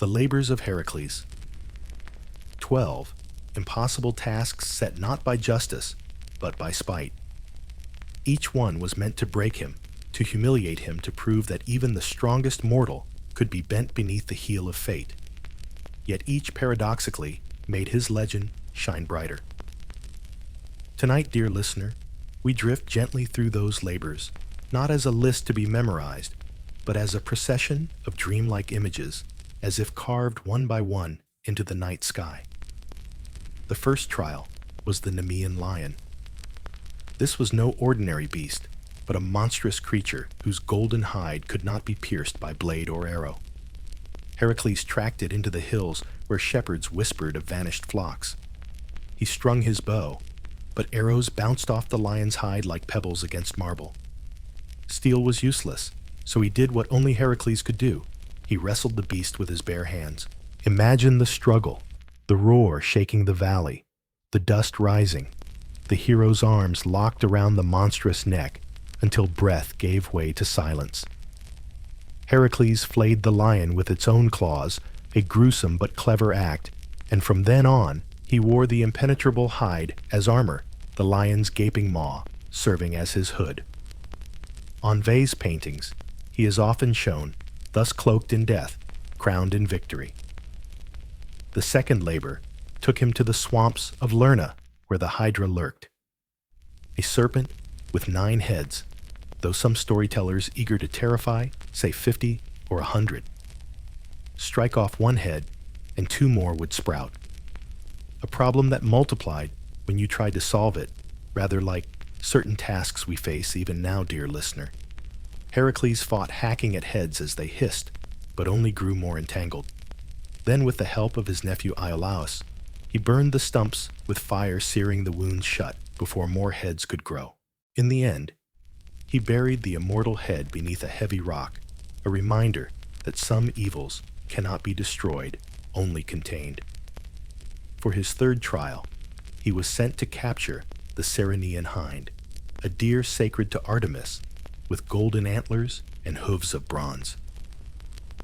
The labors of Hērōs. 12. Impossible tasks set not by justice, but by spite. Each one was meant to break him, to humiliate him, to prove that even the strongest mortal could be bent beneath the heel of fate. Yet each paradoxically made his legend shine brighter. Tonight, dear listener, we drift gently through those labors, not as a list to be memorized, but as a procession of dreamlike images, as if carved one by one into the night sky. The first trial was the Nemean lion. This was no ordinary beast, but a monstrous creature whose golden hide could not be pierced by blade or arrow. Hērōs tracked it into the hills where shepherds whispered of vanished flocks. He strung his bow, but arrows bounced off the lion's hide like pebbles against marble. Steel was useless, so he did what only Hērōs could do. He wrestled the beast with his bare hands. Imagine the struggle, the roar shaking the valley, the dust rising, the hero's arms locked around the monstrous neck until breath gave way to silence. Hērōs flayed the lion with its own claws, a gruesome but clever act, and from then on, he wore the impenetrable hide as armor, the lion's gaping maw serving as his hood. On vase paintings, he is often shown, thus cloaked in death, crowned in victory. The second labor took him to the swamps of Lerna, where the Hydra lurked. A serpent with 9 heads, though some storytellers eager to terrify say 50 or 100. Strike off one head, and 2 more would sprout. A problem that multiplied when you tried to solve it, rather like certain tasks we face even now, dear listener. Hērōs fought hacking at heads as they hissed, but only grew more entangled. Then, with the help of his nephew Iolaus, he burned the stumps with fire, searing the wounds shut before more heads could grow. In the end, he buried the immortal head beneath a heavy rock, a reminder that some evils cannot be destroyed, only contained. For his third trial, he was sent to capture the Ceryneian hind, a deer sacred to Artemis, with golden antlers and hooves of bronze.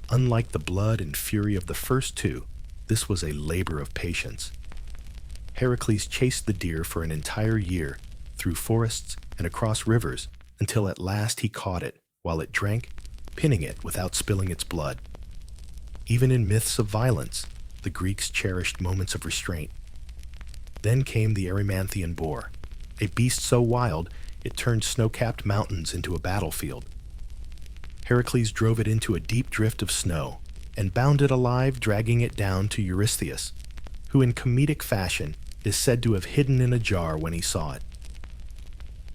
Unlike the blood and fury of the first 2, this was a labor of patience. Hērōs chased the deer for an entire year, through forests and across rivers, until at last he caught it, while it drank, pinning it without spilling its blood. Even in myths of violence, the Greeks cherished moments of restraint. Then came the Erymanthian boar, a beast so wild it turned snow-capped mountains into a battlefield. Hērōs drove it into a deep drift of snow and bound it alive, dragging it down to Eurystheus, who in comedic fashion is said to have hidden in a jar when he saw it.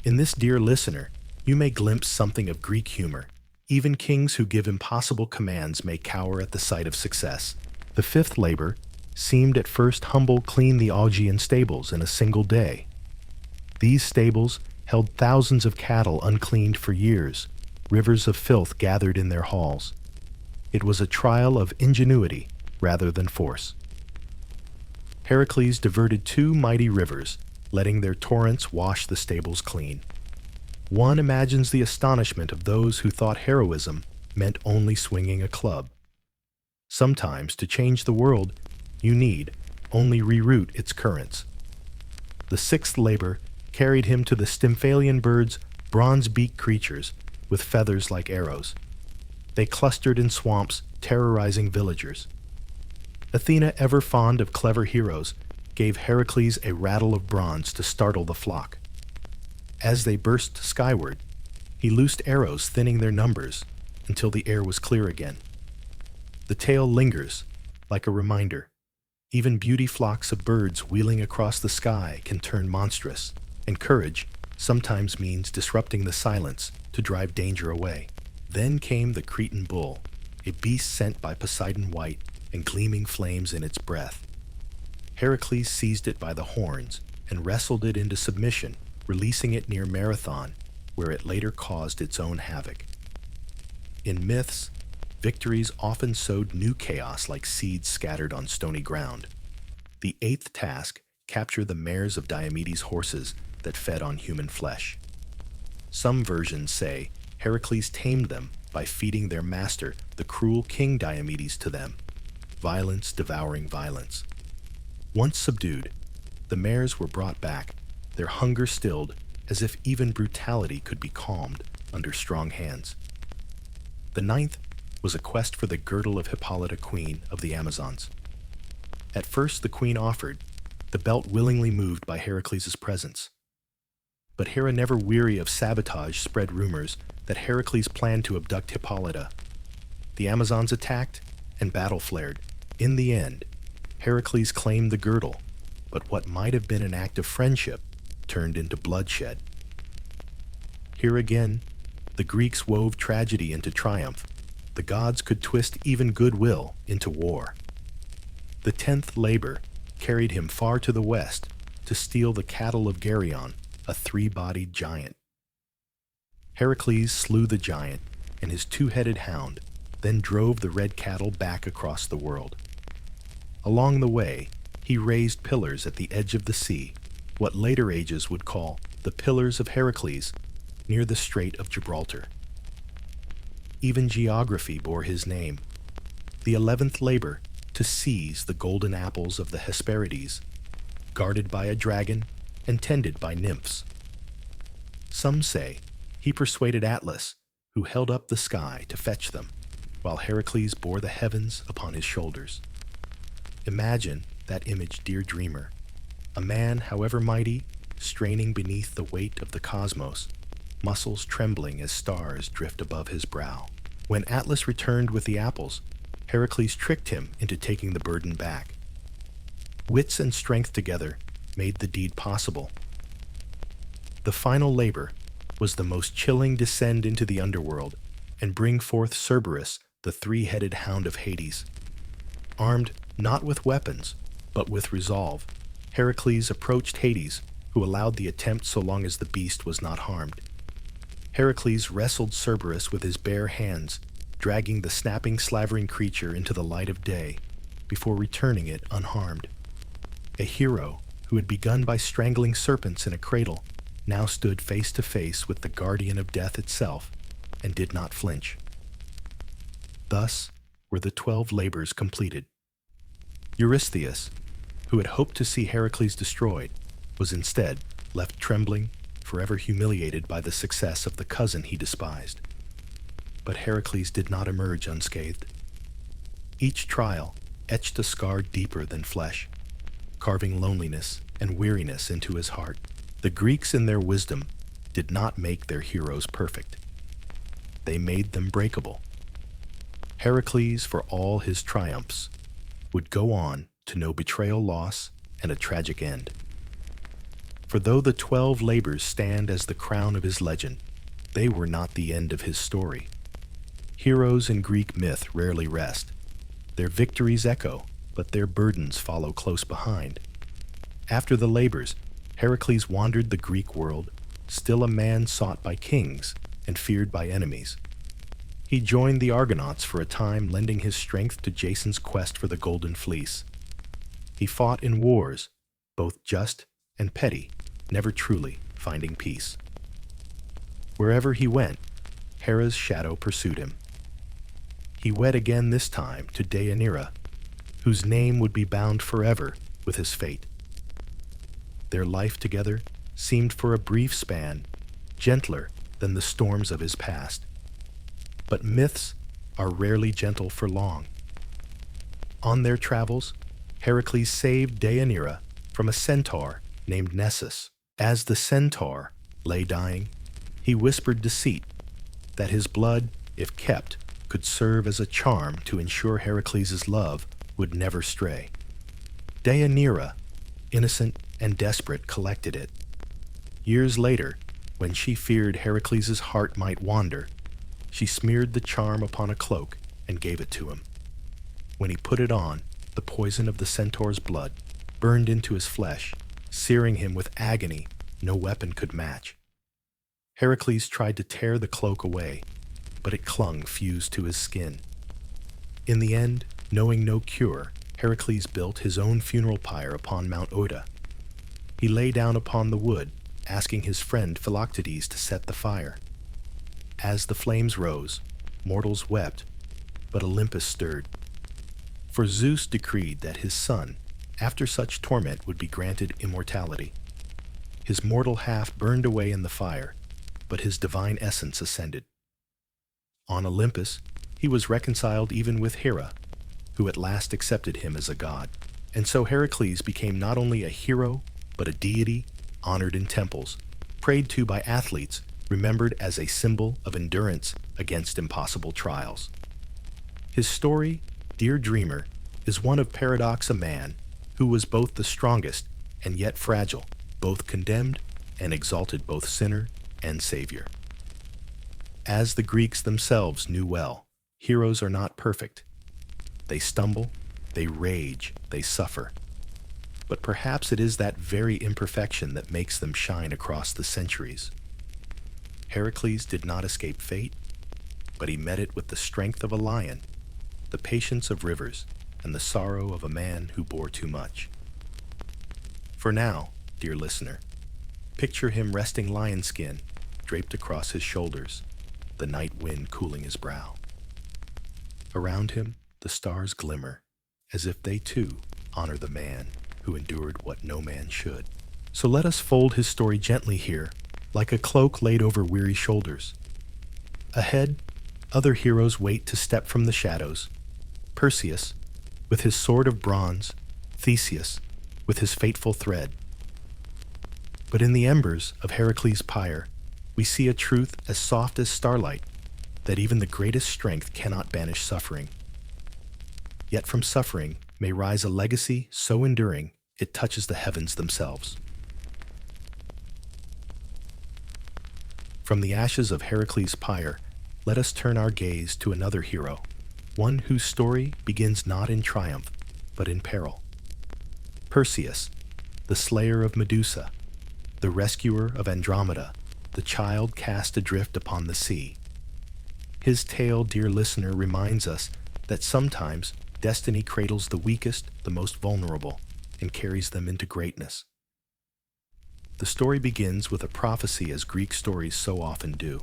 In this, dear listener, you may glimpse something of Greek humor. Even kings who give impossible commands may cower at the sight of success. The fifth labor seemed at first humble: clean the Augean stables in a single day. These stables held thousands of cattle uncleaned for years, rivers of filth gathered in their halls. It was a trial of ingenuity rather than force. Hērōs diverted 2 mighty rivers, letting their torrents wash the stables clean. One imagines the astonishment of those who thought heroism meant only swinging a club. Sometimes, to change the world, you need only reroute its currents. The sixth labor carried him to the Stymphalian birds, bronze-beaked creatures with feathers like arrows. They clustered in swamps, terrorizing villagers. Athena, ever fond of clever heroes, gave Hērōs a rattle of bronze to startle the flock. As they burst skyward, he loosed arrows, thinning their numbers until the air was clear again. The tale lingers, like a reminder. Even beauty flocks of birds wheeling across the sky can turn monstrous, and courage sometimes means disrupting the silence to drive danger away. Then came the Cretan bull, a beast sent by Poseidon white and gleaming flames in its breath. Hērōs seized it by the horns and wrestled it into submission, releasing it near Marathon, where it later caused its own havoc. In myths, victories often sowed new chaos like seeds scattered on stony ground. The 8th task captured the mares of Diomedes' horses that fed on human flesh. Some versions say Hērōs tamed them by feeding their master, the cruel King Diomedes, to them. violence devouring violence. Once subdued, the mares were brought back, their hunger stilled, as if even brutality could be calmed under strong hands. The ninth was a quest for the girdle of Hippolyta, queen of the Amazons. At first the queen offered, the belt willingly moved by Heracles' presence. But Hera, never weary of sabotage, spread rumors that Heracles planned to abduct Hippolyta. The Amazons attacked, and battle flared. In the end, Heracles claimed the girdle, but what might have been an act of friendship turned into bloodshed. Here again, the Greeks wove tragedy into triumph. The gods could twist even goodwill into war. The 10th labor carried him far to the west to steal the cattle of Geryon, a three-bodied giant. Heracles slew the giant and his two-headed hound, then drove the red cattle back across the world. Along the way, he raised pillars at the edge of the sea, what later ages would call the Pillars of Heracles, near the Strait of Gibraltar. Even geography bore his name. The 11th labor, to seize the golden apples of the Hesperides, guarded by a dragon and tended by nymphs. Some say he persuaded Atlas, who held up the sky to fetch them, while Heracles bore the heavens upon his shoulders. Imagine that image, dear dreamer, a man, however mighty, straining beneath the weight of the cosmos, muscles trembling as stars drift above his brow. When Atlas returned with the apples, Heracles tricked him into taking the burden back. Wits and strength together made the deed possible. The final labor was the most chilling: descend into the underworld and bring forth Cerberus, the three-headed hound of Hades. Armed not with weapons, but with resolve, Heracles approached Hades, who allowed the attempt so long as the beast was not harmed. Heracles wrestled Cerberus with his bare hands, dragging the snapping, slavering creature into the light of day, before returning it unharmed. A hero who had begun by strangling serpents in a cradle now stood face to face with the guardian of death itself, and did not flinch. Thus were the 12 labors completed. Eurystheus, who had hoped to see Heracles destroyed, was instead left trembling, forever humiliated by the success of the cousin he despised. But Heracles did not emerge unscathed. Each trial etched a scar deeper than flesh, carving loneliness and weariness into his heart. The Greeks, in their wisdom, did not make their heroes perfect. They made them breakable. Heracles, for all his triumphs, would go on to know betrayal, loss, and a tragic end. For though the 12 labors stand as the crown of his legend, they were not the end of his story. Heroes in Greek myth rarely rest. Their victories echo, but their burdens follow close behind. After the labors, Heracles wandered the Greek world, still a man sought by kings and feared by enemies. He joined the Argonauts for a time, lending his strength to Jason's quest for the Golden Fleece. He fought in wars, both just and petty, never truly finding peace. Wherever he went, Hera's shadow pursued him. He wed again, this time to Deianira, whose name would be bound forever with his fate. Their life together seemed for a brief span gentler than the storms of his past. But myths are rarely gentle for long. On their travels, Heracles saved Deianira from a centaur named Nessus. As the centaur lay dying, he whispered deceit, that his blood, if kept, could serve as a charm to ensure Heracles' love would never stray. Deianira, innocent and desperate, collected it. Years later, when she feared Heracles' heart might wander, she smeared the charm upon a cloak and gave it to him. When he put it on, the poison of the centaur's blood burned into his flesh, searing him with agony no weapon could match. Heracles tried to tear the cloak away, but it clung fused to his skin. In the end, knowing no cure, Heracles built his own funeral pyre upon Mount Oeta. He lay down upon the wood, asking his friend Philoctetes to set the fire. As the flames rose, mortals wept, but Olympus stirred. For Zeus decreed that his son, after such torment, would be granted immortality. His mortal half burned away in the fire, but his divine essence ascended. On Olympus, he was reconciled even with Hera, who at last accepted him as a god. And so Heracles became not only a hero, but a deity, honored in temples, prayed to by athletes, remembered as a symbol of endurance against impossible trials. His story, dear dreamer, is one of paradox, a man who was both the strongest and yet fragile, both condemned and exalted, both sinner and savior. As the Greeks themselves knew well, heroes are not perfect. They stumble, they rage, they suffer. But perhaps it is that very imperfection that makes them shine across the centuries. Heracles did not escape fate, but he met it with the strength of a lion, the patience of rivers, and the sorrow of a man who bore too much. For now, dear listener, picture him resting lion skin draped across his shoulders, the night wind cooling his brow. Around him, the stars glimmer, as if they too honor the man who endured what no man should. So let us fold his story gently here, like a cloak laid over weary shoulders. Ahead, other heroes wait to step from the shadows. Perseus, with his sword of bronze, Theseus, with his fateful thread. But in the embers of Heracles' pyre, we see a truth as soft as starlight, that even the greatest strength cannot banish suffering. Yet from suffering may rise a legacy so enduring it touches the heavens themselves. From the ashes of Heracles' pyre, let us turn our gaze to another hero, one whose story begins not in triumph, but in peril. Perseus, the slayer of Medusa, the rescuer of Andromeda, the child cast adrift upon the sea. His tale, dear listener, reminds us that sometimes destiny cradles the weakest, the most vulnerable, and carries them into greatness. The story begins with a prophecy, as Greek stories so often do.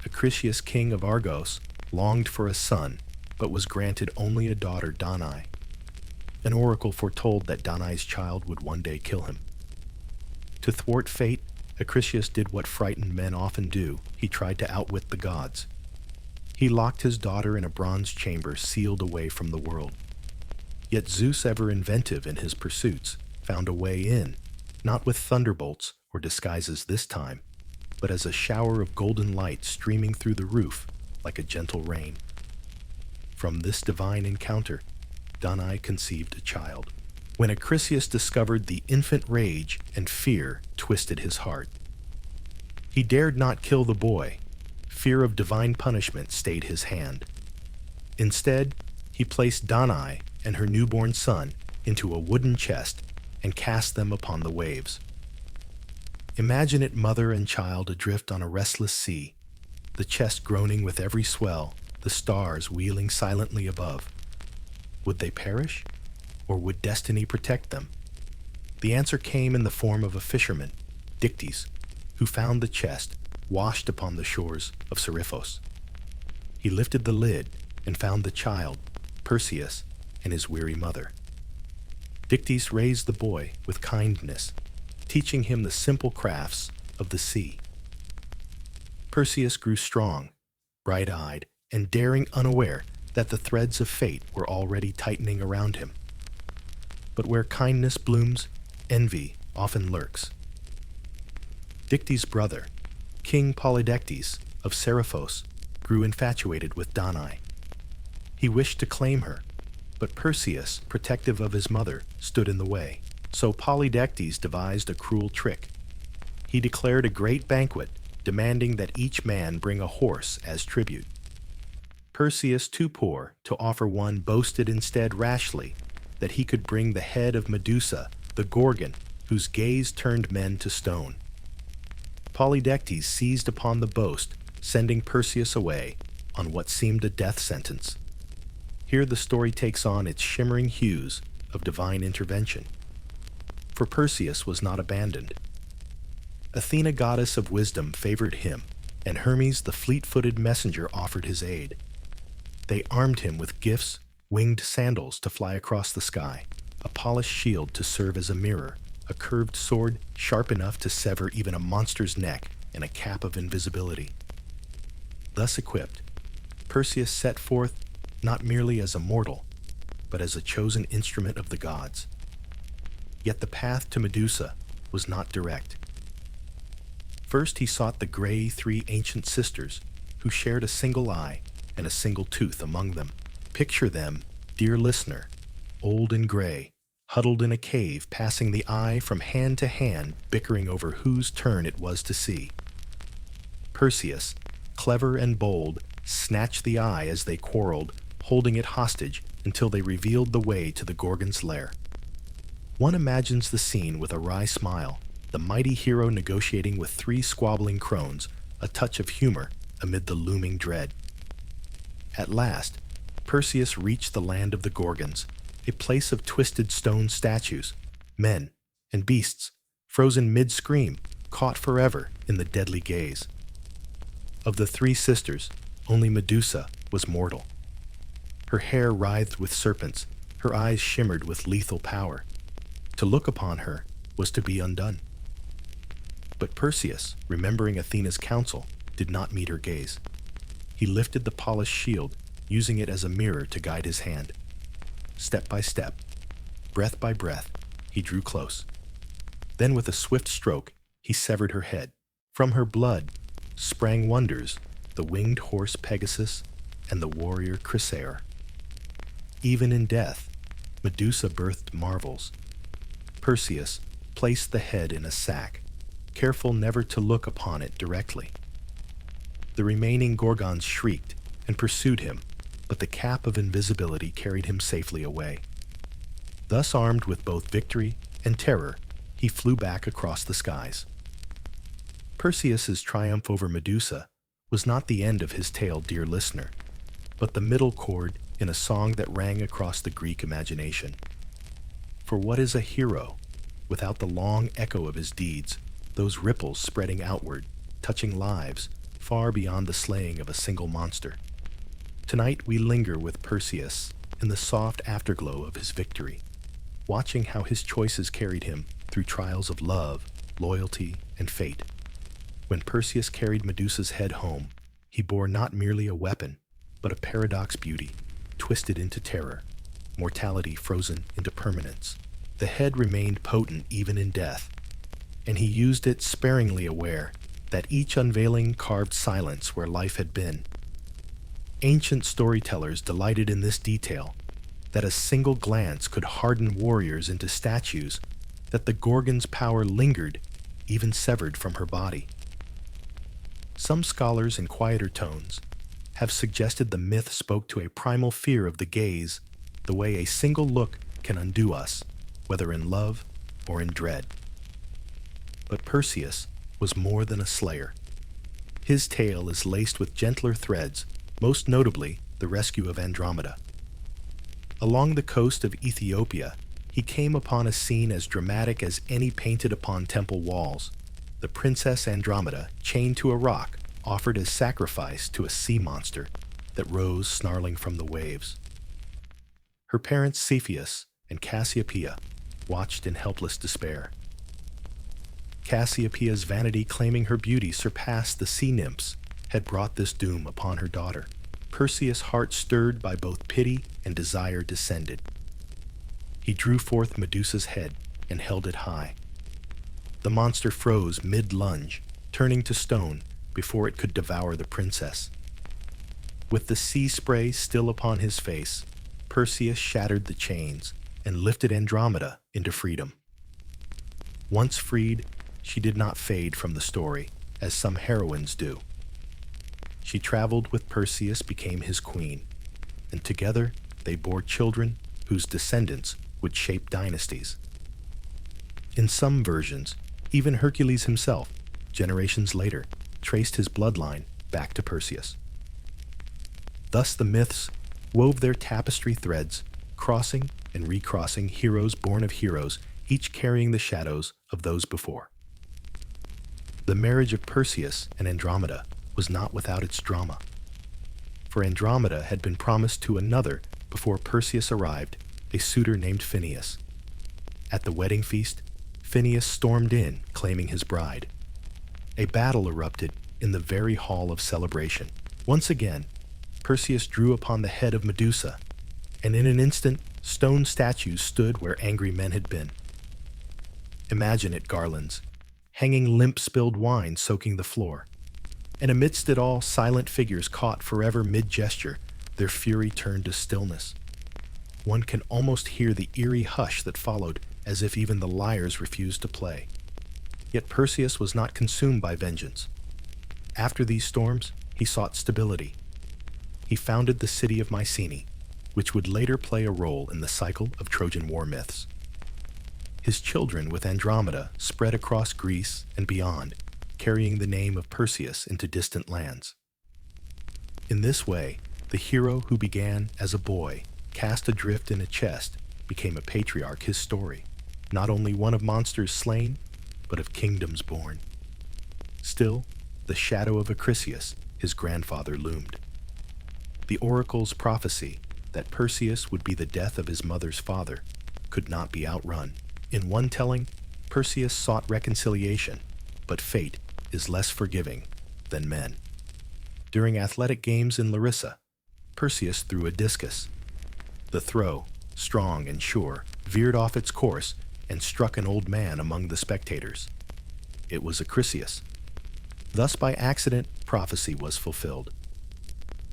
Acrisius, king of Argos, longed for a son, but was granted only a daughter, Danae. An oracle foretold that Danae's child would one day kill him. To thwart fate, Acrisius did what frightened men often do. He tried to outwit the gods. He locked his daughter in a bronze chamber sealed away from the world. Yet Zeus, ever inventive in his pursuits, found a way in, not with thunderbolts or disguises this time, but as a shower of golden light streaming through the roof like a gentle rain. From this divine encounter, Danae conceived a child. When Acrisius discovered, the infant rage and fear twisted his heart. He dared not kill the boy. Fear of divine punishment stayed his hand. Instead, he placed Danae and her newborn son into a wooden chest and cast them upon the waves. Imagine it, mother and child adrift on a restless sea, the chest groaning with every swell, the stars wheeling silently above. Would they perish, or would destiny protect them? The answer came in the form of a fisherman, Dictys, who found the chest washed upon the shores of Seriphos. He lifted the lid and found the child, Perseus, and his weary mother. Dictys raised the boy with kindness, teaching him the simple crafts of the sea. Perseus grew strong, bright-eyed, and daring, unaware that the threads of fate were already tightening around him. But where kindness blooms, envy often lurks. Dictys' brother, King Polydectes of Seriphos, grew infatuated with Danae. He wished to claim her, but Perseus, protective of his mother, stood in the way. So Polydectes devised a cruel trick. He declared a great banquet, demanding that each man bring a horse as tribute. Perseus, too poor to offer one, boasted instead rashly that he could bring the head of Medusa, the Gorgon, whose gaze turned men to stone. Polydectes seized upon the boast, sending Perseus away on what seemed a death sentence. Here the story takes on its shimmering hues of divine intervention. For Perseus was not abandoned. Athena, goddess of wisdom, favored him, and Hermes, the fleet-footed messenger, offered his aid. They armed him with gifts, winged sandals to fly across the sky, a polished shield to serve as a mirror, a curved sword sharp enough to sever even a monster's neck, and a cap of invisibility. Thus equipped, Perseus set forth not merely as a mortal, but as a chosen instrument of the gods. Yet the path to Medusa was not direct. First he sought the gray three ancient sisters, who shared a single eye and a single tooth among them. Picture them, dear listener, old and gray, huddled in a cave, passing the eye from hand to hand, bickering over whose turn it was to see. Perseus, clever and bold, snatched the eye as they quarreled, holding it hostage until they revealed the way to the Gorgon's lair. One imagines the scene with a wry smile, the mighty hero negotiating with three squabbling crones, a touch of humor amid the looming dread. At last, Perseus reached the land of the Gorgons, a place of twisted stone statues, men and beasts, frozen mid-scream, caught forever in the deadly gaze. Of the three sisters, only Medusa was mortal. Her hair writhed with serpents, her eyes shimmered with lethal power. To look upon her was to be undone. But Perseus, remembering Athena's counsel, did not meet her gaze. He lifted the polished shield, using it as a mirror to guide his hand. Step by step, breath by breath, he drew close. Then with a swift stroke, he severed her head. From her blood sprang wonders, the winged horse Pegasus and the warrior Chrysaor. Even in death, Medusa birthed marvels. Perseus placed the head in a sack, careful never to look upon it directly. The remaining Gorgons shrieked and pursued him, but the cap of invisibility carried him safely away. Thus armed with both victory and terror, he flew back across the skies. Perseus's triumph over Medusa was not the end of his tale, dear listener, but the middle chord in a song that rang across the Greek imagination. For what is a hero without the long echo of his deeds, those ripples spreading outward, touching lives far beyond the slaying of a single monster? Tonight we linger with Perseus in the soft afterglow of his victory, watching how his choices carried him through trials of love, loyalty, and fate. When Perseus carried Medusa's head home, he bore not merely a weapon, but a paradox beauty, twisted into terror, mortality frozen into permanence. The head remained potent even in death, and he used it sparingly, aware that each unveiling carved silence where life had been. Ancient storytellers delighted in this detail, that a single glance could harden warriors into statues, that the Gorgon's power lingered, even severed from her body. Some scholars in quieter tones have suggested the myth spoke to a primal fear of the gaze, the way a single look can undo us, whether in love or in dread. But Perseus was more than a slayer. His tale is laced with gentler threads, most notably the rescue of Andromeda. Along the coast of Ethiopia, he came upon a scene as dramatic as any painted upon temple walls. The princess Andromeda, chained to a rock, offered as sacrifice to a sea monster that rose snarling from the waves. Her parents Cepheus and Cassiopeia watched in helpless despair. Cassiopeia's vanity, claiming her beauty surpassed the sea nymphs, had brought this doom upon her daughter. Perseus' heart, stirred by both pity and desire, descended. He drew forth Medusa's head and held it high. The monster froze mid-lunge, turning to stone before it could devour the princess. With the sea spray still upon his face, Perseus shattered the chains and lifted Andromeda into freedom. Once freed, she did not fade from the story, as some heroines do. She traveled with Perseus, became his queen, and together they bore children whose descendants would shape dynasties. In some versions, even Hercules himself, generations later, traced his bloodline back to Perseus. Thus the myths wove their tapestry threads, crossing and recrossing heroes born of heroes, each carrying the shadows of those before. The marriage of Perseus and Andromeda was not without its drama, for Andromeda had been promised to another before Perseus arrived, a suitor named Phineus. At the wedding feast, Phineus stormed in, claiming his bride. A battle erupted in the very hall of celebration. Once again, Perseus drew upon the head of Medusa, and in an instant, stone statues stood where angry men had been. Imagine it, garlands, hanging limp spilled wine soaking the floor. And amidst it all, silent figures caught forever mid-gesture, their fury turned to stillness. One can almost hear the eerie hush that followed, as if even the lyres refused to play. Yet Perseus was not consumed by vengeance. After these storms, he sought stability. He founded the city of Mycenae, which would later play a role in the cycle of Trojan war myths. His children with Andromeda spread across Greece and beyond, carrying the name of Perseus into distant lands. In this way, the hero who began as a boy, cast adrift in a chest, became a patriarch. His story, not only one of monsters slain, but of kingdoms born. Still, the shadow of Acrisius, his grandfather, loomed. The oracle's prophecy that Perseus would be the death of his mother's father could not be outrun. In one telling, Perseus sought reconciliation, but fate is less forgiving than men. During athletic games in Larissa, Perseus threw a discus. The throw, strong and sure, veered off its course and struck an old man among the spectators. It was Acrisius. Thus by accident, prophecy was fulfilled.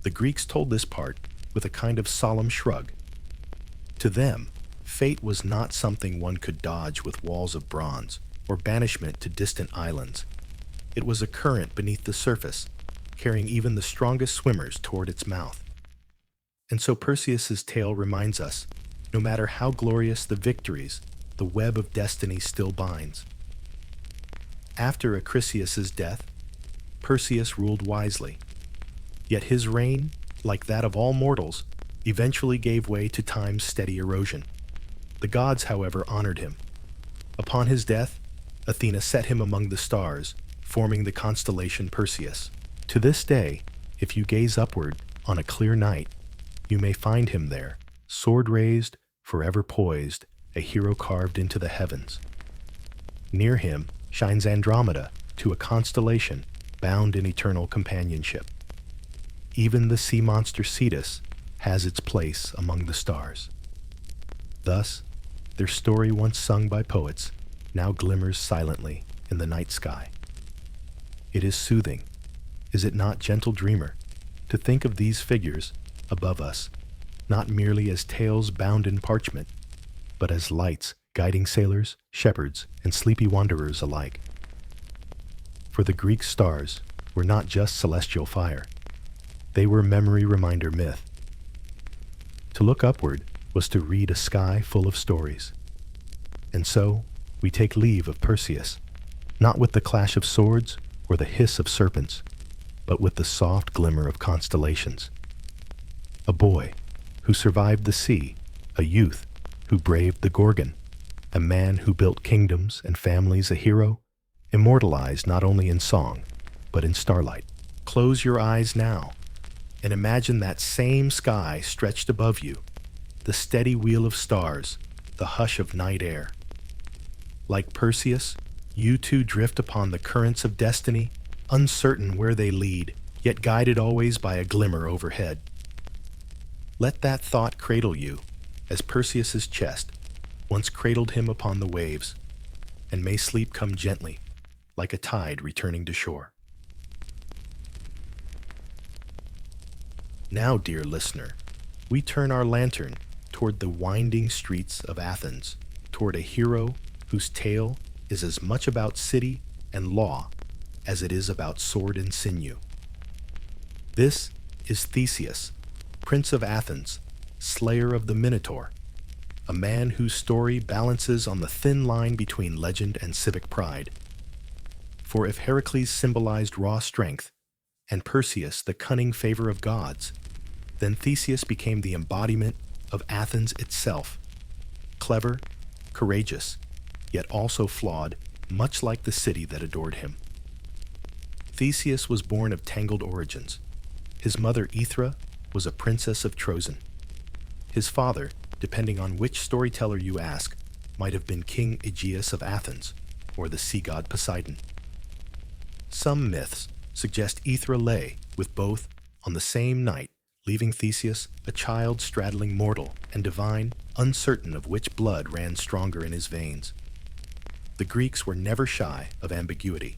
The Greeks told this part with a kind of solemn shrug. To them, fate was not something one could dodge with walls of bronze or banishment to distant islands. It was a current beneath the surface, carrying even the strongest swimmers toward its mouth. And so Perseus's tale reminds us, no matter how glorious the victories, the web of destiny still binds. After Acrisius's death, Perseus ruled wisely. Yet his reign, like that of all mortals, eventually gave way to time's steady erosion. The gods, however, honored him. Upon his death, Athena set him among the stars, forming the constellation Perseus. To this day, if you gaze upward on a clear night, you may find him there, sword raised, forever poised, a hero carved into the heavens. Near him shines Andromeda, to a constellation bound in eternal companionship. Even the sea monster Cetus has its place among the stars. Thus, their story once sung by poets now glimmers silently in the night sky. It is soothing, is it not, gentle dreamer, to think of these figures above us, not merely as tales bound in parchment, but as lights guiding sailors, shepherds, and sleepy wanderers alike. For the Greek stars were not just celestial fire. They were memory reminder myth. To look upward was to read a sky full of stories. And so, we take leave of Perseus, not with the clash of swords or the hiss of serpents, but with the soft glimmer of constellations. A boy who survived the sea, a youth who braved the Gorgon, a man who built kingdoms and families, a hero, immortalized not only in song, but in starlight. Close your eyes now, and imagine that same sky stretched above you, the steady wheel of stars, the hush of night air. Like Perseus, you too drift upon the currents of destiny, uncertain where they lead, yet guided always by a glimmer overhead. Let that thought cradle you, as Perseus's chest once cradled him upon the waves, and may sleep come gently, like a tide returning to shore. Now, dear listener, we turn our lantern toward the winding streets of Athens, toward a hero whose tale is as much about city and law as it is about sword and sinew. This is Theseus, Prince of Athens, slayer of the Minotaur, a man whose story balances on the thin line between legend and civic pride. For if Heracles symbolized raw strength, and Perseus the cunning favor of gods, then Theseus became the embodiment of Athens itself, clever, courageous, yet also flawed, much like the city that adored him. Theseus was born of tangled origins. His mother Aethra was a princess of Trozen. His father, depending on which storyteller you ask, might have been King Aegeus of Athens or the sea god Poseidon. Some myths suggest Aethra lay with both on the same night, leaving Theseus a child straddling mortal and divine, uncertain of which blood ran stronger in his veins. The Greeks were never shy of ambiguity.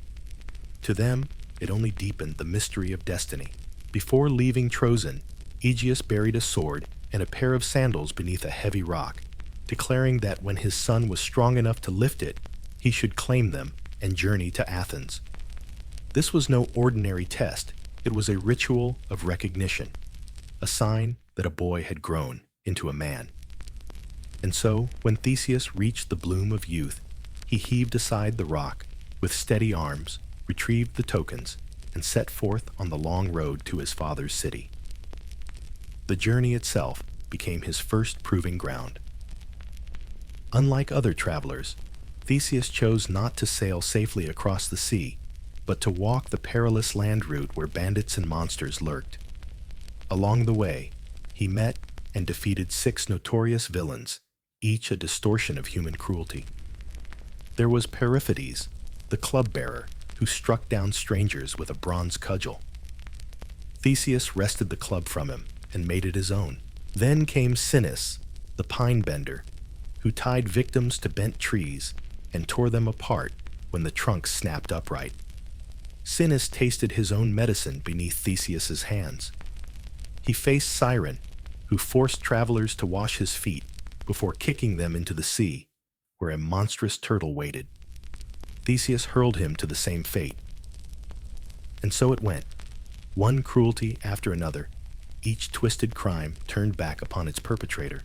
To them, it only deepened the mystery of destiny. Before leaving Trozen, Aegeus buried a sword and a pair of sandals beneath a heavy rock, declaring that when his son was strong enough to lift it, he should claim them and journey to Athens. This was no ordinary test. It was a ritual of recognition, a sign that a boy had grown into a man. And so, when Theseus reached the bloom of youth, he heaved aside the rock, with steady arms, retrieved the tokens, and set forth on the long road to his father's city. The journey itself became his first proving ground. Unlike other travelers, Theseus chose not to sail safely across the sea, but to walk the perilous land route where bandits and monsters lurked. Along the way, he met and defeated 6 notorious villains, each a distortion of human cruelty. There was Periphetes, the club-bearer, who struck down strangers with a bronze cudgel. Theseus wrested the club from him and made it his own. Then came Sinis, the pine-bender, who tied victims to bent trees and tore them apart when the trunks snapped upright. Sinis tasted his own medicine beneath Theseus's hands. He faced Siren, who forced travelers to wash his feet before kicking them into the sea, where a monstrous turtle waited. Theseus hurled him to the same fate. And so it went, one cruelty after another, each twisted crime turned back upon its perpetrator.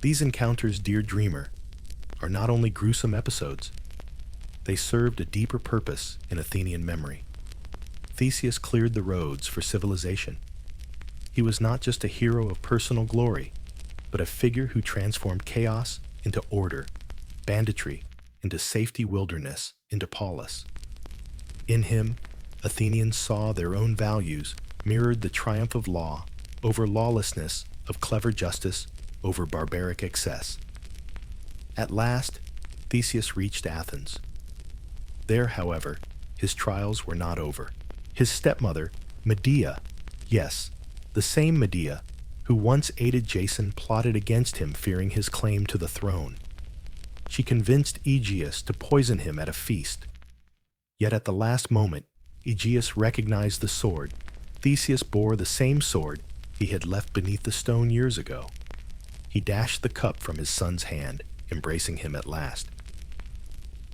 These encounters, dear dreamer, are not only gruesome episodes, they served a deeper purpose in Athenian memory. Theseus cleared the roads for civilization. He was not just a hero of personal glory, but a figure who transformed chaos into order, banditry into safety, wilderness into polis. In him, Athenians saw their own values mirrored the triumph of law over lawlessness, of clever justice over barbaric excess. At last, Theseus reached Athens. There, however, his trials were not over. His stepmother, Medea, yes, the same Medea, who once aided Jason, plotted against him, fearing his claim to the throne. She convinced Aegeus to poison him at a feast. Yet at the last moment, Aegeus recognized the sword. Theseus bore the same sword he had left beneath the stone years ago. He dashed the cup from his son's hand, embracing him at last.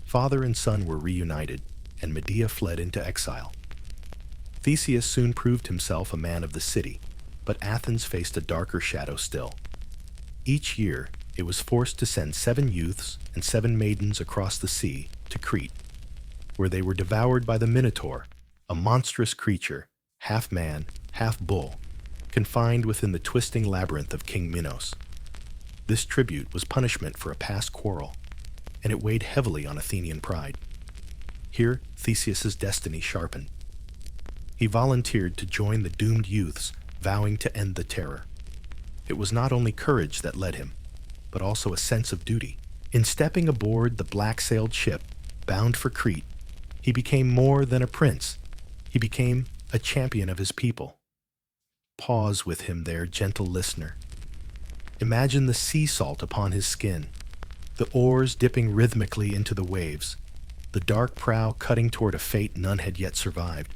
Father and son were reunited, and Medea fled into exile. Theseus soon proved himself a man of the city, but Athens faced a darker shadow still. Each year, it was forced to send 7 youths and 7 maidens across the sea to Crete, where they were devoured by the Minotaur, a monstrous creature, half man, half bull, confined within the twisting labyrinth of King Minos. This tribute was punishment for a past quarrel, and it weighed heavily on Athenian pride. Here, Theseus's destiny sharpened. He volunteered to join the doomed youths, vowing to end the terror. It was not only courage that led him, but also a sense of duty. In stepping aboard the black-sailed ship, bound for Crete, he became more than a prince. He became a champion of his people. Pause with him there, gentle listener. Imagine the sea salt upon his skin, the oars dipping rhythmically into the waves, the dark prow cutting toward a fate none had yet survived.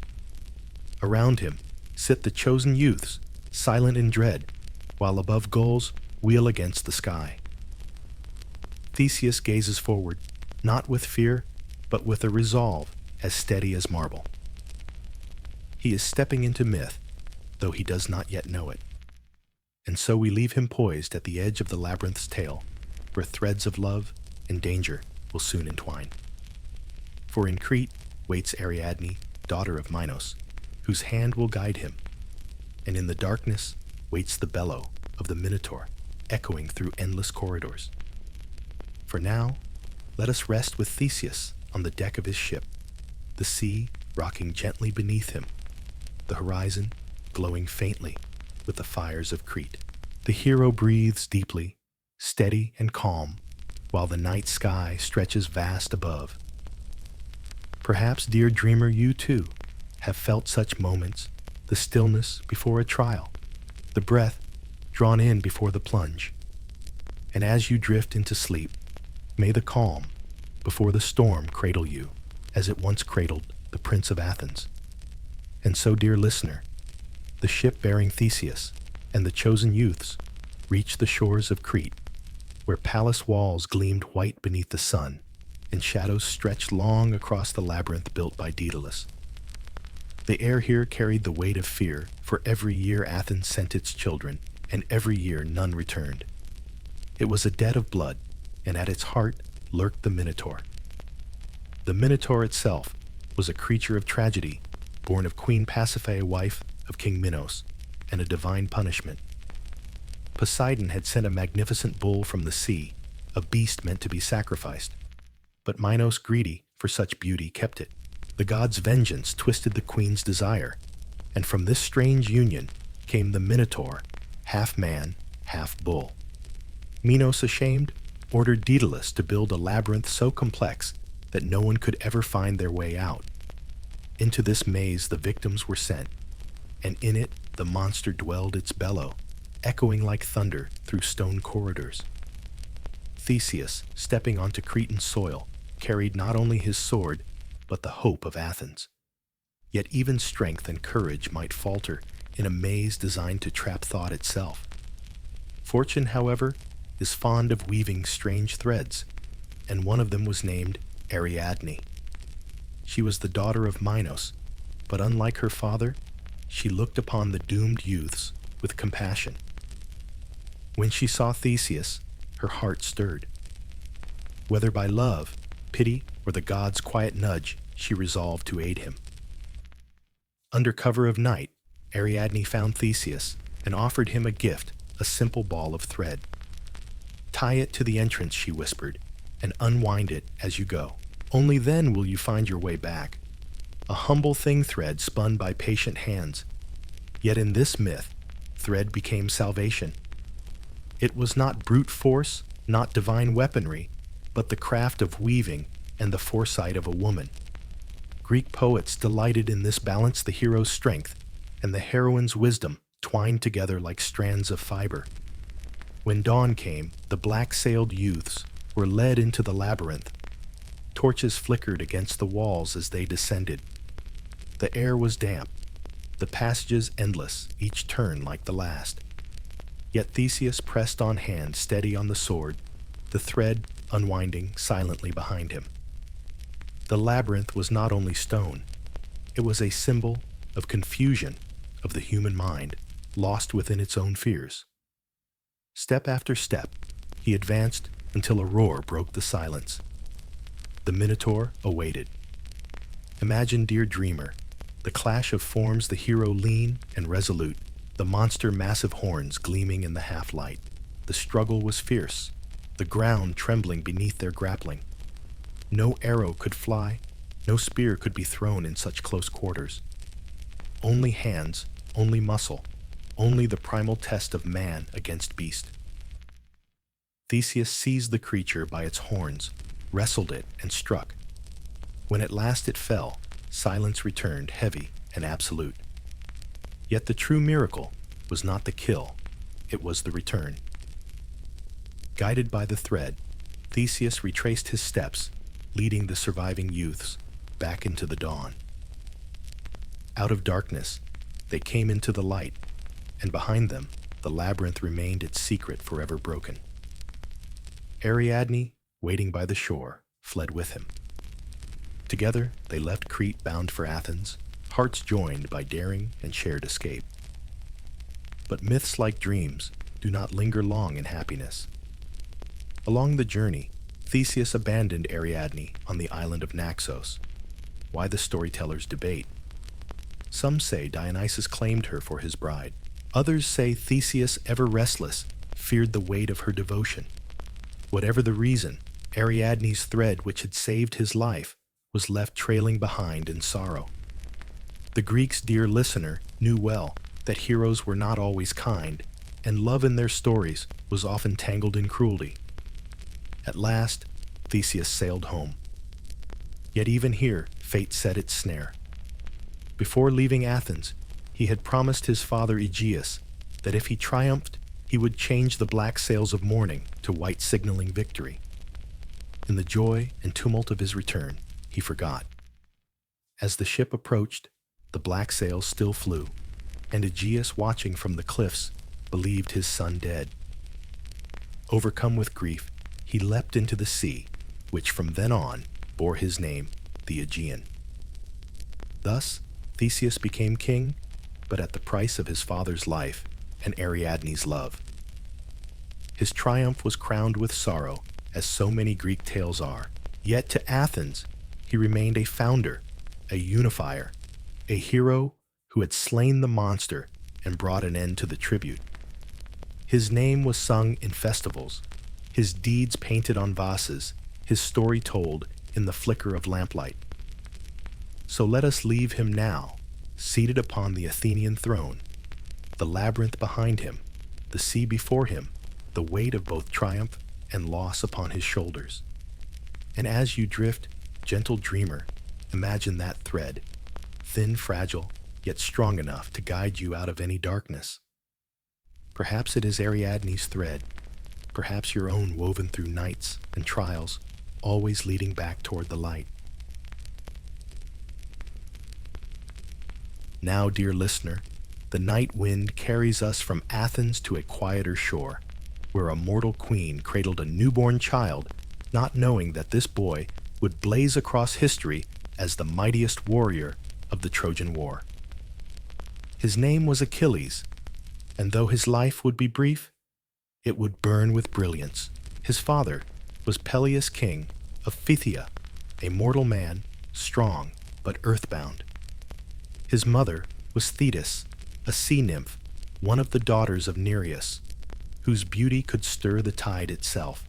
Around him sit the chosen youths, silent in dread, while above gulls wheel against the sky. Theseus gazes forward, not with fear, but with a resolve as steady as marble. He is stepping into myth, though he does not yet know it. And so we leave him poised at the edge of the labyrinth's tail, where threads of love and danger will soon entwine. For in Crete waits Ariadne, daughter of Minos, whose hand will guide him, and in the darkness waits the bellow of the Minotaur, echoing through endless corridors. For now, let us rest with Theseus on the deck of his ship, the sea rocking gently beneath him, the horizon glowing faintly with the fires of Crete. The hero breathes deeply, steady and calm, while the night sky stretches vast above. Perhaps, dear dreamer, you too have felt such moments, the stillness before a trial, the breath drawn in before the plunge. And as you drift into sleep, may the calm before the storm cradle you, as it once cradled the Prince of Athens. And so, dear listener, the ship bearing Theseus and the chosen youths reached the shores of Crete, where palace walls gleamed white beneath the sun, and shadows stretched long across the labyrinth built by Daedalus. The air here carried the weight of fear, for every year Athens sent its children, and every year none returned. It was a debt of blood, and at its heart lurked the Minotaur. The Minotaur itself was a creature of tragedy, born of Queen Pasiphae, wife of King Minos, and a divine punishment. Poseidon had sent a magnificent bull from the sea, a beast meant to be sacrificed. But Minos, greedy for such beauty, kept it. The god's vengeance twisted the queen's desire, and from this strange union came the Minotaur, half man, half bull. Minos, ashamed, ordered Daedalus to build a labyrinth so complex that no one could ever find their way out. Into this maze the victims were sent, and in it the monster dwelled its bellow, echoing like thunder through stone corridors. Theseus, stepping onto Cretan soil, carried not only his sword, but the hope of Athens. Yet even strength and courage might falter in a maze designed to trap thought itself. Fortune, however, is fond of weaving strange threads, and one of them was named Ariadne. She was the daughter of Minos, but unlike her father, she looked upon the doomed youths with compassion. When she saw Theseus, her heart stirred. Whether by love, pity, or the god's quiet nudge, she resolved to aid him. Under cover of night, Ariadne found Theseus and offered him a gift, a simple ball of thread. "Tie it to the entrance," she whispered, "and unwind it as you go. Only then will you find your way back." A humble thing thread spun by patient hands. Yet in this myth, thread became salvation. It was not brute force, not divine weaponry, but the craft of weaving and the foresight of a woman. Greek poets delighted in this balance, the hero's strength and the heroine's wisdom twined together like strands of fiber. When dawn came, the black-sailed youths were led into the labyrinth. Torches flickered against the walls as they descended. The air was damp, the passages endless, each turn like the last. Yet Theseus pressed on hand, steady on the sword, the thread unwinding silently behind him. The labyrinth was not only stone, it was a symbol of confusion of the human mind, lost within its own fears. Step after step, he advanced until a roar broke the silence. The Minotaur awaited. Imagine, dear dreamer, the clash of forms, the hero lean and resolute, the monster massive horns gleaming in the half-light. The struggle was fierce, the ground trembling beneath their grappling. No arrow could fly, no spear could be thrown in such close quarters. Only hands, only muscle, only the primal test of man against beast. Theseus seized the creature by its horns, wrestled it, and struck. When at last it fell, silence returned, heavy and absolute. Yet the true miracle was not the kill, it was the return. Guided by the thread, Theseus retraced his steps, leading the surviving youths back into the dawn. Out of darkness, they came into the light, and behind them, the labyrinth remained its secret forever broken. Ariadne, waiting by the shore, fled with him. Together, they left Crete bound for Athens, hearts joined by daring and shared escape. But myths, like dreams, do not linger long in happiness. Along the journey, Theseus abandoned Ariadne on the island of Naxos. Why, the storytellers debate. Some say Dionysus claimed her for his bride. Others say Theseus, ever restless, feared the weight of her devotion. Whatever the reason, Ariadne's thread, which had saved his life, was left trailing behind in sorrow. The Greeks, dear listener, knew well that heroes were not always kind, and love in their stories was often tangled in cruelty. At last, Theseus sailed home. Yet even here, fate set its snare. Before leaving Athens, he had promised his father Aegeus that if he triumphed, he would change the black sails of mourning to white signaling victory. In the joy and tumult of his return, he forgot. As the ship approached, the black sails still flew, and Aegeus, watching from the cliffs, believed his son dead. Overcome with grief, he leapt into the sea, which from then on bore his name, the Aegean. Thus, Theseus became king, but at the price of his father's life and Ariadne's love. His triumph was crowned with sorrow, as so many Greek tales are. Yet to Athens, he remained a founder, a unifier, a hero who had slain the monster and brought an end to the tribute. His name was sung in festivals, his deeds painted on vases, his story told in the flicker of lamplight. So let us leave him now, seated upon the Athenian throne, the labyrinth behind him, the sea before him, the weight of both triumph and loss upon his shoulders. And as you drift, gentle dreamer, imagine that thread, thin, fragile, yet strong enough to guide you out of any darkness. Perhaps it is Ariadne's thread, perhaps your own woven through nights and trials, always leading back toward the light. Now, dear listener, the night wind carries us from Athens to a quieter shore, where a mortal queen cradled a newborn child, not knowing that this boy would blaze across history as the mightiest warrior of the Trojan War. His name was Achilles, and though his life would be brief, it would burn with brilliance. His father was Peleus, king of Phthia, a mortal man, strong but earthbound. His mother was Thetis, a sea nymph, one of the daughters of Nereus, whose beauty could stir the tide itself.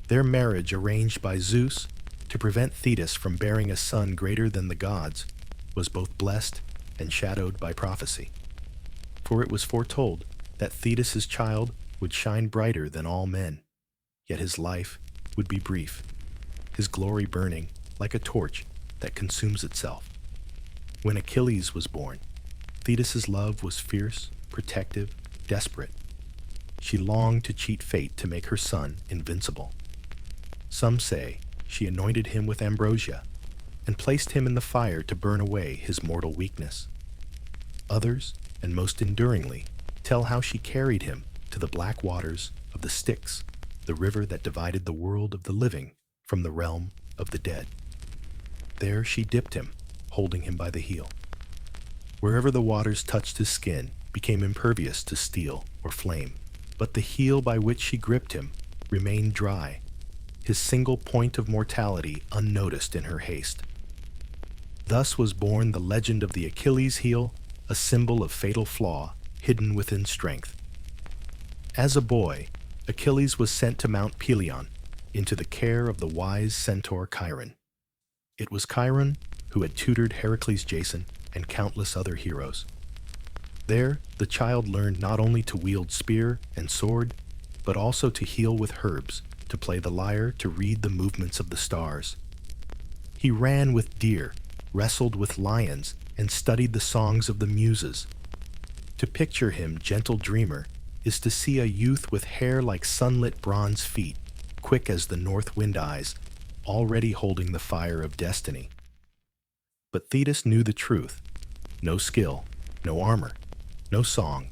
Their marriage, arranged by Zeus to prevent Thetis from bearing a son greater than the gods, was both blessed and shadowed by prophecy. For it was foretold that Thetis' child would shine brighter than all men, yet his life would be brief, his glory burning like a torch that consumes itself. When Achilles was born, Thetis' love was fierce, protective, desperate. She longed to cheat fate to make her son invincible. Some say she anointed him with ambrosia and placed him in the fire to burn away his mortal weakness. Others, and most enduringly, tell how she carried him to the black waters of the Styx, the river that divided the world of the living from the realm of the dead. There she dipped him, holding him by the heel. Wherever the waters touched his skin became impervious to steel or flame, but the heel by which she gripped him remained dry, his single point of mortality unnoticed in her haste. Thus was born the legend of the Achilles heel, a symbol of fatal flaw hidden within strength. As a boy, Achilles was sent to Mount Pelion, into the care of the wise centaur Chiron. It was Chiron who had tutored Heracles Jason and countless other heroes. There, the child learned not only to wield spear and sword, but also to heal with herbs, to play the lyre, to read the movements of the stars. He ran with deer, wrestled with lions, and studied the songs of the muses. To picture him, gentle dreamer, is to see a youth with hair like sunlit bronze feet, quick as the north wind eyes, already holding the fire of destiny. But Thetis knew the truth. No skill, no armor, no song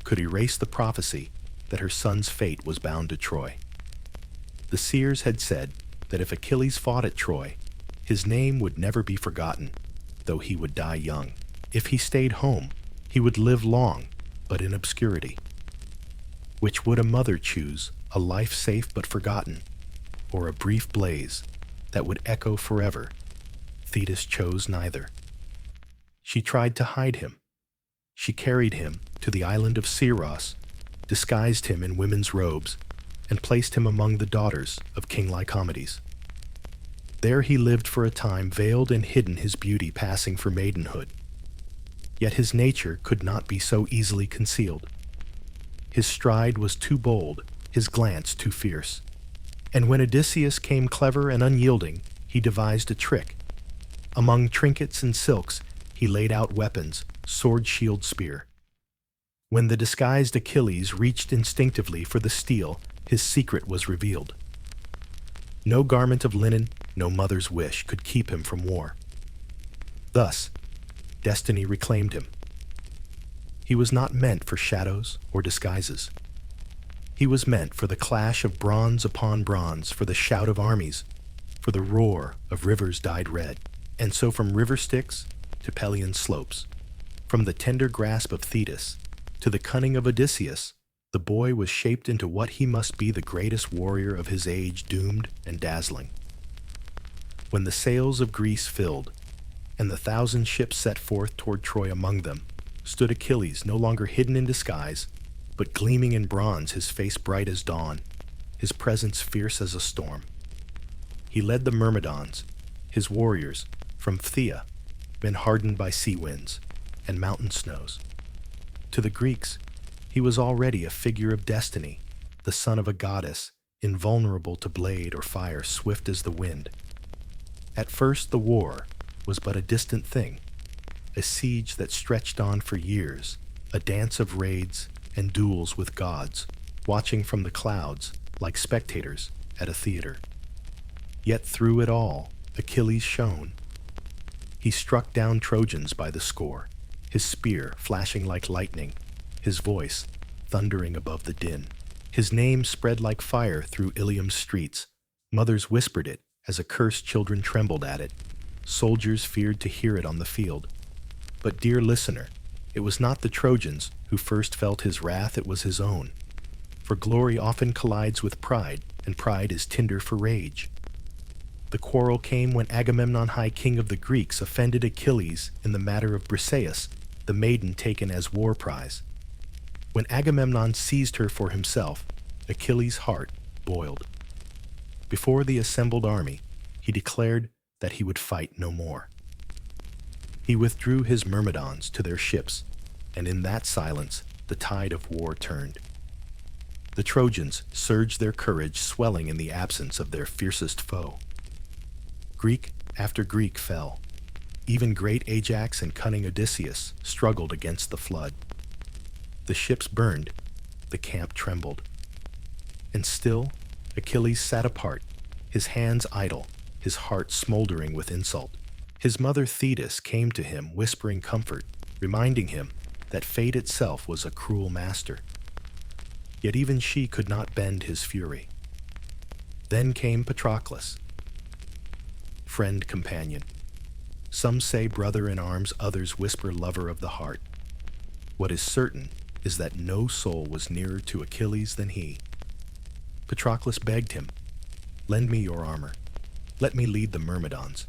could erase the prophecy that her son's fate was bound to Troy. The seers had said that if Achilles fought at Troy, his name would never be forgotten, though he would die young. If he stayed home, he would live long, but in obscurity. Which would a mother choose, a life safe but forgotten, or a brief blaze that would echo forever? Thetis chose neither. She tried to hide him. She carried him to the island of hērōs, disguised him in women's robes, and placed him among the daughters of King Lycomedes. There he lived for a time, veiled and hidden, his beauty passing for maidenhood. Yet his nature could not be so easily concealed. His stride was too bold, his glance too fierce. And when Odysseus came clever and unyielding, he devised a trick. Among trinkets and silks, he laid out weapons, sword, shield, spear. When the disguised Achilles reached instinctively for the steel, his secret was revealed. No garment of linen, no mother's wish could keep him from war. Thus, destiny reclaimed him. He was not meant for shadows or disguises. He was meant for the clash of bronze upon bronze, for the shout of armies, for the roar of rivers dyed red. And so from river Styx to Pelion slopes, from the tender grasp of Thetis to the cunning of Odysseus, the boy was shaped into what he must be, the greatest warrior of his age, doomed and dazzling. When the sails of Greece filled, and the 1,000 ships set forth toward Troy, among them stood Achilles, no longer hidden in disguise, but gleaming in bronze, his face bright as dawn, his presence fierce as a storm. He led the Myrmidons, his warriors, from Phthia, men hardened by sea winds and mountain snows. To the Greeks, he was already a figure of destiny, the son of a goddess, invulnerable to blade or fire, swift as the wind. At first the war was but a distant thing, a siege that stretched on for years, a dance of raids and duels with gods, watching from the clouds like spectators at a theater. Yet through it all, Achilles shone. He struck down Trojans by the score, his spear flashing like lightning, his voice thundering above the din. His name spread like fire through Ilium's streets. Mothers whispered it as accursed children trembled at it. Soldiers feared to hear it on the field. But dear listener, it was not the Trojans who first felt his wrath, it was his own. For glory often collides with pride, and pride is tinder for rage. The quarrel came when Agamemnon, high king of the Greeks, offended Achilles in the matter of Briseis, the maiden taken as war prize. When Agamemnon seized her for himself, Achilles' heart boiled. Before the assembled army, he declared that he would fight no more. He withdrew his Myrmidons to their ships, and in that silence the tide of war turned. The Trojans surged their courage, swelling in the absence of their fiercest foe. Greek after Greek fell. Even great Ajax and cunning Odysseus struggled against the flood. The ships burned, the camp trembled. And still, Achilles sat apart, his hands idle, his heart smoldering with insult. His mother Thetis came to him, whispering comfort, reminding him that fate itself was a cruel master. Yet even she could not bend his fury. Then came Patroclus, friend, companion. Some say brother in arms, others whisper lover of the heart. What is certain is that no soul was nearer to Achilles than he. Patroclus begged him, "Lend me your armor. Let me lead the Myrmidons.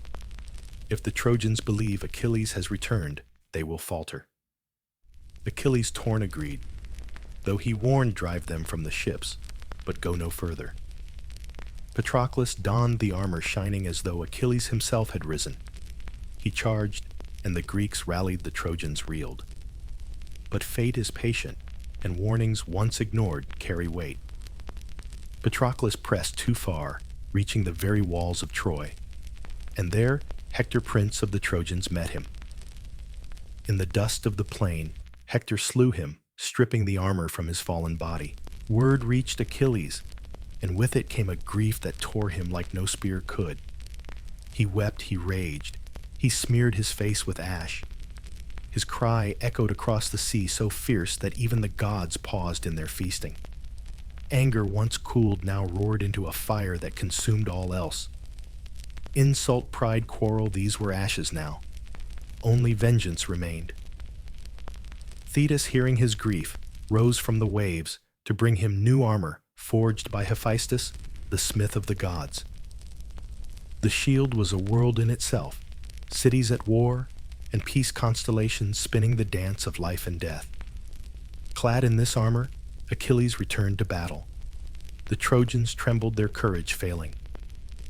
If the Trojans believe Achilles has returned, they will falter." Achilles torn agreed, though he warned drive them from the ships, but go no further. Patroclus donned the armor, shining as though Achilles himself had risen. He charged, and the Greeks rallied, the Trojans reeled. But fate is patient, and warnings once ignored carry weight. Patroclus pressed too far, reaching the very walls of Troy, and there Hector, prince of the Trojans, met him. In the dust of the plain, Hector slew him, stripping the armor from his fallen body. Word reached Achilles, and with it came a grief that tore him like no spear could. He wept, he raged, he smeared his face with ash. His cry echoed across the sea, so fierce that even the gods paused in their feasting. Anger, once cooled, now roared into a fire that consumed all else. Insult, pride, quarrel, these were ashes now. Only vengeance remained. Thetis, hearing his grief, rose from the waves to bring him new armor forged by Hephaestus, the smith of the gods. The shield was a world in itself, cities at war, and peace constellations spinning the dance of life and death. Clad in this armor, Achilles returned to battle. The Trojans trembled, their courage failing.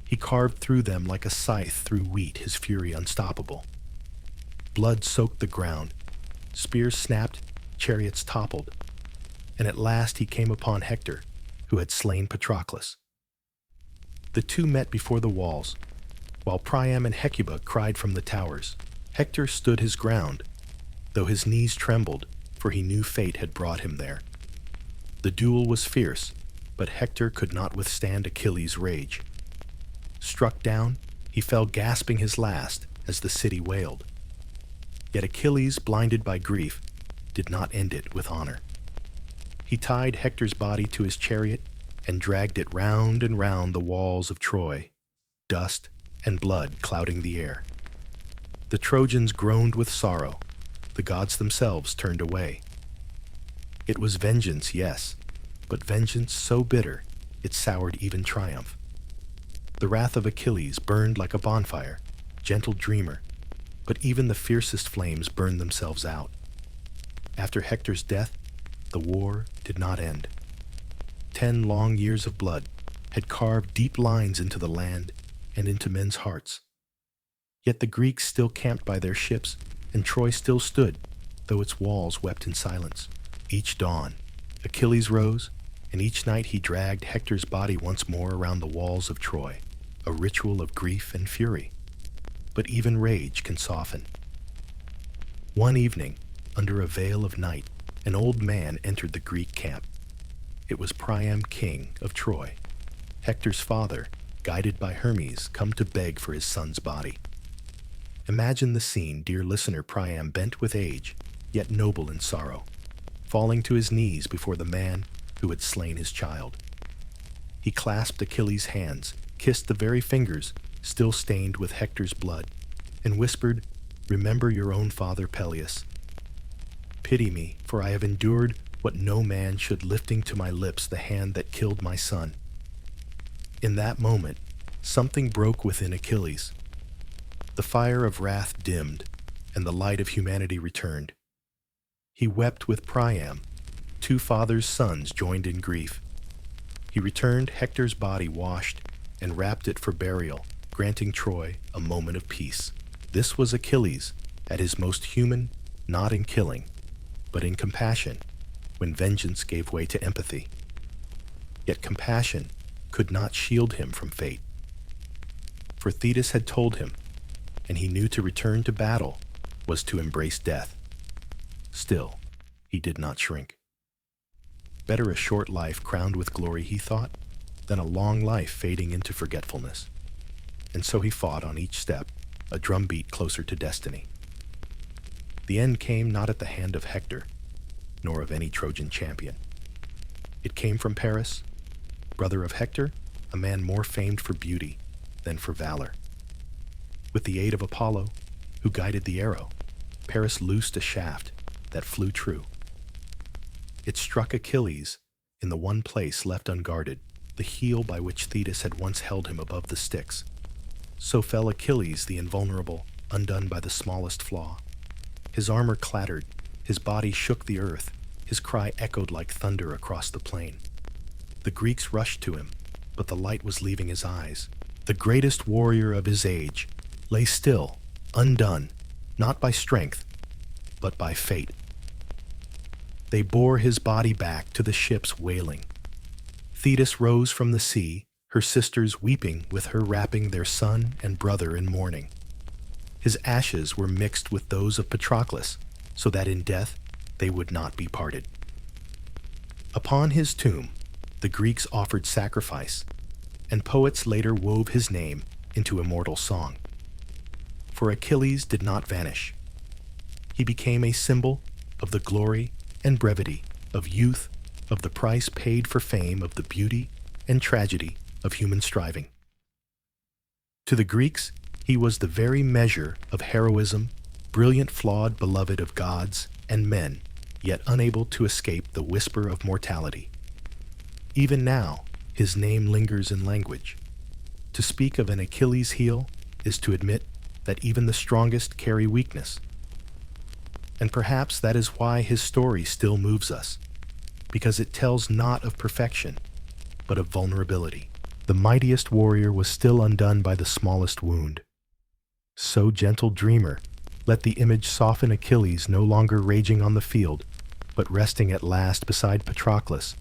He carved through them like a scythe through wheat, his fury unstoppable. Blood soaked the ground. Spears snapped, chariots toppled. and at last he came upon Hector, who had slain Patroclus. The two met before the walls, while Priam and Hecuba cried from the towers. Hector stood his ground, though his knees trembled, for he knew fate had brought him there. The duel was fierce, but Hector could not withstand Achilles' rage. Struck down, he fell gasping his last as the city wailed. Yet Achilles, blinded by grief, did not end it with honor. He tied Hector's body to his chariot and dragged it round and round the walls of Troy, dust and blood clouding the air. The Trojans groaned with sorrow. The gods themselves turned away. It was vengeance, yes, but vengeance so bitter it soured even triumph. The wrath of Achilles burned like a bonfire, gentle dreamer, but even the fiercest flames burned themselves out. After Hector's death, the war did not end. 10 long years of blood had carved deep lines into the land and into men's hearts. Yet the Greeks still camped by their ships, and Troy still stood, though its walls wept in silence. Each dawn, Achilles rose, and each night he dragged Hector's body once more around the walls of Troy, a ritual of grief and fury. But even rage can soften. One evening, under a veil of night, an old man entered the Greek camp. It was Priam, king of Troy, Hector's father, guided by Hermes, come to beg for his son's body. Imagine the scene, dear listener. Priam, bent with age, yet noble in sorrow, falling to his knees before the man who had slain his child. He clasped Achilles' hands, kissed the very fingers still stained with Hector's blood, and whispered, "Remember your own father Peleus. Pity me, for I have endured what no man should, lifting to my lips the hand that killed my son." In that moment, something broke within Achilles. The fire of wrath dimmed, and the light of humanity returned. He wept with Priam. Two fathers' sons joined in grief. He returned Hector's body washed and wrapped it for burial, granting Troy a moment of peace. This was Achilles, at his most human, not in killing, but in compassion, when vengeance gave way to empathy. Yet compassion could not shield him from fate. For Thetis had told him, and he knew to return to battle was to embrace death. Still, he did not shrink. Better a short life crowned with glory, he thought, than a long life fading into forgetfulness. And so he fought on each step, a drumbeat closer to destiny. The end came not at the hand of Hector, nor of any Trojan champion. It came from Paris, brother of Hector, a man more famed for beauty than for valor. With the aid of Apollo, who guided the arrow, Paris loosed a shaft that flew true. It struck Achilles in the one place left unguarded, the heel by which Thetis had once held him above the sticks. So fell Achilles the invulnerable, undone by the smallest flaw. His armor clattered, his body shook the earth, his cry echoed like thunder across the plain. The Greeks rushed to him, but the light was leaving his eyes. The greatest warrior of his age lay still, undone, not by strength, but by fate. They bore his body back to the ships wailing. Thetis rose from the sea, her sisters weeping with her, wrapping their son and brother in mourning. His ashes were mixed with those of Patroclus, so that in death they would not be parted. Upon his tomb, the Greeks offered sacrifice, and poets later wove his name into immortal song. For Achilles did not vanish. He became a symbol of the glory and brevity of youth, of the price paid for fame, of the beauty and tragedy of human striving. To the Greeks, he was the very measure of heroism, brilliant, flawed, beloved of gods and men, yet unable to escape the whisper of mortality. Even now, his name lingers in language. To speak of an Achilles heel is to admit that even the strongest carry weakness. And perhaps that is why his story still moves us, because it tells not of perfection, but of vulnerability. The mightiest warrior was still undone by the smallest wound. So, gentle dreamer, let the image soften Achilles, no longer raging on the field, but resting at last beside Patroclus,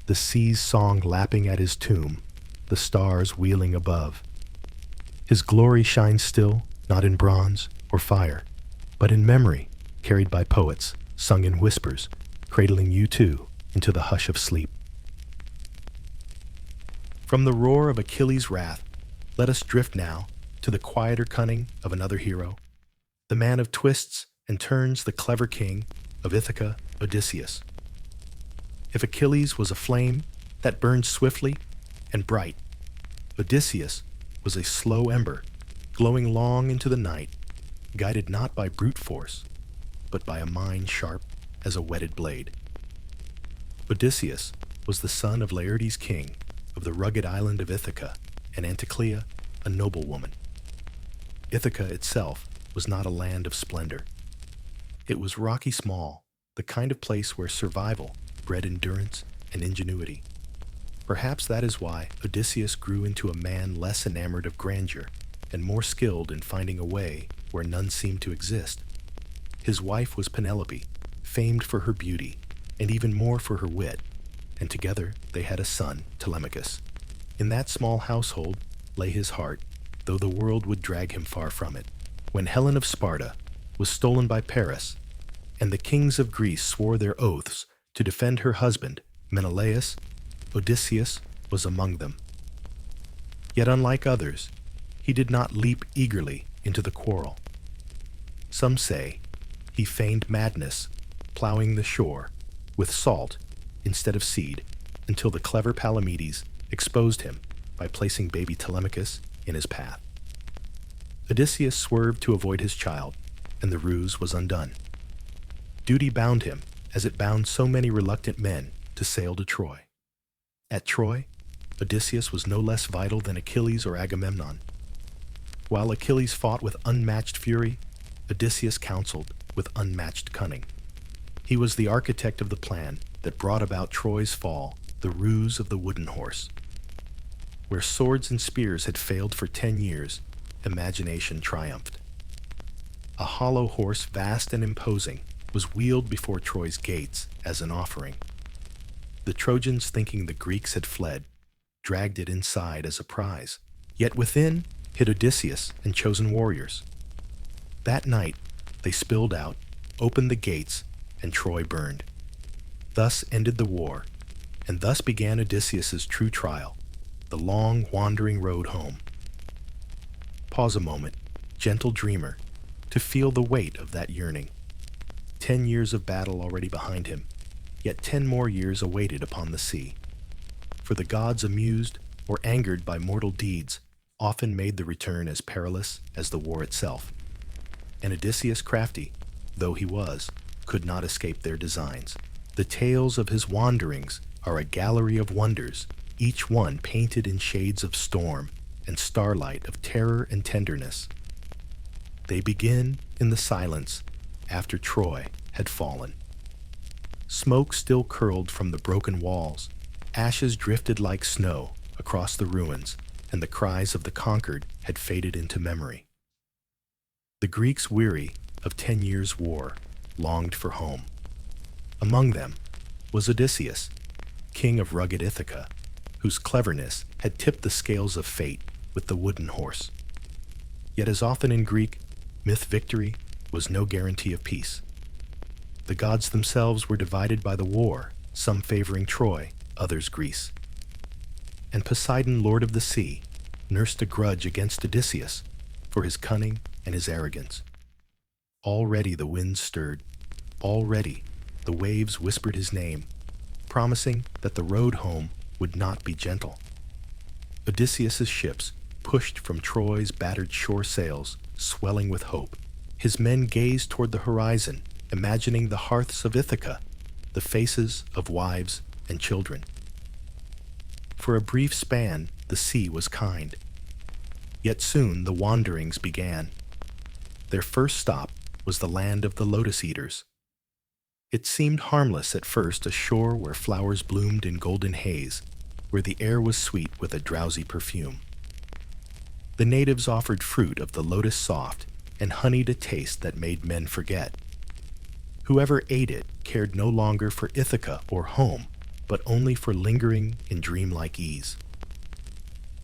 the sea's song lapping at his tomb, the stars wheeling above. His glory shines still, not in bronze or fire, but in memory, carried by poets, sung in whispers, cradling you too into the hush of sleep. From the roar of Achilles' wrath, let us drift now to the quieter cunning of another hero, the man of twists and turns, the clever king of Ithaca, Odysseus. If Achilles was a flame that burned swiftly and bright, Odysseus was a slow ember, glowing long into the night, guided not by brute force, but by a mind sharp as a whetted blade. Odysseus was the son of Laertes' king of the rugged island of Ithaca, and Anticlea, a noblewoman. Ithaca itself was not a land of splendor. It was rocky small, the kind of place where survival bred endurance and ingenuity. Perhaps that is why Odysseus grew into a man less enamored of grandeur and more skilled in finding a way where none seemed to exist. His wife was Penelope, famed for her beauty and even more for her wit, and together they had a son, Telemachus. In that small household lay his heart, though the world would drag him far from it. When Helen of Sparta was stolen by Paris, and the kings of Greece swore their oaths to defend her husband, Menelaus, Odysseus was among them. Yet unlike others, he did not leap eagerly into the quarrel. Some say he feigned madness, plowing the shore with salt instead of seed, until the clever Palamedes exposed him by placing baby Telemachus in his path. Odysseus swerved to avoid his child, and the ruse was undone. Duty bound him, as it bound so many reluctant men, to sail to Troy. At Troy, Odysseus was no less vital than Achilles or Agamemnon. While Achilles fought with unmatched fury, Odysseus counseled with unmatched cunning. He was the architect of the plan that brought about Troy's fall, the ruse of the wooden horse. Where swords and spears had failed for 10 years, imagination triumphed. A hollow horse, vast and imposing, was wheeled before Troy's gates as an offering. The Trojans, thinking the Greeks had fled, dragged it inside as a prize. Yet within hid Odysseus and chosen warriors. That night, they spilled out, opened the gates, and Troy burned. Thus ended the war, and thus began Odysseus's true trial, the long, wandering road home. Pause a moment, gentle dreamer, to feel the weight of that yearning. 10 years of battle already behind him, yet 10 more years awaited upon the sea. For the gods, amused or angered by mortal deeds, often made the return as perilous as the war itself. And Odysseus, crafty though he was, could not escape their designs. The tales of his wanderings are a gallery of wonders, each one painted in shades of storm and starlight, of terror and tenderness. They begin in the silence after Troy had fallen. Smoke still curled from the broken walls, ashes drifted like snow across the ruins, and the cries of the conquered had faded into memory. The Greeks, weary of 10 years' war, longed for home. Among them was Odysseus, king of rugged Ithaca, whose cleverness had tipped the scales of fate with the wooden horse. Yet as often in Greek myth, victory was no guarantee of peace. The gods themselves were divided by the war, some favoring Troy, others Greece. And Poseidon, lord of the sea, nursed a grudge against Odysseus for his cunning and his arrogance. Already the winds stirred, already the waves whispered his name, promising that the road home would not be gentle. Odysseus's ships pushed from Troy's battered shore sails, swelling with hope. His men gazed toward the horizon, imagining the hearths of Ithaca, the faces of wives and children. For a brief span, the sea was kind. Yet soon the wanderings began. Their first stop was the land of the lotus eaters. It seemed harmless at first, a shore where flowers bloomed in golden haze, where the air was sweet with a drowsy perfume. The natives offered fruit of the lotus soft and honeyed a taste that made men forget. Whoever ate it cared no longer for Ithaca or home, but only for lingering in dreamlike ease.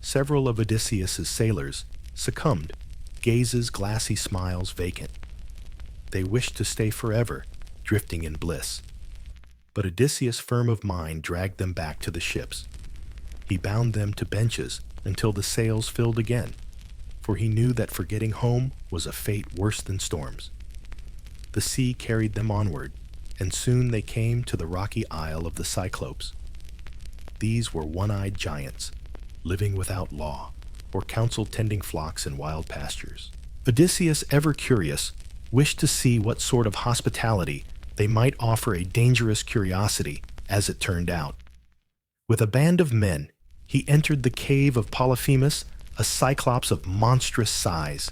Several of Odysseus's sailors succumbed, gazes, glassy smiles vacant. They wished to stay forever, drifting in bliss. But Odysseus, firm of mind, dragged them back to the ships. He bound them to benches until the sails filled again, for he knew that forgetting home was a fate worse than storms. The sea carried them onward, and soon they came to the rocky isle of the Cyclopes. These were one-eyed giants, living without law, or counsel tending flocks in wild pastures. Odysseus, ever curious, wished to see what sort of hospitality they might offer a dangerous curiosity, as it turned out. With a band of men, he entered the cave of Polyphemus, a cyclops of monstrous size.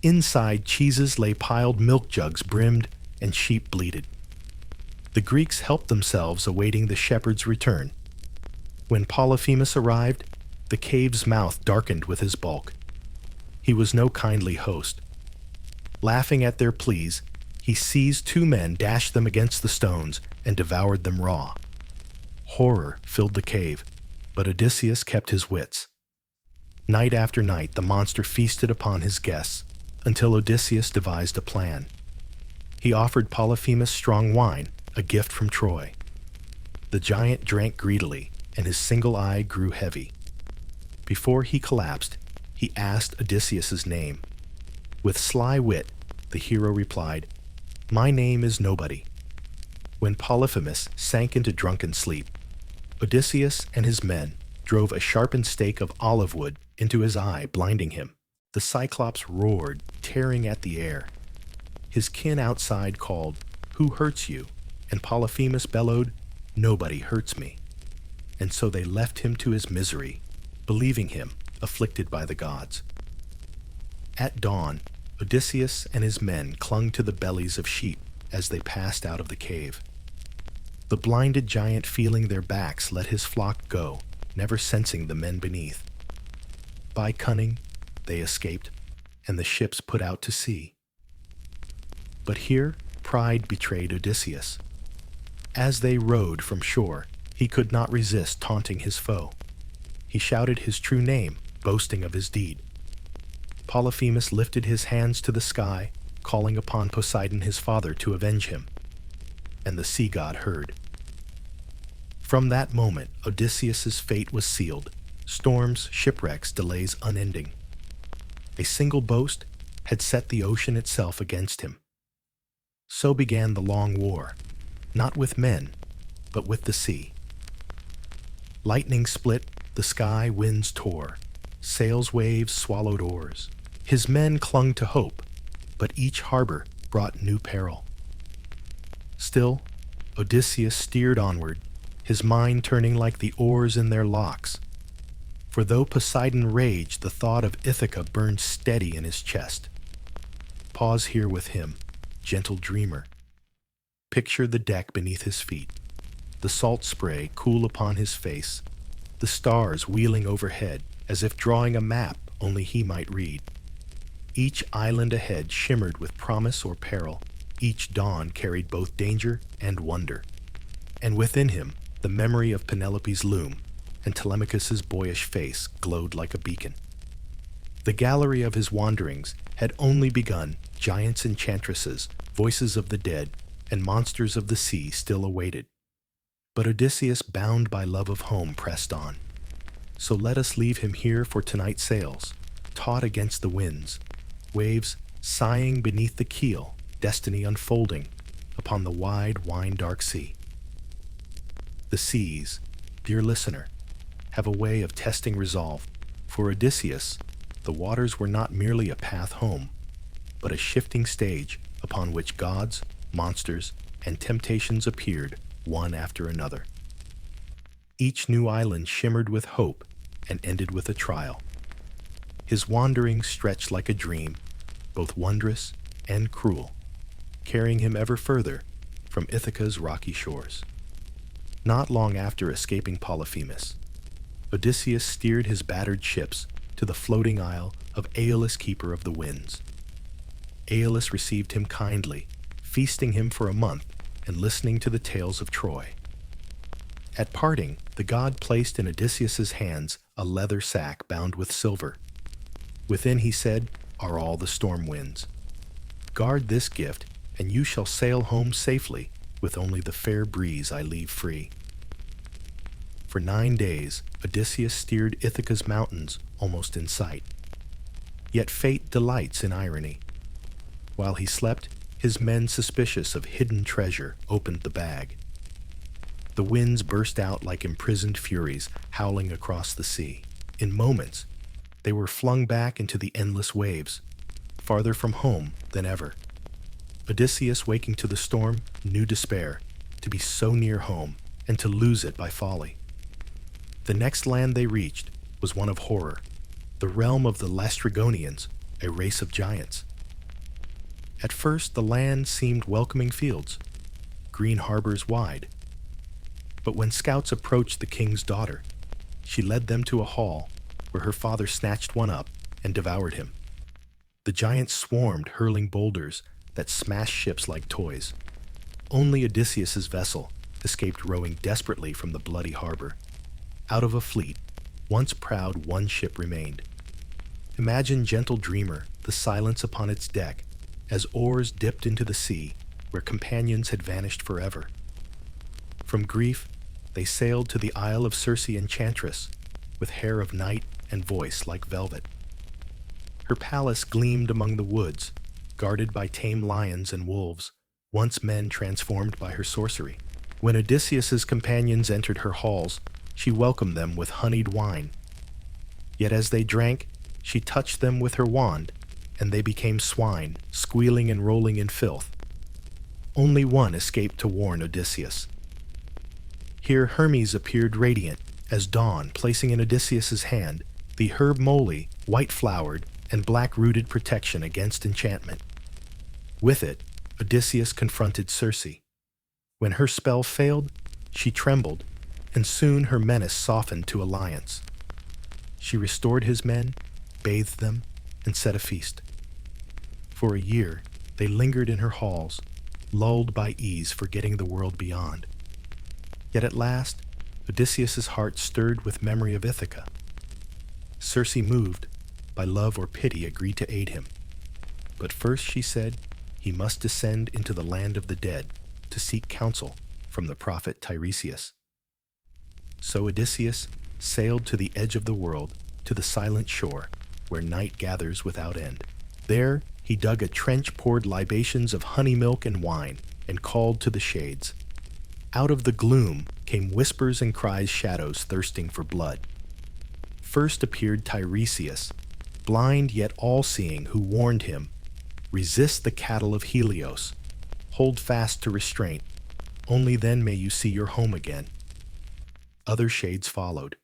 Inside, cheeses lay piled, milk jugs brimmed, and sheep bleated. The Greeks helped themselves, awaiting the shepherd's return. When Polyphemus arrived, the cave's mouth darkened with his bulk. He was no kindly host. Laughing at their pleas, he seized two men, dashed them against the stones, and devoured them raw. Horror filled the cave, but Odysseus kept his wits. Night after night, the monster feasted upon his guests, until Odysseus devised a plan. He offered Polyphemus strong wine, a gift from Troy. The giant drank greedily, and his single eye grew heavy. Before he collapsed, he asked Odysseus's name. With sly wit, the hero replied, "My name is Nobody." When Polyphemus sank into drunken sleep, Odysseus and his men drove a sharpened stake of olive wood into his eye, blinding him. The Cyclops roared, tearing at the air. His kin outside called, "Who hurts you?" And Polyphemus bellowed, "Nobody hurts me." And so they left him to his misery, believing him afflicted by the gods. At dawn, Odysseus and his men clung to the bellies of sheep as they passed out of the cave. The blinded giant, feeling their backs, let his flock go, never sensing the men beneath. By cunning, they escaped, and the ships put out to sea. But here, pride betrayed Odysseus. As they rowed from shore, he could not resist taunting his foe. He shouted his true name, boasting of his deed. Polyphemus lifted his hands to the sky, calling upon Poseidon, his father, to avenge him. And the sea god heard. From that moment, Odysseus's fate was sealed. Storms, shipwrecks, delays unending. A single boast had set the ocean itself against him. So began the long war, not with men, but with the sea. Lightning split, the sky winds tore, sails waves swallowed oars. His men clung to hope, but each harbor brought new peril. Still, Odysseus steered onward, his mind turning like the oars in their locks. For though Poseidon raged, the thought of Ithaca burned steady in his chest. Pause here with him, gentle dreamer. Picture the deck beneath his feet, the salt spray cool upon his face, the stars wheeling overhead as if drawing a map only he might read. Each island ahead shimmered with promise or peril. Each dawn carried both danger and wonder. And within him, the memory of Penelope's loom and Telemachus's boyish face glowed like a beacon. The gallery of his wanderings had only begun. Giants, enchantresses, voices of the dead, and monsters of the sea still awaited. But Odysseus, bound by love of home, pressed on. So let us leave him here for tonight's sails, taut against the winds, waves sighing beneath the keel, destiny unfolding upon the wide, wine-dark sea. The seas, dear listener, have a way of testing resolve. For Odysseus, the waters were not merely a path home, but a shifting stage upon which gods, monsters, and temptations appeared one after another. Each new island shimmered with hope and ended with a trial. His wanderings stretched like a dream, both wondrous and cruel, carrying him ever further from Ithaca's rocky shores. Not long after escaping Polyphemus, Odysseus steered his battered ships to the floating isle of Aeolus, keeper of the winds. Aeolus received him kindly, feasting him for a month and listening to the tales of Troy. At parting, the god placed in Odysseus's hands a leather sack bound with silver. Within, he said, are all the storm winds. Guard this gift, and you shall sail home safely, with only the fair breeze I leave free. For 9 days, Odysseus steered Ithaca's mountains almost in sight. Yet fate delights in irony. While he slept, his men suspicious of hidden treasure opened the bag. The winds burst out like imprisoned furies howling across the sea. In moments, they were flung back into the endless waves, farther from home than ever. Odysseus, waking to the storm, knew despair, to be so near home and to lose it by folly. The next land they reached was one of horror, the realm of the Lastrygonians, a race of giants. At first, the land seemed welcoming fields, green harbors wide. But when scouts approached the king's daughter, she led them to a hall where her father snatched one up and devoured him. The giants swarmed, hurling boulders that smashed ships like toys. Only Odysseus's vessel escaped rowing desperately from the bloody harbor. Out of a fleet, once proud, one ship remained. Imagine, gentle dreamer, the silence upon its deck as oars dipped into the sea where companions had vanished forever. From grief, they sailed to the isle of Circe Enchantress, with hair of night and voice like velvet. Her palace gleamed among the woods, guarded by tame lions and wolves, once men transformed by her sorcery. When Odysseus's companions entered her halls, she welcomed them with honeyed wine. Yet as they drank, she touched them with her wand, and they became swine, squealing and rolling in filth. Only one escaped to warn Odysseus. Here Hermes appeared radiant as dawn, placing in Odysseus's hand the herb moly, white-flowered and black-rooted protection against enchantment. With it, Odysseus confronted Circe. When her spell failed, she trembled, and soon her menace softened to alliance. She restored his men, bathed them, and set a feast. For a year, they lingered in her halls, lulled by ease, forgetting the world beyond. Yet at last, Odysseus's heart stirred with memory of Ithaca. Circe, moved by love or pity, agreed to aid him. But first, she said, he must descend into the land of the dead to seek counsel from the prophet Tiresias. So Odysseus sailed to the edge of the world, to the silent shore, where night gathers without end. There, he dug a trench, poured libations of honey milk and wine, and called to the shades. Out of the gloom came whispers and cries, shadows thirsting for blood. First appeared Tiresias, blind yet all-seeing, who warned him, resist the cattle of Helios, hold fast to restraint, only then may you see your home again. Other shades followed.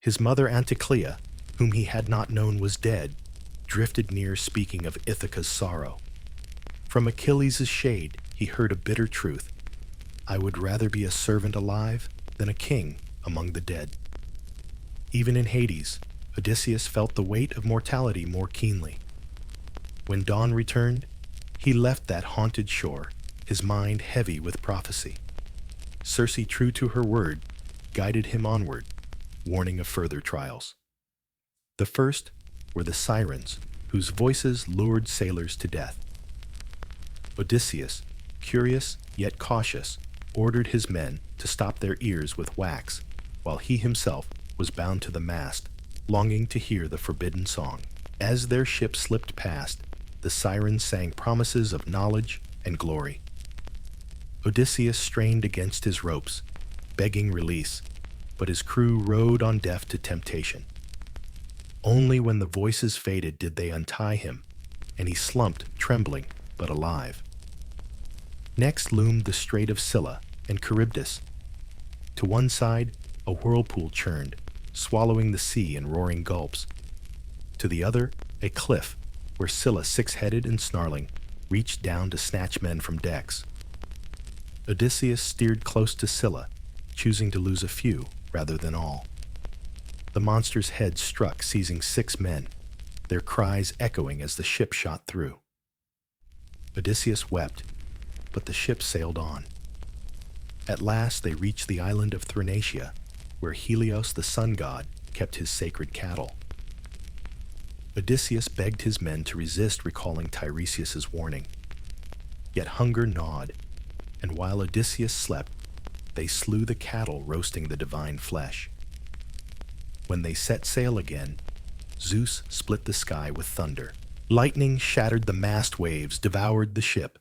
His mother Anticlea, whom he had not known was dead, drifted near, speaking of Ithaca's sorrow. From Achilles' shade he heard a bitter truth: I would rather be a servant alive than a king among the dead. Even in Hades, Odysseus felt the weight of mortality more keenly. When dawn returned, he left that haunted shore, his mind heavy with prophecy. Circe, true to her word, guided him onward, warning of further trials. The first were the sirens, whose voices lured sailors to death. Odysseus, curious yet cautious, ordered his men to stop their ears with wax, while he himself was bound to the mast, longing to hear the forbidden song. As their ship slipped past, the sirens sang promises of knowledge and glory. Odysseus strained against his ropes, begging release, but his crew rode on deaf to temptation. Only when the voices faded did they untie him, and he slumped, trembling but alive. Next loomed the Strait of Scylla and Charybdis. To one side, a whirlpool churned, swallowing the sea in roaring gulps. To the other, a cliff, where Scylla, six-headed and snarling, reached down to snatch men from decks. Odysseus steered close to Scylla, choosing to lose a few rather than all. The monster's head struck, seizing 6 men, their cries echoing as the ship shot through. Odysseus wept, but the ship sailed on. At last they reached the island of Thrinacia, where Helios the sun god kept his sacred cattle. Odysseus begged his men to resist recalling Tiresias's warning. Yet hunger gnawed, and while Odysseus slept, they slew the cattle roasting the divine flesh. When they set sail again, Zeus split the sky with thunder. Lightning shattered the mast waves, devoured the ship.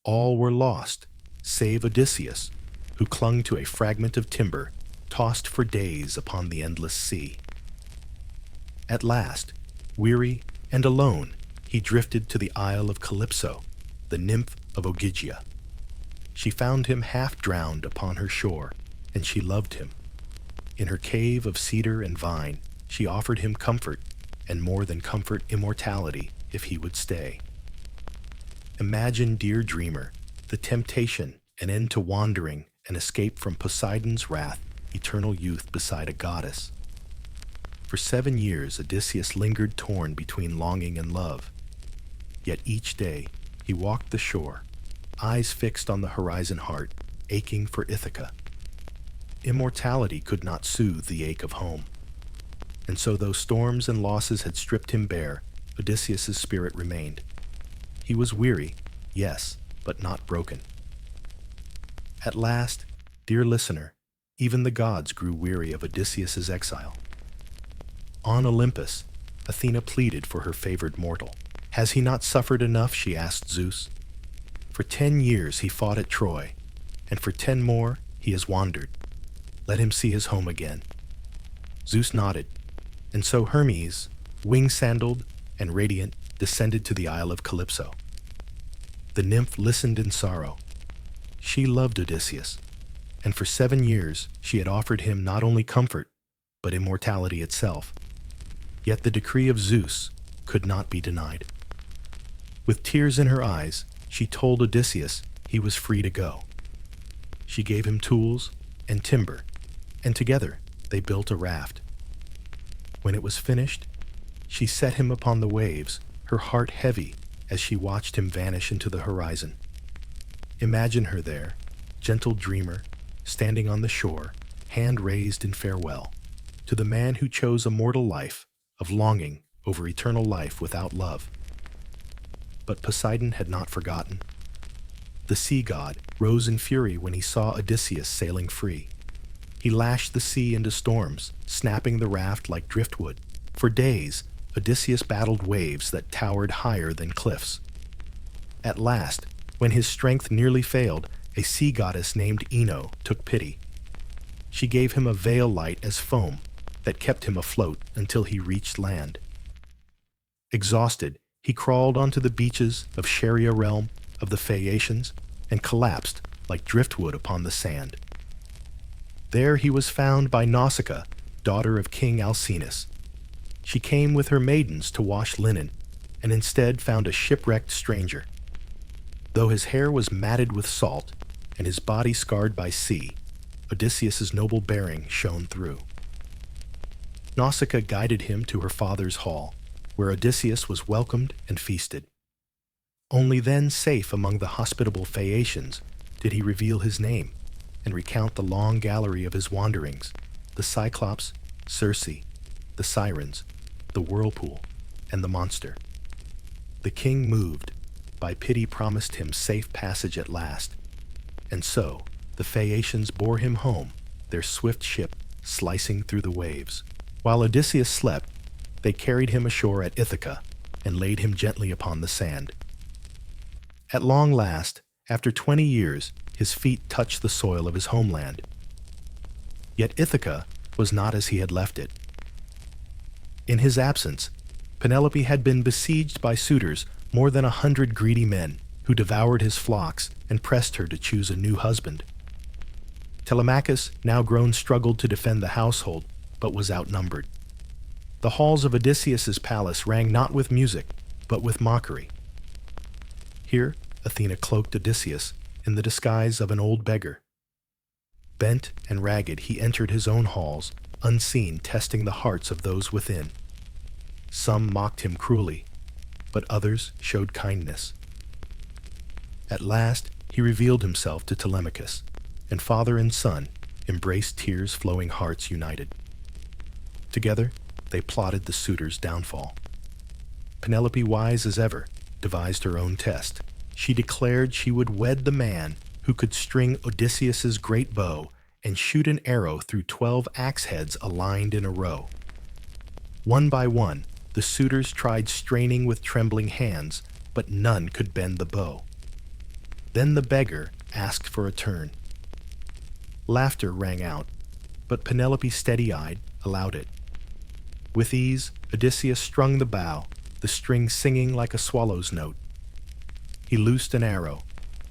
All were lost, save Odysseus, who clung to a fragment of timber, tossed for days upon the endless sea. At last, weary and alone, he drifted to the isle of Calypso, the nymph of Ogygia. She found him half drowned upon her shore, and she loved him. In her cave of cedar and vine, she offered him comfort, and more than comfort, immortality, if he would stay. Imagine, dear dreamer, the temptation, an end to wandering, an escape from Poseidon's wrath, eternal youth beside a goddess. For 7 years Odysseus lingered torn between longing and love. Yet each day he walked the shore, eyes fixed on the horizon, heart aching for Ithaca. Immortality could not soothe the ache of home. And so though storms and losses had stripped him bare, Odysseus's spirit remained. He was weary, yes, but not broken. At last, dear listener, even the gods grew weary of Odysseus's exile. On Olympus, Athena pleaded for her favored mortal. Has he not suffered enough, she asked Zeus. For 10 years he fought at Troy, and for 10 more he has wandered. Let him see his home again. Zeus nodded, and so Hermes, wing-sandaled and radiant, descended to the isle of Calypso. The nymph listened in sorrow. She loved Odysseus, and for 7 years she had offered him not only comfort, but immortality itself. Yet the decree of Zeus could not be denied. With tears in her eyes, she told Odysseus he was free to go. She gave him tools and timber, and together they built a raft. When it was finished, she set him upon the waves, her heart heavy as she watched him vanish into the horizon. Imagine her there, gentle dreamer, standing on the shore, hand raised in farewell, to the man who chose a mortal life of longing over eternal life without love. But Poseidon had not forgotten. The sea god rose in fury when he saw Odysseus sailing free. He lashed the sea into storms, snapping the raft like driftwood. For days, Odysseus battled waves that towered higher than cliffs. At last, when his strength nearly failed, a sea goddess named Ino took pity. She gave him a veil light as foam that kept him afloat until he reached land. Exhausted, he crawled onto the beaches of Scheria realm of the Phaeacians and collapsed like driftwood upon the sand. There he was found by Nausicaa, daughter of King Alcinous. She came with her maidens to wash linen, and instead found a shipwrecked stranger. Though his hair was matted with salt and his body scarred by sea, Odysseus's noble bearing shone through. Nausicaa guided him to her father's hall, where Odysseus was welcomed and feasted. Only then, safe among the hospitable Phaeacians, did he reveal his name and recount the long gallery of his wanderings, the Cyclops, Circe, the Sirens, the Whirlpool, and the monster. The king, moved, by pity promised him safe passage at last, and so the Phaeacians bore him home, their swift ship slicing through the waves. While Odysseus slept, they carried him ashore at Ithaca and laid him gently upon the sand. At long last, after 20 years, his feet touched the soil of his homeland. Yet Ithaca was not as he had left it. In his absence, Penelope had been besieged by suitors, more than 100 greedy men, who devoured his flocks and pressed her to choose a new husband. Telemachus, now grown, struggled to defend the household, but was outnumbered. The halls of Odysseus's palace rang not with music, but with mockery. Here, Athena cloaked Odysseus in the disguise of an old beggar. Bent and ragged, he entered his own halls, unseen, testing the hearts of those within. Some mocked him cruelly, but others showed kindness. At last, he revealed himself to Telemachus, and father and son embraced tears flowing hearts united. Together, they plotted the suitor's downfall. Penelope, wise as ever, devised her own test. She declared she would wed the man who could string Odysseus's great bow and shoot an arrow through 12 axe heads aligned in a row. One by one, the suitors tried straining with trembling hands, but none could bend the bow. Then the beggar asked for a turn. Laughter rang out, but Penelope, steady-eyed, allowed it. With ease, Odysseus strung the bow, the string singing like a swallow's note. He loosed an arrow,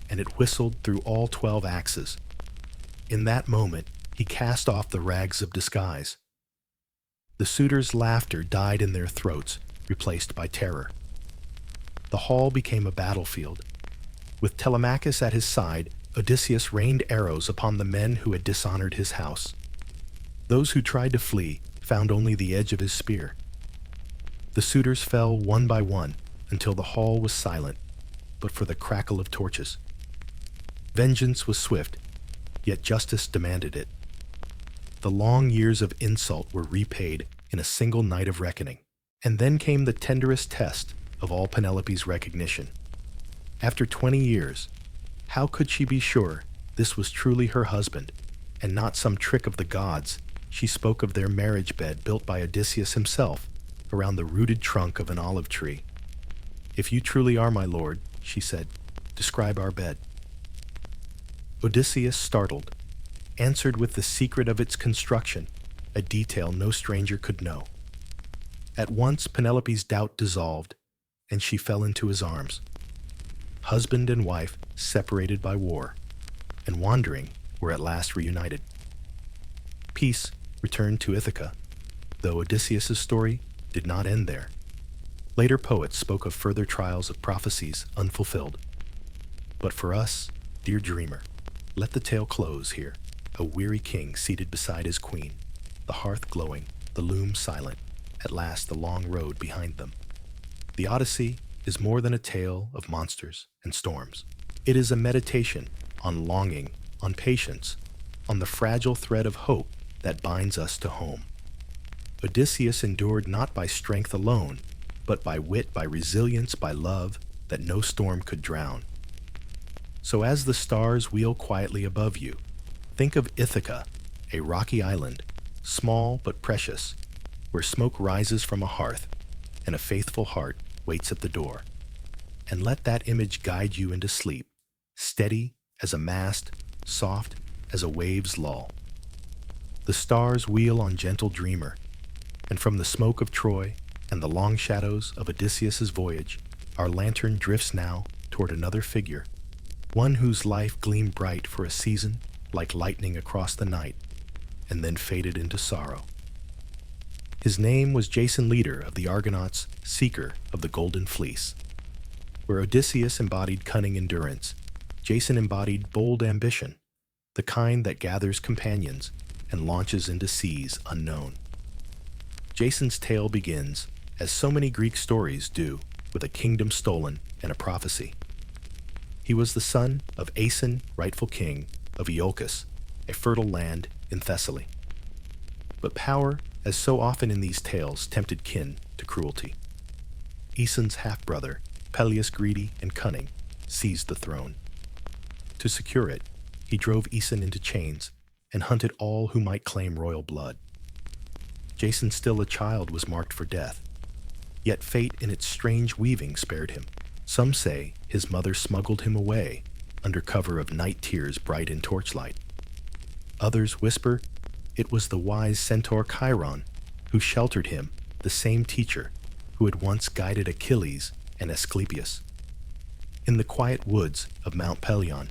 and it whistled through all 12 axes. In that moment, he cast off the rags of disguise. The suitors' laughter died in their throats, replaced by terror. The hall became a battlefield. With Telemachus at his side, Odysseus rained arrows upon the men who had dishonored his house. Those who tried to flee found only the edge of his spear. The suitors fell one by one until the hall was silent, but for the crackle of torches. Vengeance was swift, yet justice demanded it. The long years of insult were repaid in a single night of reckoning. And then came the tenderest test of all Penelope's recognition. After 20 years, how could she be sure this was truly her husband, and not some trick of the gods? She spoke of their marriage bed built by Odysseus himself around the rooted trunk of an olive tree. "If you truly are my lord," she said, "describe our bed." Odysseus, startled, answered with the secret of its construction, a detail no stranger could know. At once Penelope's doubt dissolved, and she fell into his arms. Husband and wife, separated by war, and wandering, were at last reunited. Peace returned to Ithaca, though Odysseus's story did not end there. Later poets spoke of further trials of prophecies unfulfilled. But for us, dear dreamer, let the tale close here. A weary king seated beside his queen, the hearth glowing, the loom silent, at last the long road behind them. The Odyssey is more than a tale of monsters and storms. It is a meditation on longing, on patience, on the fragile thread of hope that binds us to home. Odysseus endured not by strength alone, but by wit, by resilience, by love that no storm could drown. So as the stars wheel quietly above you, think of Ithaca, a rocky island, small but precious, where smoke rises from a hearth and a faithful heart waits at the door. And let that image guide you into sleep, steady as a mast, soft as a wave's lull. The stars wheel on, gentle dreamer, and from the smoke of Troy and the long shadows of Odysseus's voyage, our lantern drifts now toward another figure, one whose life gleamed bright for a season like lightning across the night, and then faded into sorrow. His name was Jason, leader of the Argonauts, seeker of the Golden Fleece. Where Odysseus embodied cunning endurance, Jason embodied bold ambition, the kind that gathers companions and launches into seas unknown. Jason's tale begins, as so many Greek stories do, with a kingdom stolen and a prophecy. He was the son of Aeson, rightful king of Iolcus, a fertile land in Thessaly. But power, as so often in these tales, tempted kin to cruelty. Aeson's half-brother, Peleus, greedy and cunning, seized the throne. To secure it, he drove Aeson into chains and hunted all who might claim royal blood. Jason, still a child, was marked for death. Yet fate in its strange weaving spared him. Some say his mother smuggled him away under cover of night tears bright in torchlight. Others whisper it was the wise centaur Chiron who sheltered him, the same teacher who had once guided Achilles and Asclepius. In the quiet woods of Mount Pelion,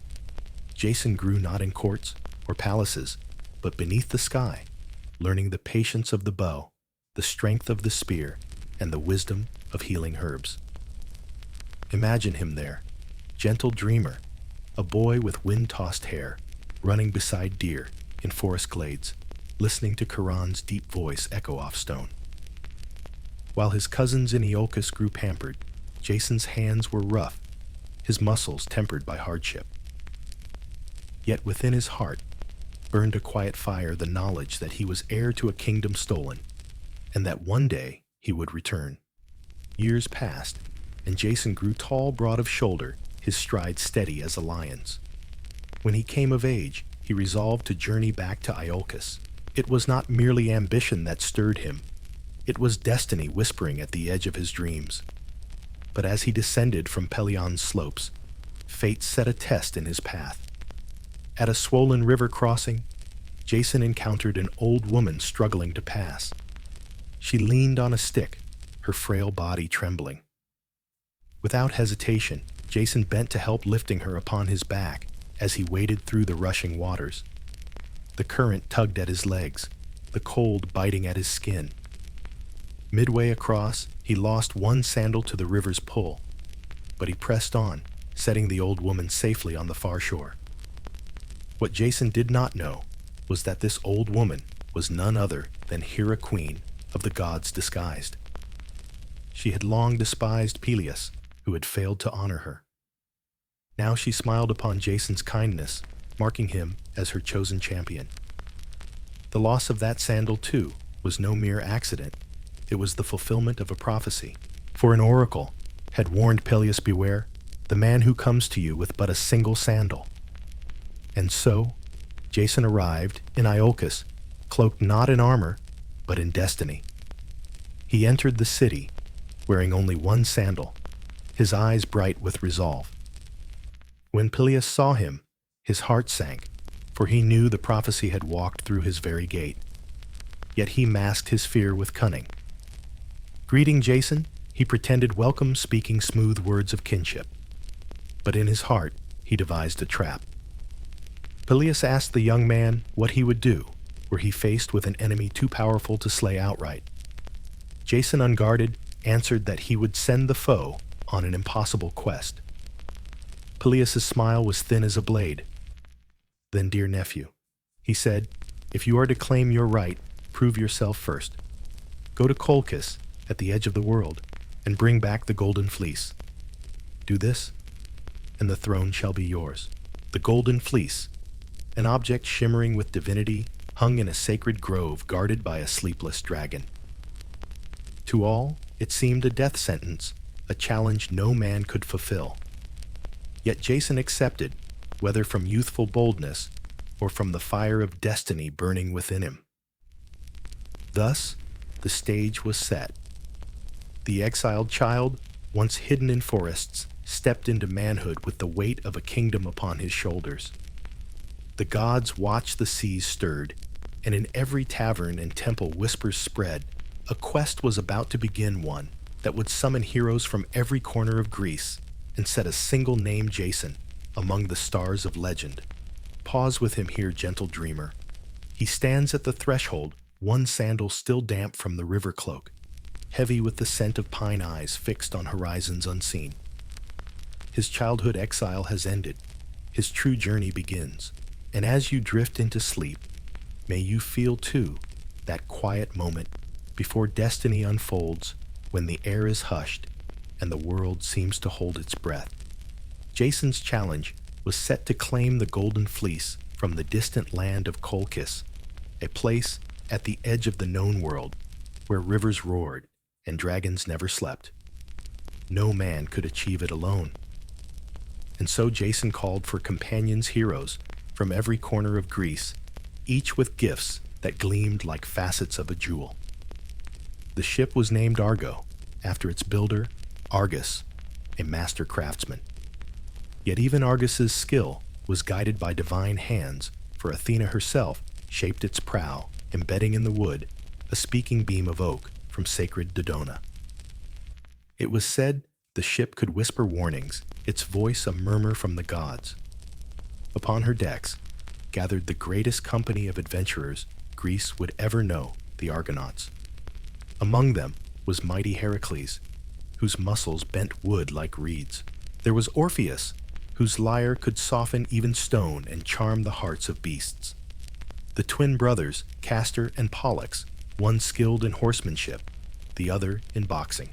Jason grew not in courts or palaces, but beneath the sky, learning the patience of the bow, the strength of the spear, and the wisdom of healing herbs. Imagine him there, gentle dreamer, a boy with wind-tossed hair, running beside deer in forest glades, listening to Chiron's deep voice echo off stone. While his cousins in Iolcus grew pampered, Jason's hands were rough, his muscles tempered by hardship. Yet within his heart burned a quiet fire, the knowledge that he was heir to a kingdom stolen, and that one day he would return. Years passed, and Jason grew tall, broad of shoulder, his stride steady as a lion's. When he came of age, he resolved to journey back to Iolcus. It was not merely ambition that stirred him. It was destiny whispering at the edge of his dreams. But as he descended from Pelion's slopes, fate set a test in his path. At a swollen river crossing, Jason encountered an old woman struggling to pass. She leaned on a stick, her frail body trembling. Without hesitation, Jason bent to help, lifting her upon his back as he waded through the rushing waters. The current tugged at his legs, the cold biting at his skin. Midway across, he lost one sandal to the river's pull, but he pressed on, setting the old woman safely on the far shore. What Jason did not know was that this old woman was none other than Hera, queen of the gods disguised. She had long despised Peleus, who had failed to honor her. Now she smiled upon Jason's kindness, marking him as her chosen champion. The loss of that sandal, too, was no mere accident. It was the fulfillment of a prophecy. For an oracle had warned Peleus, beware, the man who comes to you with but a single sandal. And so, Jason arrived in Iolcus, cloaked not in armor, but in destiny. He entered the city, wearing only one sandal, his eyes bright with resolve. When Peleus saw him, his heart sank, for he knew the prophecy had walked through his very gate. Yet he masked his fear with cunning. Greeting Jason, he pretended welcome, speaking smooth words of kinship. But in his heart, he devised a trap. Peleus asked the young man what he would do were he faced with an enemy too powerful to slay outright. Jason, unguarded, answered that he would send the foe on an impossible quest. Peleus' smile was thin as a blade. Then, dear nephew, he said, if you are to claim your right, prove yourself first. Go to Colchis, at the edge of the world, and bring back the golden fleece. Do this, and the throne shall be yours. The golden fleece, an object shimmering with divinity, hung in a sacred grove guarded by a sleepless dragon. To all, it seemed a death sentence, a challenge no man could fulfill. Yet Jason accepted, whether from youthful boldness or from the fire of destiny burning within him. Thus, the stage was set. The exiled child, once hidden in forests, stepped into manhood with the weight of a kingdom upon his shoulders. The gods watched the seas stirred, and in every tavern and temple whispers spread. A quest was about to begin, one that would summon heroes from every corner of Greece and set a single name, Jason, among the stars of legend. Pause with him here, gentle dreamer. He stands at the threshold, one sandal still damp from the river cloak, heavy with the scent of pine eyes fixed on horizons unseen. His childhood exile has ended. His true journey begins. And as you drift into sleep, may you feel, too, that quiet moment before destiny unfolds, when the air is hushed and the world seems to hold its breath. Jason's challenge was set to claim the golden fleece from the distant land of Colchis, a place at the edge of the known world where rivers roared and dragons never slept. No man could achieve it alone. And so Jason called for companions, heroes, from every corner of Greece, each with gifts that gleamed like facets of a jewel. The ship was named Argo, after its builder, Argus, a master craftsman. Yet even Argus's skill was guided by divine hands, for Athena herself shaped its prow, embedding in the wood a speaking beam of oak from sacred Dodona. It was said the ship could whisper warnings, its voice a murmur from the gods. Upon her decks gathered the greatest company of adventurers Greece would ever know, the Argonauts. Among them was mighty Heracles, whose muscles bent wood like reeds. There was Orpheus, whose lyre could soften even stone and charm the hearts of beasts. The twin brothers, Castor and Pollux, one skilled in horsemanship, the other in boxing.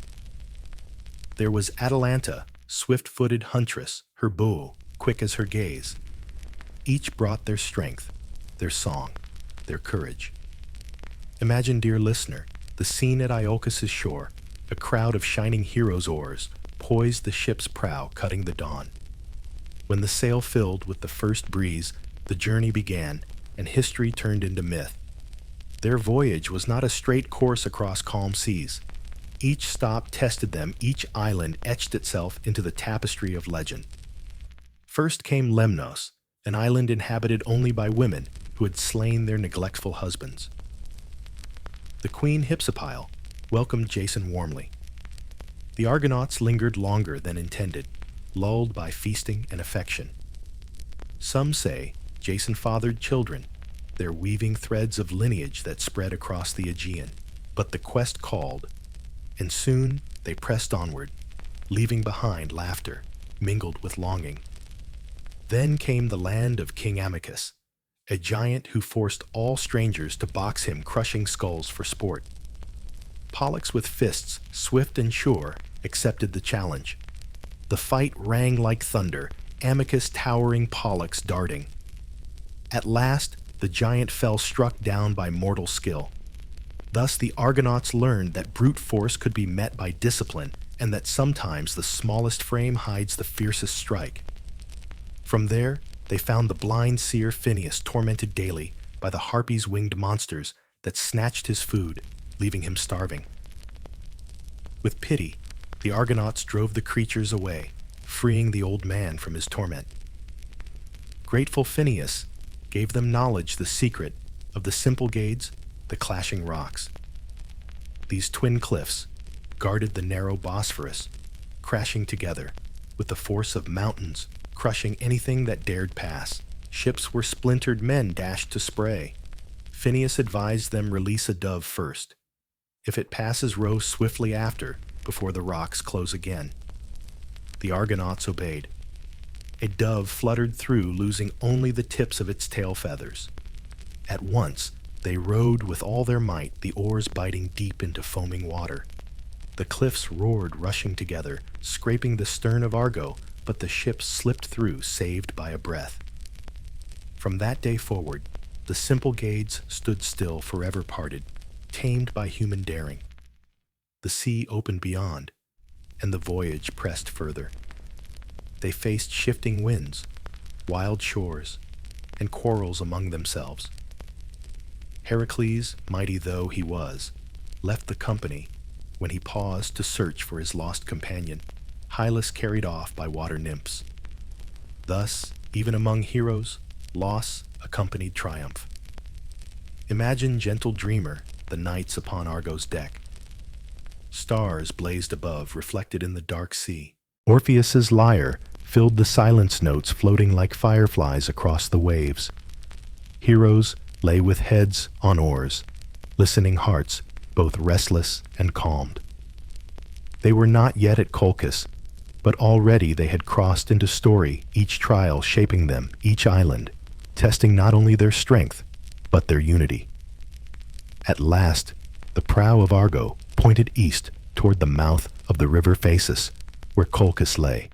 There was Atalanta, swift-footed huntress, her bow quick as her gaze. Each brought their strength, their song, their courage. Imagine, dear listener, the scene at Iolcus' shore, a crowd of shining heroes' oars poised the ship's prow, cutting the dawn. When the sail filled with the first breeze, the journey began, and history turned into myth. Their voyage was not a straight course across calm seas. Each stop tested them, each island etched itself into the tapestry of legend. First came Lemnos, an island inhabited only by women who had slain their neglectful husbands. The queen Hypsipyle welcomed Jason warmly. The Argonauts lingered longer than intended, lulled by feasting and affection. Some say Jason fathered children, their weaving threads of lineage that spread across the Aegean. But the quest called, and soon they pressed onward, leaving behind laughter mingled with longing. Then came the land of King Amycus, a giant who forced all strangers to box him, crushing skulls for sport. Pollux, with fists swift and sure, accepted the challenge. The fight rang like thunder, Amycus towering, Pollux darting. At last, the giant fell, struck down by mortal skill. Thus the Argonauts learned that brute force could be met by discipline, and that sometimes the smallest frame hides the fiercest strike. From there, they found the blind seer Phineus, tormented daily by the harpies' winged monsters that snatched his food, leaving him starving. With pity, the Argonauts drove the creatures away, freeing the old man from his torment. Grateful Phineus gave them knowledge, the secret of the Symplegades, the clashing rocks. These twin cliffs guarded the narrow Bosphorus, crashing together with the force of mountains, crushing anything that dared pass. Ships were splintered, men dashed to spray. Phineus advised them release a dove first. If it passes, row swiftly after, before the rocks close again. The Argonauts obeyed. A dove fluttered through, losing only the tips of its tail feathers. At once, they rowed with all their might, the oars biting deep into foaming water. The cliffs roared, rushing together, scraping the stern of Argo, but the ship slipped through, saved by a breath. From that day forward, the Symplegades stood still, forever parted, tamed by human daring. The sea opened beyond, and the voyage pressed further. They faced shifting winds, wild shores, and quarrels among themselves. Heracles, mighty though he was, left the company when he paused to search for his lost companion, Hylas carried off by water nymphs. Thus, even among heroes, loss accompanied triumph. Imagine, gentle dreamer, the nights upon Argo's deck. Stars blazed above, reflected in the dark sea. Orpheus's lyre filled the silence notes, floating like fireflies across the waves. Heroes lay with heads on oars, listening hearts both restless and calmed. They were not yet at Colchis, but already they had crossed into story, each trial shaping them, each island, testing not only their strength, but their unity. At last, the prow of Argo pointed east toward the mouth of the river Phasis, where Colchis lay.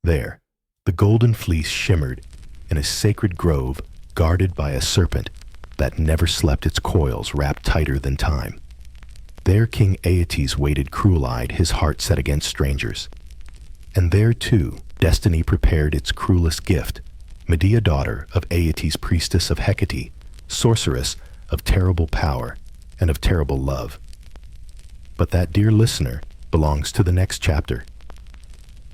There, the golden fleece shimmered in a sacred grove guarded by a serpent that never slept, its coils wrapped tighter than time. There King Aeetes waited, cruel-eyed, his heart set against strangers. And there, too, destiny prepared its cruelest gift, Medea, daughter of Aeetes, priestess of Hecate, sorceress of terrible power and of terrible love. But that, dear listener, belongs to the next chapter.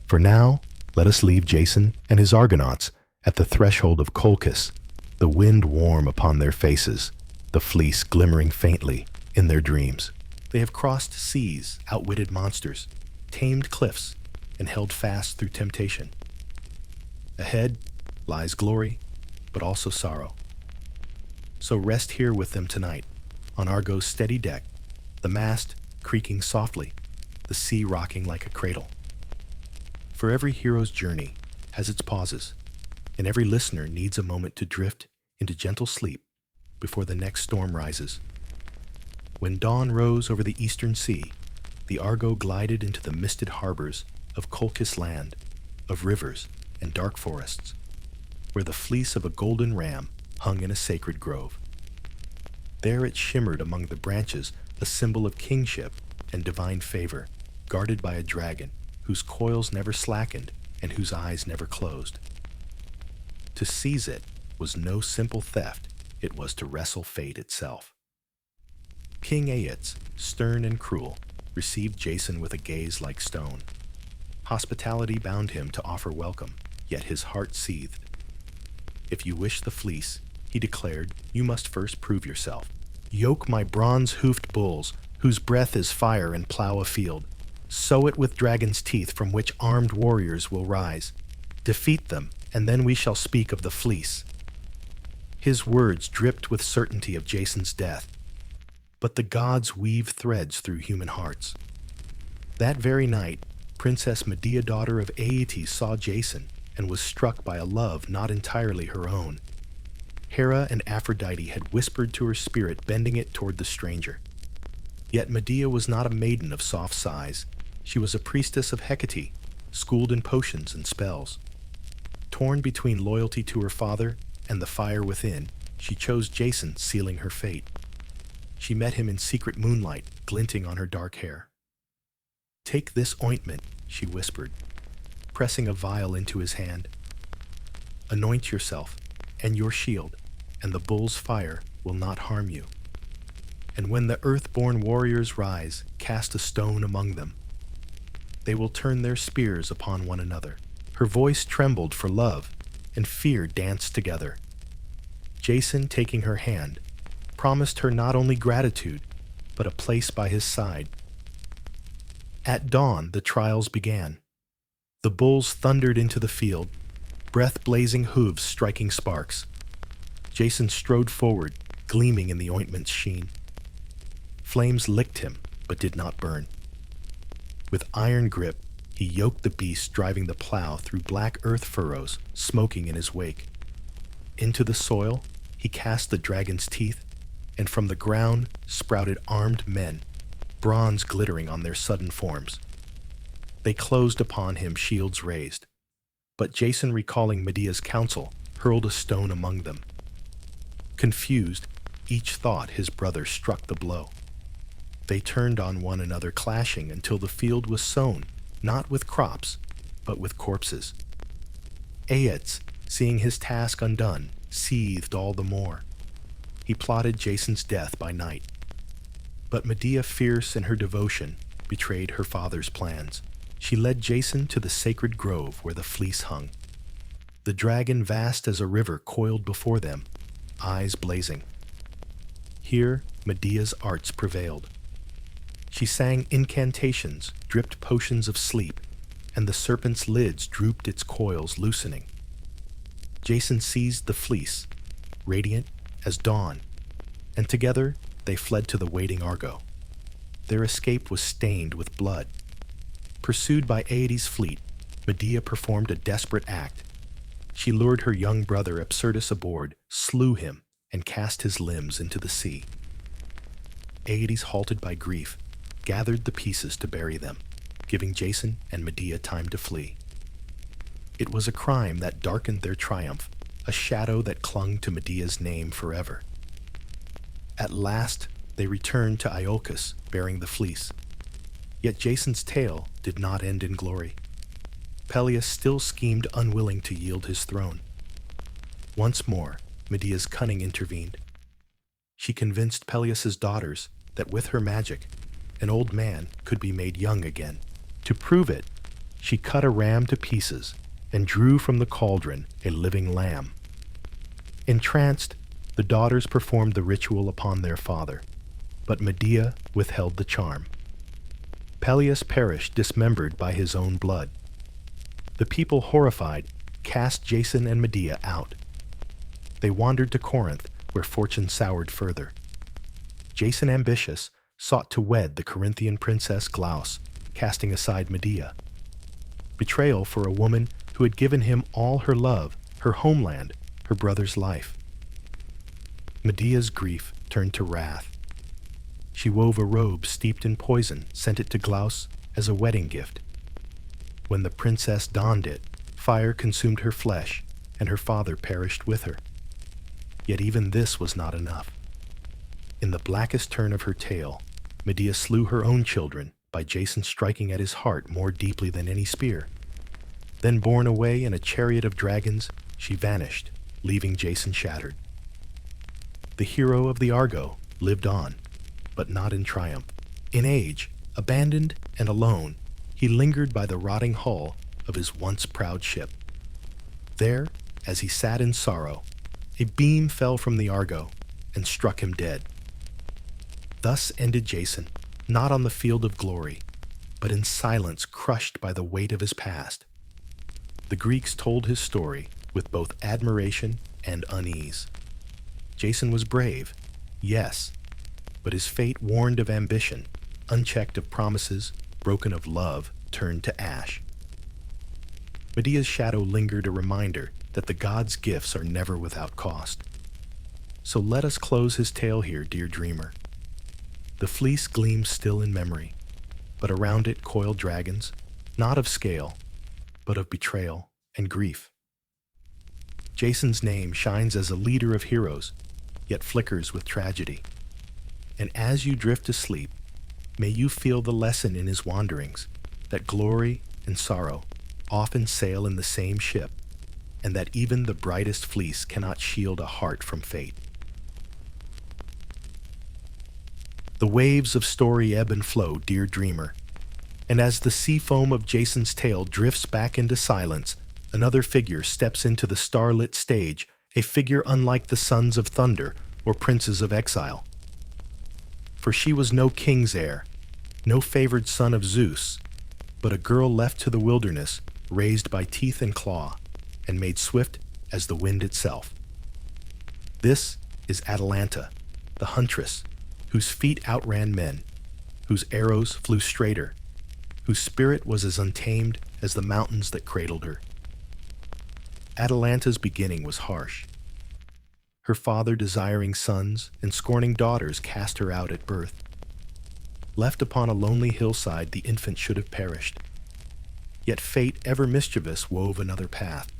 For now, let us leave Jason and his Argonauts at the threshold of Colchis, the wind warm upon their faces, the fleece glimmering faintly in their dreams. They have crossed seas, outwitted monsters, tamed cliffs, and held fast through temptation. Ahead lies glory, but also sorrow. So rest here with them tonight, on Argo's steady deck, the mast creaking softly, the sea rocking like a cradle. For every hero's journey has its pauses, and every listener needs a moment to drift into gentle sleep before the next storm rises. When dawn rose over the eastern sea, the Argo glided into the misted harbors of Colchis land, of rivers and dark forests. where the fleece of a golden ram hung in a sacred grove. There it shimmered among the branches, a symbol of kingship and divine favor, guarded by a dragon whose coils never slackened and whose eyes never closed. To seize it was no simple theft, it was to wrestle fate itself. King Hērōs, stern and cruel, received Jason with a gaze like stone. Hospitality bound him to offer welcome, yet his heart seethed. If you wish the fleece, he declared, you must first prove yourself. Yoke my bronze-hoofed bulls, whose breath is fire, and plow a field. Sow it with dragon's teeth from which armed warriors will rise. Defeat them, and then we shall speak of the fleece. His words dripped with certainty of Jason's death. But the gods weave threads through human hearts. That very night, Princess Medea, daughter of Hērōs, saw Jason and was struck by a love not entirely her own. Hera and Aphrodite had whispered to her spirit, bending it toward the stranger. Yet Medea was not a maiden of soft sighs. She was a priestess of Hecate, schooled in potions and spells. Torn between loyalty to her father and the fire within, she chose Jason, sealing her fate. She met him in secret moonlight, glinting on her dark hair. Take this ointment, she whispered, pressing a vial into his hand. Anoint yourself and your shield, and the bull's fire will not harm you. And when the earth-born warriors rise, cast a stone among them. They will turn their spears upon one another. Her voice trembled for love, and fear danced together. Jason, taking her hand, promised her not only gratitude, but a place by his side. At dawn, the trials began. The bulls thundered into the field, breath-blazing hooves striking sparks. Jason strode forward, gleaming in the ointment's sheen. Flames licked him, but did not burn. With iron grip, he yoked the beast, driving the plow through black earth furrows, smoking in his wake. Into the soil, he cast the dragon's teeth, and from the ground sprouted armed men, bronze glittering on their sudden forms. They closed upon him, shields raised. But Jason, recalling Medea's counsel, hurled a stone among them. Confused, each thought his brother struck the blow. They turned on one another, clashing until the field was sown, not with crops, but with corpses. Hērōs, seeing his task undone, seethed all the more. He plotted Jason's death by night. But Medea, fierce in her devotion, betrayed her father's plans. She led Jason to the sacred grove where the fleece hung. The dragon, vast as a river, coiled before them, eyes blazing. Here, Medea's arts prevailed. She sang incantations, dripped potions of sleep, and the serpent's lids drooped, its coils loosening. Jason seized the fleece, radiant as dawn, and together they fled to the waiting Argo. Their escape was stained with blood. Pursued by Hades' fleet, Medea performed a desperate act. She lured her young brother Absyrtus aboard, slew him, and cast his limbs into the sea. Hades, halted by grief, gathered the pieces to bury them, giving Jason and Medea time to flee. It was a crime that darkened their triumph, a shadow that clung to Medea's name forever. At last, they returned to Iolcus, bearing the fleece. Yet Jason's tale did not end in glory. Peleus still schemed, unwilling to yield his throne. Once more, Medea's cunning intervened. She convinced Peleus's daughters that with her magic, an old man could be made young again. To prove it, she cut a ram to pieces and drew from the cauldron a living lamb. Entranced, the daughters performed the ritual upon their father, but Medea withheld the charm. Peleus perished, dismembered by his own blood. The people, horrified, cast Jason and Medea out. They wandered to Corinth, where fortune soured further. Jason, ambitious, sought to wed the Corinthian princess Glauce, casting aside Medea. Betrayal for a woman who had given him all her love, her homeland, her brother's life. Medea's grief turned to wrath. She wove a robe steeped in poison, sent it to Glauce as a wedding gift. When the princess donned it, fire consumed her flesh, and her father perished with her. Yet even this was not enough. In the blackest turn of her tale, Medea slew her own children by Jason striking at his heart more deeply than any spear. Then, borne away in a chariot of dragons, she vanished, leaving Jason shattered. The hero of the Argo lived on, but not in triumph. In age, abandoned and alone, he lingered by the rotting hull of his once proud ship. There, as he sat in sorrow, a beam fell from the Argo and struck him dead. Thus ended Jason, not on the field of glory, but in silence, crushed by the weight of his past. The Greeks told his story with both admiration and unease. Jason was brave, yes, but his fate warned of ambition, unchecked of promises, broken of love, turned to ash. Medea's shadow lingered, a reminder that the gods' gifts are never without cost. So let us close his tale here, dear dreamer. The fleece gleams still in memory, but around it coil dragons, not of scale, but of betrayal and grief. Jason's name shines as a leader of heroes, yet flickers with tragedy. And as you drift to sleep, may you feel the lesson in his wanderings, that glory and sorrow often sail in the same ship, and that even the brightest fleece cannot shield a heart from fate. The waves of story ebb and flow, dear dreamer, and as the sea foam of Jason's tale drifts back into silence, another figure steps into the starlit stage, a figure unlike the sons of thunder or princes of exile. For she was no king's heir, no favored son of Zeus, but a girl left to the wilderness, raised by teeth and claw, and made swift as the wind itself. This is Atalanta, the huntress, whose feet outran men, whose arrows flew straighter, whose spirit was as untamed as the mountains that cradled her. Atalanta's beginning was harsh. Her father, desiring sons and scorning daughters, cast her out at birth. Left upon a lonely hillside, the infant should have perished. Yet fate, ever mischievous, wove another path.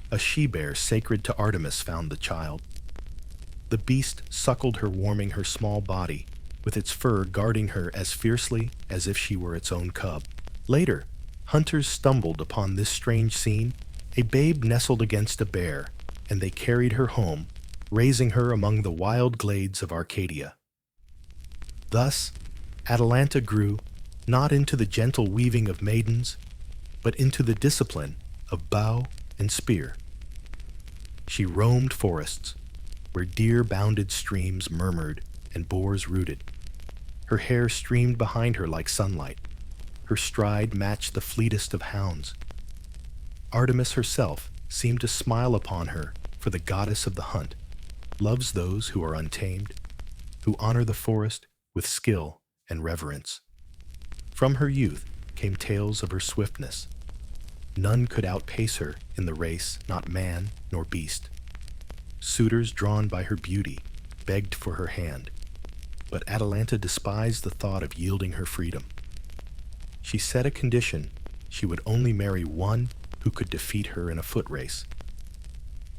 A she-bear sacred to Artemis found the child. The beast suckled her, warming her small body, with its fur guarding her as fiercely as if she were its own cub. Later, hunters stumbled upon this strange scene, a babe nestled against a bear, and they carried her home, raising her among the wild glades of Arcadia. Thus, Atalanta grew not into the gentle weaving of maidens, but into the discipline of bow and spear. She roamed forests, where deer bounded, streams murmured, and boars rooted. Her hair streamed behind her like sunlight. Her stride matched the fleetest of hounds. Artemis herself seemed to smile upon her, for the goddess of the hunt loves those who are untamed, who honor the forest with skill and reverence. From her youth came tales of her swiftness. None could outpace her in the race, not man nor beast. Suitors drawn by her beauty begged for her hand, but Atalanta despised the thought of yielding her freedom. She set a condition: she would only marry one who could defeat her in a foot race.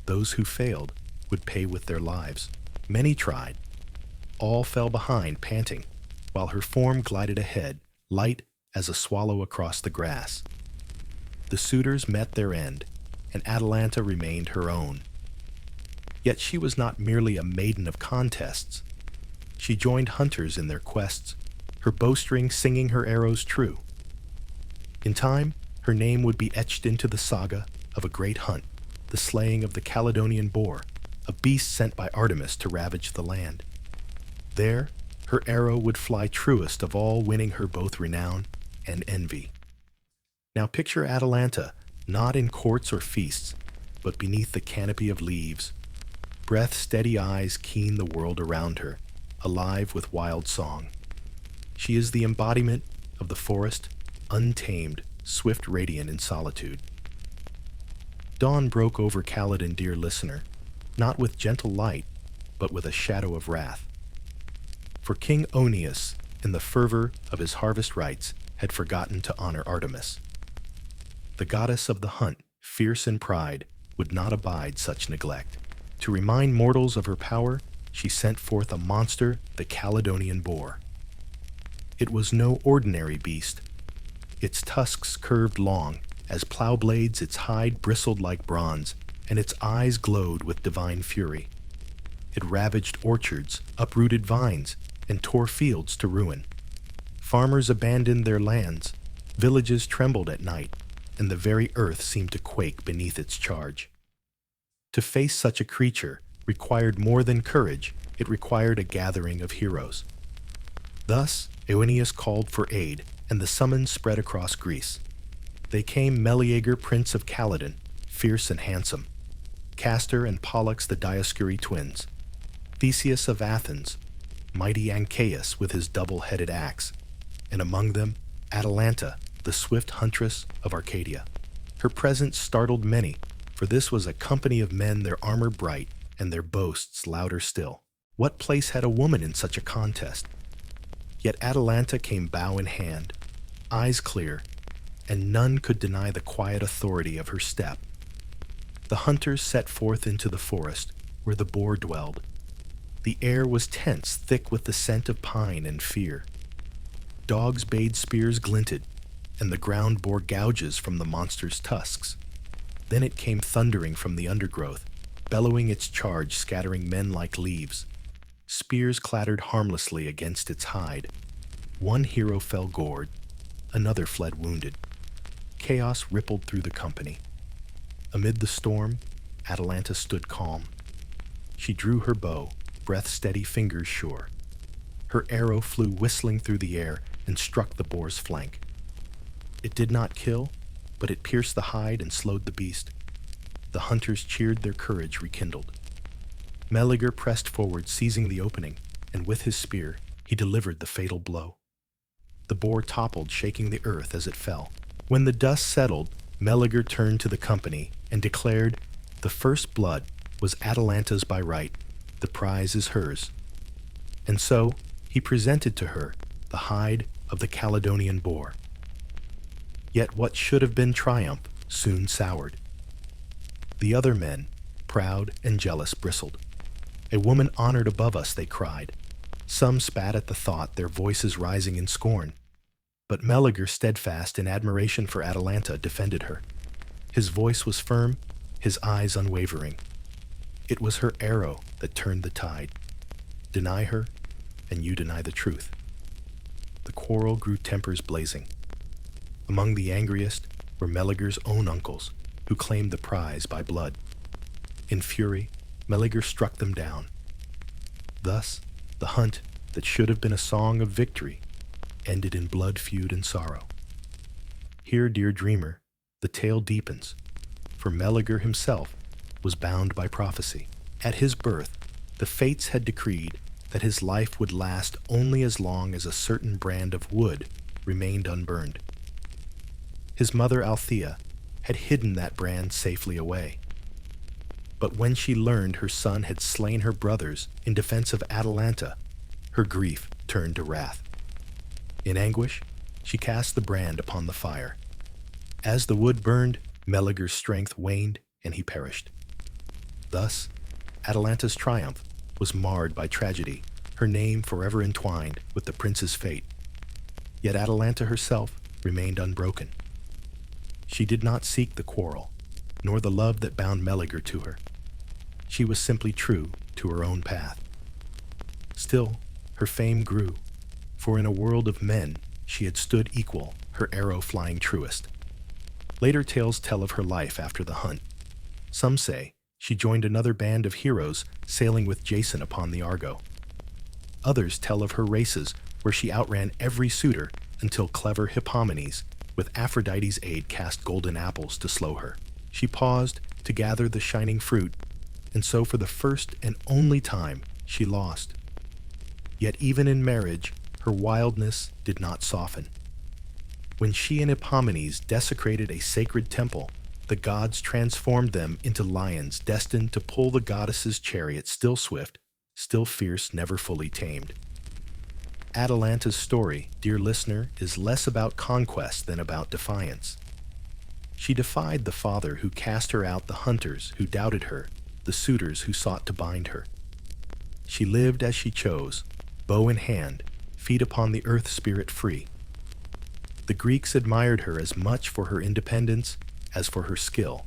Those who failed would pay with their lives. Many tried. All fell behind, panting, while her form glided ahead, light as a swallow across the grass. The suitors met their end, and Atalanta remained her own. Yet she was not merely a maiden of contests. She joined hunters in their quests, her bowstring singing her arrows true. In time, her name would be etched into the saga of a great hunt, the slaying of the Caledonian boar, a beast sent by Artemis to ravage the land. There, her arrow would fly truest of all, winning her both renown and envy. Now picture Atalanta, not in courts or feasts, but beneath the canopy of leaves. Breath-steady eyes keen the world around her, alive with wild song. She is the embodiment of the forest, untamed, swift, radiant in solitude. Dawn broke over Caledon, dear listener, not with gentle light, but with a shadow of wrath. For King Oeneus, in the fervor of his harvest rites, had forgotten to honor Artemis. The goddess of the hunt, fierce in pride, would not abide such neglect. To remind mortals of her power, she sent forth a monster, the Caledonian boar. It was no ordinary beast. Its tusks curved long, as plow blades, its hide bristled like bronze, and its eyes glowed with divine fury. It ravaged orchards, uprooted vines, and tore fields to ruin. Farmers abandoned their lands, villages trembled at night, and the very earth seemed to quake beneath its charge. To face such a creature required more than courage, it required a gathering of heroes. Thus, Oeneus called for aid, and the summons spread across Greece. They came Meleager, prince of Caledon, fierce and handsome, Castor and Pollux, the Dioscuri twins, Theseus of Athens, mighty Ancaeus with his double-headed axe, and among them Atalanta, the swift huntress of Arcadia. Her presence startled many, for this was a company of men, their armor bright and their boasts louder still. What place had a woman in such a contest? Yet Atalanta came bow in hand, eyes clear, and none could deny the quiet authority of her step. The hunters set forth into the forest, where the boar dwelled. The air was tense, thick with the scent of pine and fear. Dogs' bayed spears glinted, and the ground bore gouges from the monster's tusks. Then it came thundering from the undergrowth, bellowing its charge, scattering men like leaves. Spears clattered harmlessly against its hide. One hero fell gored, another fled wounded. Chaos rippled through the company. Amid the storm, Atalanta stood calm. She drew her bow, breath-steady, fingers sure. Her arrow flew whistling through the air and struck the boar's flank. It did not kill, but it pierced the hide and slowed the beast. The hunters cheered, their courage rekindled. Meleager pressed forward, seizing the opening, and with his spear, he delivered the fatal blow. The boar toppled, shaking the earth as it fell. When the dust settled, Meleager turned to the company and declared, "The first blood was Atalanta's by right. The prize is hers." And so he presented to her the hide of the Caledonian boar. Yet what should have been triumph soon soured. The other men, proud and jealous, bristled. "A woman honored above us," they cried. Some spat at the thought, their voices rising in scorn. But Meleager, steadfast in admiration for Atalanta, defended her. His voice was firm, his eyes unwavering. It was her arrow that turned the tide. Deny her, and you deny the truth. The quarrel grew, tempers blazing. Among the angriest were Meleager's own uncles, who claimed the prize by blood. In fury, Meleager struck them down. Thus, the hunt that should have been a song of victory ended in blood, feud, and sorrow. Here, dear dreamer, the tale deepens, for Meleager himself was bound by prophecy. At his birth, the fates had decreed that his life would last only as long as a certain brand of wood remained unburned. His mother Althea had hidden that brand safely away. But when she learned her son had slain her brothers in defense of Atalanta, her grief turned to wrath. In anguish, she cast the brand upon the fire. As the wood burned, Meleager's strength waned and he perished. Thus, Atalanta's triumph was marred by tragedy, her name forever entwined with the prince's fate. Yet Atalanta herself remained unbroken. She did not seek the quarrel, nor the love that bound Meleager to her. She was simply true to her own path. Still, her fame grew, for in a world of men, she had stood equal, her arrow flying truest. Later tales tell of her life after the hunt. Some say she joined another band of heroes sailing with Jason upon the Argo. Others tell of her races where she outran every suitor until clever Hippomenes, with Aphrodite's aid, cast golden apples to slow her. She paused to gather the shining fruit, and so for the first and only time she lost. Yet even in marriage, her wildness did not soften. When she and Hippomenes desecrated a sacred temple, the gods transformed them into lions destined to pull the goddess's chariot, still swift, still fierce, never fully tamed. Atalanta's story, dear listener, is less about conquest than about defiance. She defied the father who cast her out, the hunters who doubted her, the suitors who sought to bind her. She lived as she chose, bow in hand, feet upon the earth spirit free. The Greeks admired her as much for her independence as for her skill,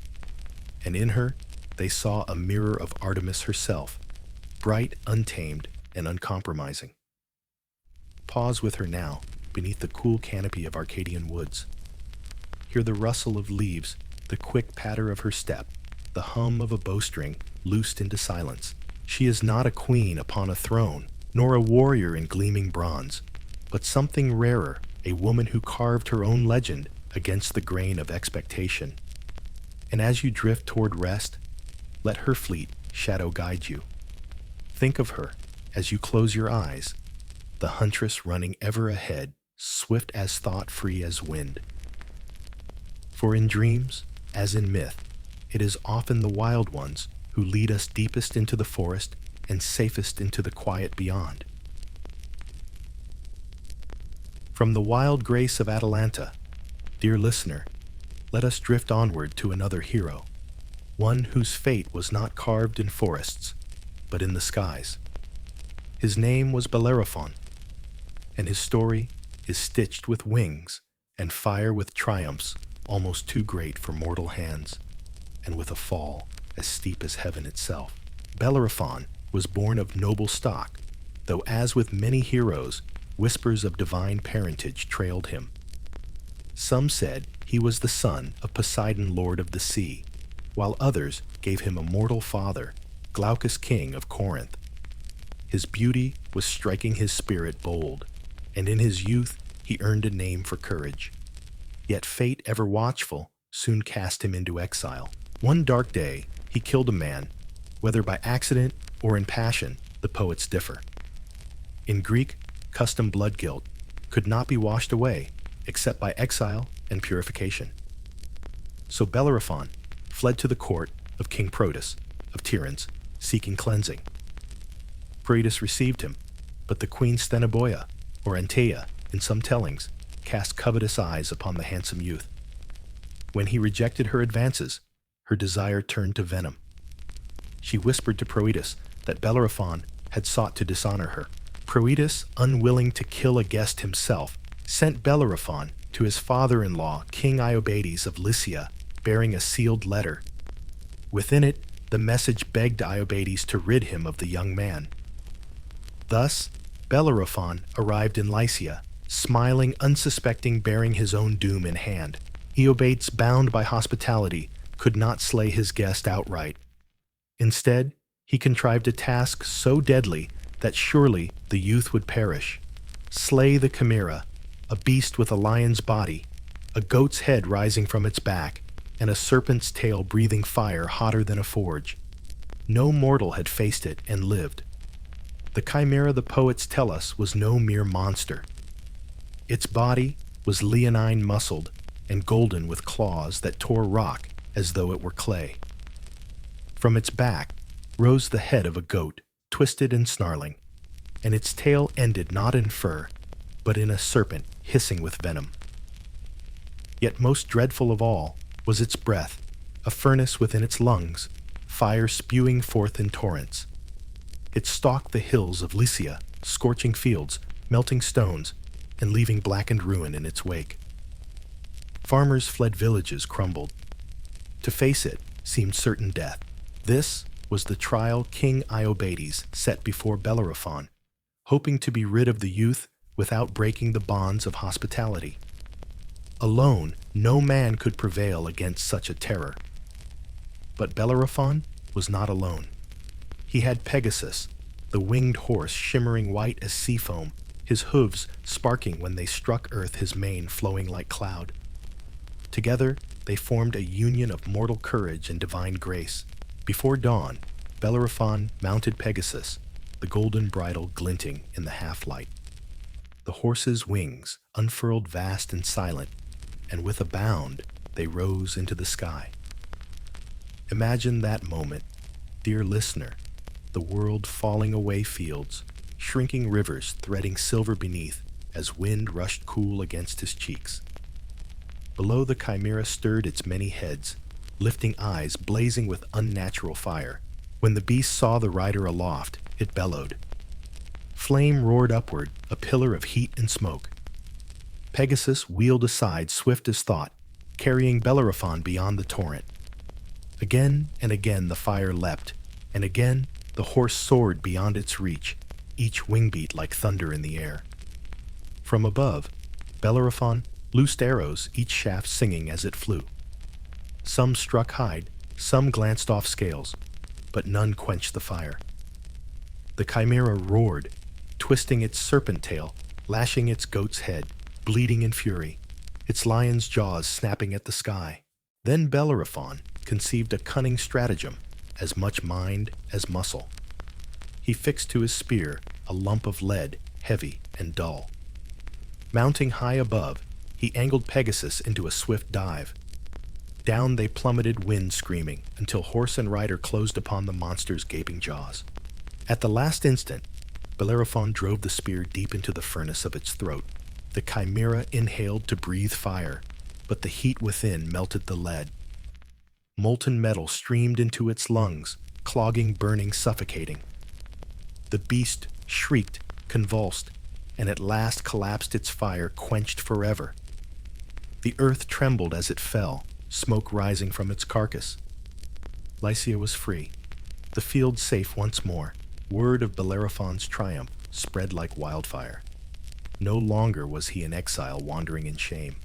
and in her they saw a mirror of Artemis herself, bright, untamed, and uncompromising. Pause with her now, beneath the cool canopy of Arcadian woods. Hear the rustle of leaves, the quick patter of her step, the hum of a bowstring loosed into silence. She is not a queen upon a throne, nor a warrior in gleaming bronze, but something rarer, a woman who carved her own legend against the grain of expectation. And as you drift toward rest, let her fleet shadow guide you. Think of her as you close your eyes, the huntress running ever ahead, swift as thought, free as wind. For in dreams, as in myth, it is often the wild ones who lead us deepest into the forest and safest into the quiet beyond. From the wild grace of Atalanta, dear listener, let us drift onward to another hero, one whose fate was not carved in forests, but in the skies. His name was Bellerophon, and his story is stitched with wings and fire, with triumphs almost too great for mortal hands, and with a fall as steep as heaven itself. Bellerophon was born of noble stock, though as with many heroes, whispers of divine parentage trailed him. Some said he was the son of Poseidon, lord of the sea, while others gave him a mortal father, Glaucus, king of Corinth. His beauty was striking his spirit bold, and in his youth he earned a name for courage. Yet fate, ever watchful, soon cast him into exile. One dark day, he killed a man, whether by accident or in passion, the poets differ. In Greek custom, blood guilt could not be washed away except by exile and purification. So Bellerophon fled to the court of King Proetus of Tiryns, seeking cleansing. Proetus received him, but the queen Stheneboia, or Antaea in some tellings, cast covetous eyes upon the handsome youth. When he rejected her advances, her desire turned to venom. She whispered to Proetus that Bellerophon had sought to dishonor her. Proetus, unwilling to kill a guest himself, sent Bellerophon to his father-in-law, King Iobates of Lycia, bearing a sealed letter. Within it, the message begged Iobates to rid him of the young man. Thus, Bellerophon arrived in Lycia, smiling, unsuspecting, bearing his own doom in hand. Iobates, bound by hospitality, could not slay his guest outright. Instead, he contrived a task so deadly that surely the youth would perish. Slay the chimera, a beast with a lion's body, a goat's head rising from its back, and a serpent's tail breathing fire hotter than a forge. No mortal had faced it and lived. The chimera, the poets tell us, was no mere monster. Its body was leonine muscled and golden, with claws that tore rock as though it were clay. From its back rose the head of a goat, twisted and snarling, and its tail ended not in fur, but in a serpent hissing with venom. Yet most dreadful of all was its breath, a furnace within its lungs, fire spewing forth in torrents. It stalked the hills of Lycia, scorching fields, melting stones, and leaving blackened ruin in its wake. Farmers' fled villages crumbled. To face it seemed certain death. This was the trial King Iobates set before Bellerophon, hoping to be rid of the youth without breaking the bonds of hospitality. Alone, no man could prevail against such a terror. But Bellerophon was not alone. He had Pegasus, the winged horse shimmering white as sea foam, his hooves sparking when they struck earth, his mane flowing like cloud. Together, they formed a union of mortal courage and divine grace. Before dawn, Bellerophon mounted Pegasus, the golden bridle glinting in the half-light. The horse's wings unfurled vast and silent, and with a bound, they rose into the sky. Imagine that moment, dear listener, the world falling away, fields, shrinking rivers threading silver beneath as wind rushed cool against his cheeks. Below, the chimera stirred its many heads, lifting eyes blazing with unnatural fire. When the beast saw the rider aloft, it bellowed. Flame roared upward, a pillar of heat and smoke. Pegasus wheeled aside swift as thought, carrying Bellerophon beyond the torrent. Again and again the fire leapt, and again the horse soared beyond its reach, each wing beat like thunder in the air. From above, Bellerophon loosed arrows, each shaft singing as it flew. Some struck hide, some glanced off scales, but none quenched the fire. The chimera roared, twisting its serpent tail, lashing its goat's head, bleeding in fury, its lion's jaws snapping at the sky. Then Bellerophon conceived a cunning stratagem, as much mind as muscle. He fixed to his spear a lump of lead, heavy and dull. Mounting high above, he angled Pegasus into a swift dive. Down they plummeted, wind screaming, until horse and rider closed upon the monster's gaping jaws. At the last instant, Bellerophon drove the spear deep into the furnace of its throat. The chimera inhaled to breathe fire, but the heat within melted the lead. Molten metal streamed into its lungs, clogging, burning, suffocating. The beast shrieked, convulsed, and at last collapsed, its fire quenched forever. The earth trembled as it fell, smoke rising from its carcass. Lycia was free, the field safe once more. Word of Bellerophon's triumph spread like wildfire. No longer was he an exile wandering in shame.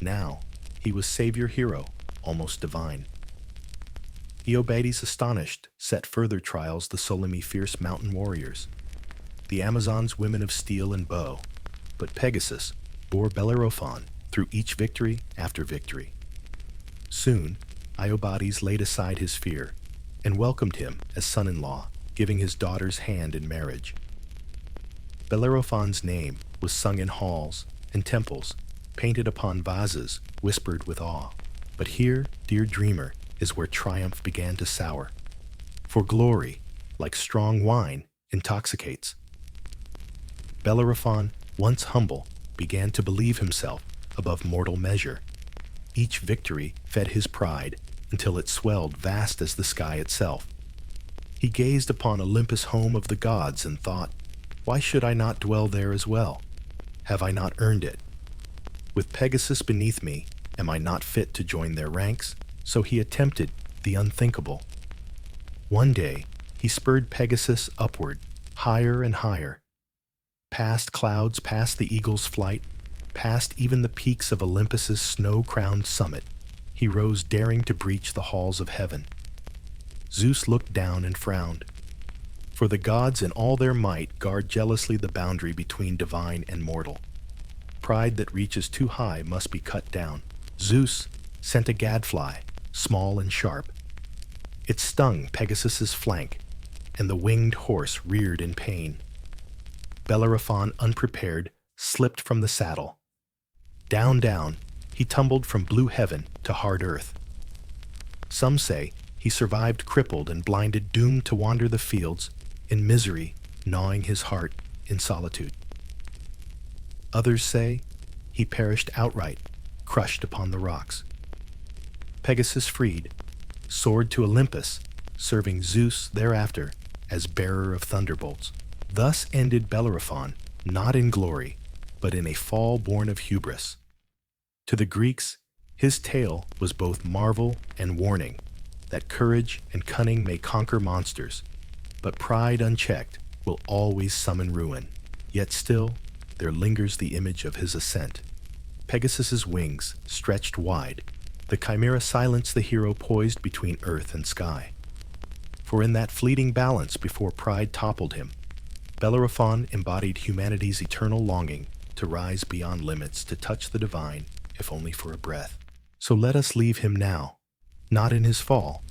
Now, he was savior hero, almost divine. Iobates, astonished, set further trials the Solymi fierce mountain warriors, the Amazons women of steel and bow, but Pegasus bore Bellerophon through each victory after victory. Soon, Iobates laid aside his fear and welcomed him as son-in-law, giving his daughter's hand in marriage. Bellerophon's name was sung in halls and temples, painted upon vases, whispered with awe. But here, dear dreamer, is where triumph began to sour. For glory, like strong wine, intoxicates. Bellerophon, once humble, began to believe himself above mortal measure. Each victory fed his pride until it swelled vast as the sky itself. He gazed upon Olympus, home of the gods, and thought, why should I not dwell there as well? Have I not earned it? With Pegasus beneath me, am I not fit to join their ranks? So he attempted the unthinkable. One day, he spurred Pegasus upward, higher and higher. Past clouds, past the eagle's flight, past even the peaks of Olympus's snow-crowned summit, he rose, daring to breach the halls of heaven. Zeus looked down and frowned. For the gods in all their might guard jealously the boundary between divine and mortal. Pride that reaches too high must be cut down. Zeus sent a gadfly, small and sharp. It stung Pegasus's flank, and the winged horse reared in pain. Bellerophon, unprepared, slipped from the saddle. Down, down, he tumbled from blue heaven to hard earth. Some say he survived crippled and blinded, doomed to wander the fields in misery, gnawing his heart in solitude. Others say he perished outright, crushed upon the rocks. Pegasus freed, soared to Olympus, serving Zeus thereafter as bearer of thunderbolts. Thus ended Bellerophon, not in glory, but in a fall born of hubris. To the Greeks, his tale was both marvel and warning, that courage and cunning may conquer monsters, but pride unchecked will always summon ruin. Yet still, there lingers the image of his ascent. Pegasus's wings stretched wide, the chimera silenced the hero poised between earth and sky. For in that fleeting balance before pride toppled him, Bellerophon embodied humanity's eternal longing to rise beyond limits, to touch the divine, if only for a breath. So let us leave him now, not in his fall,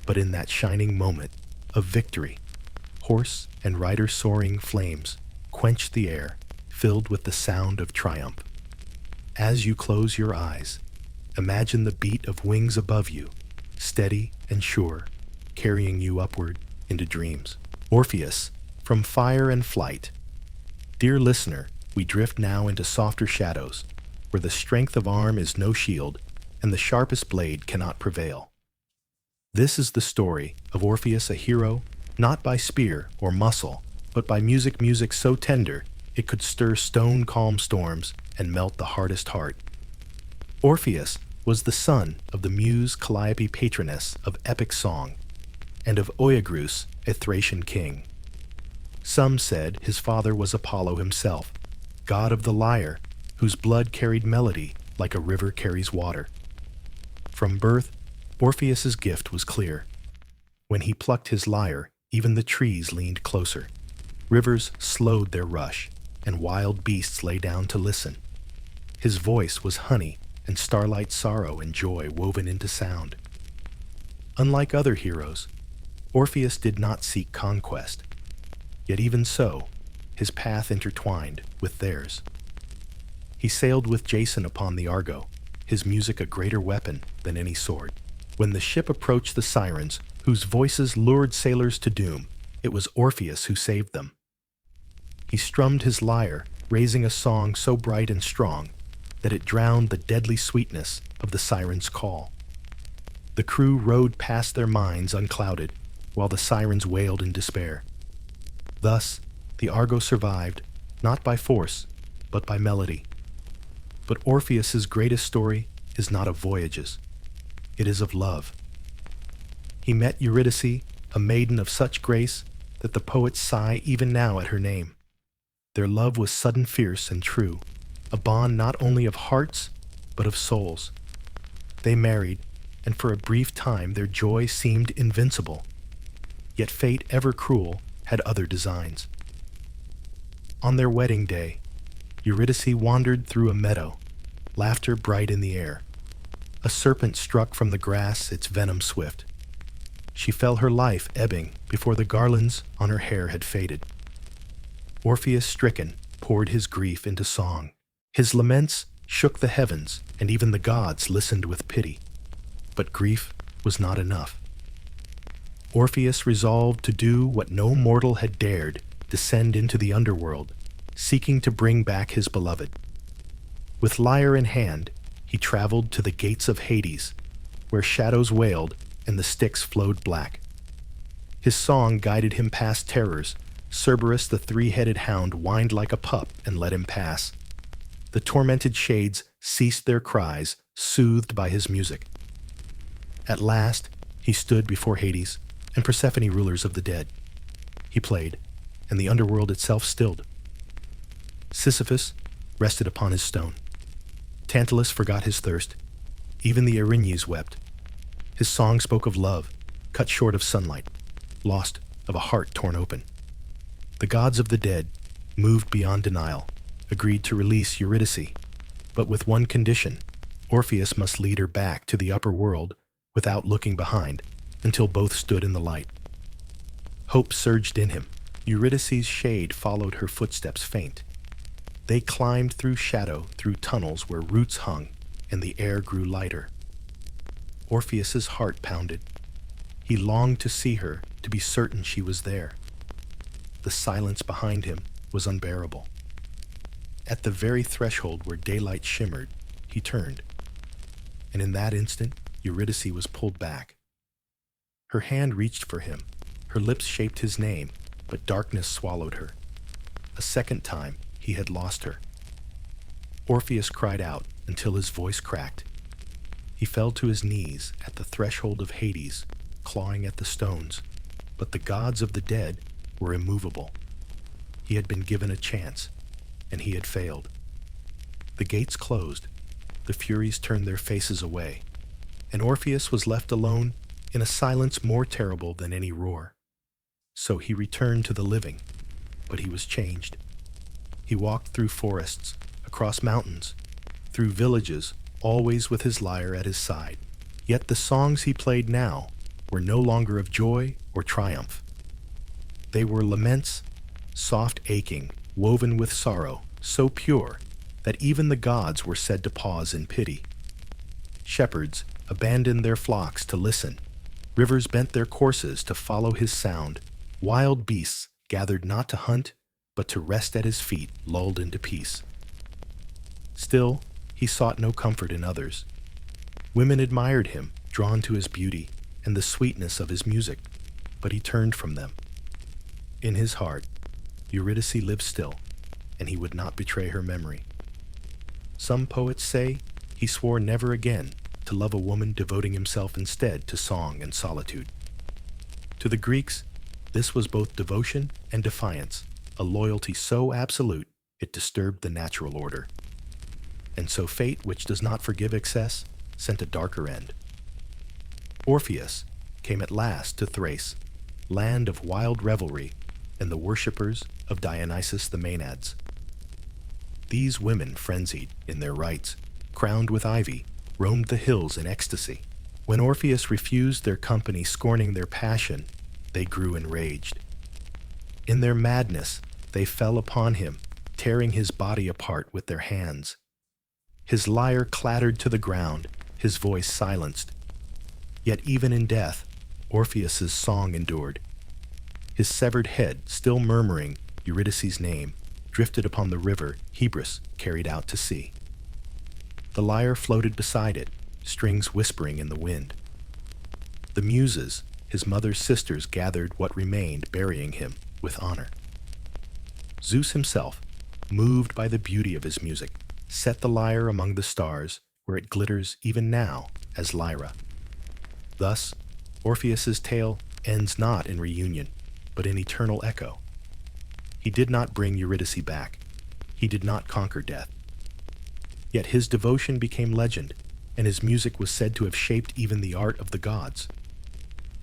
but in that shining moment of victory. Horse and rider soaring flames quenched the air, filled with the sound of triumph. As you close your eyes, imagine the beat of wings above you, steady and sure, carrying you upward into dreams. Orpheus, from fire and flight. Dear listener, we drift now into softer shadows, where the strength of arm is no shield, and the sharpest blade cannot prevail. This is the story of Orpheus, a hero, not by spear or muscle, but by music so tender it could stir stone-calm storms and melt the hardest heart. Orpheus was the son of the muse Calliope, patroness of epic song, and of Oeagrus, a Thracian king. Some said his father was Apollo himself, god of the lyre, whose blood carried melody like a river carries water. From birth, Orpheus's gift was clear. When he plucked his lyre, even the trees leaned closer. Rivers slowed their rush, and wild beasts lay down to listen. His voice was honey and starlight, sorrow and joy woven into sound. Unlike other heroes, Orpheus did not seek conquest. Yet even so, his path intertwined with theirs. He sailed with Jason upon the Argo, his music a greater weapon than any sword. When the ship approached the sirens, whose voices lured sailors to doom, it was Orpheus who saved them. He strummed his lyre, raising a song so bright and strong that it drowned the deadly sweetness of the sirens' call. The crew rowed past their minds unclouded, while the sirens wailed in despair. Thus, the Argo survived, not by force, but by melody. But Orpheus's greatest story is not of voyages. It is of love. He met Eurydice, a maiden of such grace that the poets sigh even now at her name. Their love was sudden, fierce, and true, a bond not only of hearts, but of souls. They married, and for a brief time their joy seemed invincible. Yet fate, ever cruel, had other designs. On their wedding day, Eurydice wandered through a meadow, laughter bright in the air. A serpent struck from the grass, its venom swift. She felt her life ebbing before the garlands on her hair had faded. Orpheus, stricken, poured his grief into song. His laments shook the heavens, and even the gods listened with pity. But grief was not enough. Orpheus resolved to do what no mortal had dared, descend into the underworld, seeking to bring back his beloved. With lyre in hand, he traveled to the gates of Hades, where shadows wailed and the Styx flowed black. His song guided him past terrors. Cerberus, the three-headed hound, whined like a pup and let him pass. The tormented shades ceased their cries, soothed by his music. At last, he stood before Hades and Persephone, rulers of the dead. He played, and the underworld itself stilled. Sisyphus rested upon his stone. Tantalus forgot his thirst. Even the Erinyes wept. His song spoke of love, cut short of sunlight, lost of a heart torn open. The gods of the dead, moved beyond denial, agreed to release Eurydice, but with one condition: Orpheus must lead her back to the upper world without looking behind, until both stood in the light. Hope surged in him. Eurydice's shade followed her footsteps faint. They climbed through shadow, through tunnels where roots hung, and the air grew lighter. Orpheus's heart pounded. He longed to see her, to be certain she was there. The silence behind him was unbearable. At the very threshold where daylight shimmered, he turned. And in that instant, Eurydice was pulled back. Her hand reached for him. Her lips shaped his name, but darkness swallowed her. A second time, he had lost her. Orpheus cried out until his voice cracked. He fell to his knees at the threshold of Hades, clawing at the stones, but the gods of the dead were immovable. He had been given a chance, and he had failed. The gates closed, the Furies turned their faces away, and Orpheus was left alone in a silence more terrible than any roar. So he returned to the living, but he was changed. He walked through forests, across mountains, through villages, always with his lyre at his side. Yet the songs he played now were no longer of joy or triumph. They were laments, soft aching, woven with sorrow, so pure that even the gods were said to pause in pity. Shepherds abandoned their flocks to listen. Rivers bent their courses to follow his sound. Wild beasts gathered not to hunt, but to rest at his feet, lulled into peace. Still, He sought no comfort in others. Women admired him, drawn to his beauty and the sweetness of his music, but he turned from them. In his heart, Eurydice lived still, and he would not betray her memory. Some poets say he swore never again to love a woman, devoting himself instead to song and solitude. To the Greeks, this was both devotion and defiance, a loyalty so absolute it disturbed the natural order. And so fate, which does not forgive excess, sent a darker end. Orpheus came at last to Thrace, land of wild revelry and the worshippers of Dionysus the Maenads. These women, frenzied in their rites, crowned with ivy, roamed the hills in ecstasy. When Orpheus refused their company, scorning their passion, they grew enraged. In their madness, they fell upon him, tearing his body apart with their hands. His lyre clattered to the ground, his voice silenced. Yet even in death, Orpheus's song endured. His severed head, still murmuring Eurydice's name, drifted upon the river Hebrus carried out to sea. The lyre floated beside it, strings whispering in the wind. The Muses, his mother's sisters, gathered what remained, burying him with honor. Zeus himself, moved by the beauty of his music, set the lyre among the stars, where it glitters even now as Lyra. Thus, Orpheus's tale ends not in reunion, but in eternal echo. He did not bring Eurydice back. He did not conquer death. Yet his devotion became legend, and his music was said to have shaped even the art of the gods.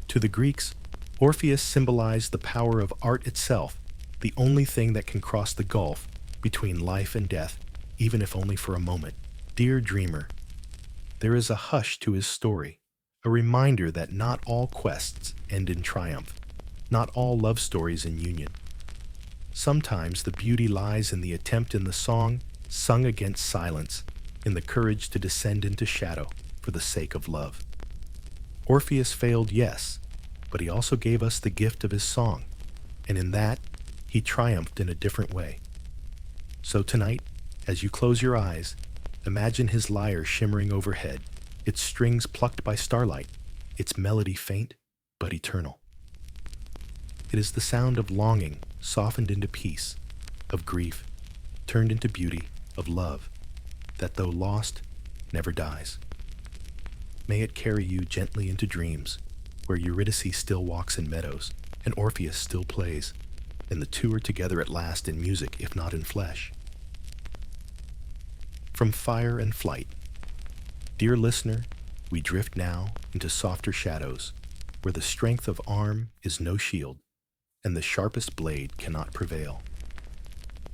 To the Greeks, Orpheus symbolized the power of art itself, the only thing that can cross the gulf between life and death, even if only for a moment. Dear dreamer, there is a hush to his story, a reminder that not all quests end in triumph, not all love stories in union. Sometimes the beauty lies in the attempt in the song sung against silence, in the courage to descend into shadow for the sake of love. Orpheus failed, yes, but he also gave us the gift of his song, and in that, he triumphed in a different way. So tonight, as you close your eyes, imagine his lyre shimmering overhead, its strings plucked by starlight, its melody faint but eternal. It is the sound of longing softened into peace, of grief turned into beauty, of love that, though lost, never dies. May it carry you gently into dreams, where Eurydice still walks in meadows, and Orpheus still plays, and the two are together at last in music, if not in flesh. From fire and flight, dear listener, we drift now into softer shadows, where the strength of arm is no shield, and the sharpest blade cannot prevail.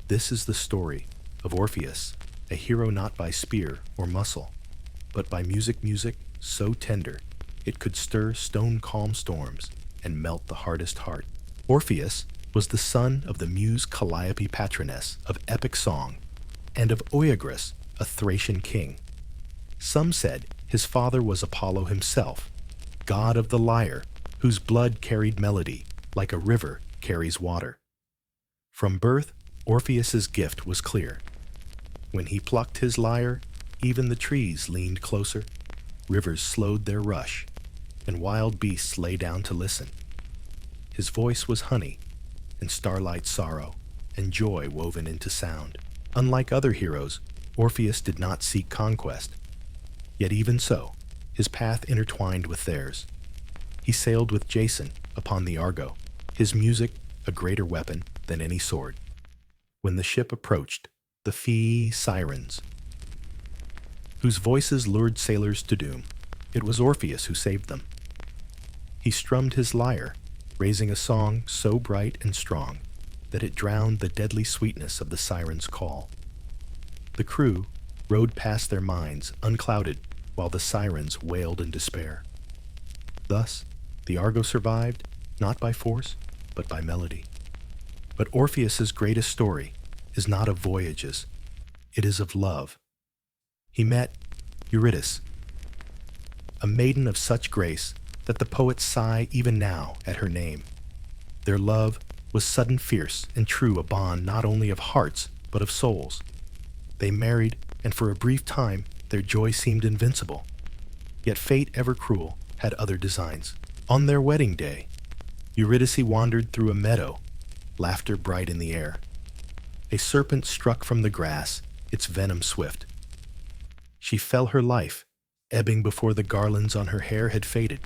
This is the story of Orpheus, a hero not by spear or muscle, but by music so tender it could stir stone-calm storms and melt the hardest heart. Orpheus was the son of the muse Calliope, patroness of epic song, and of Oeagrus, a Thracian king. Some said his father was Apollo himself, god of the lyre, whose blood carried melody like a river carries water. From birth, Orpheus's gift was clear. When he plucked his lyre, even the trees leaned closer, rivers slowed their rush, and wild beasts lay down to listen. His voice was honey, and starlight sorrow, and joy woven into sound. Unlike other heroes, Orpheus did not seek conquest. Yet even so, his path intertwined with theirs. He sailed with Jason upon the Argo, his music a greater weapon than any sword. When the ship approached, the Phae sirens, whose voices lured sailors to doom, it was Orpheus who saved them. He strummed his lyre, raising a song so bright and strong that it drowned the deadly sweetness of the sirens' call. The crew rowed past their minds unclouded while the sirens wailed in despair. Thus, the Argo survived, not by force, but by melody. But Orpheus's greatest story is not of voyages, it is of love. He met Eurydice, a maiden of such grace that the poets sigh even now at her name. Their love was sudden, fierce, and true, a bond not only of hearts, but of souls. They married and for a brief time their joy seemed invincible. Yet fate, ever cruel, had other designs. On their wedding day, Eurydice wandered through a meadow, laughter bright in the air. A serpent struck from the grass, its venom swift. She fell her life, ebbing before the garlands on her hair had faded.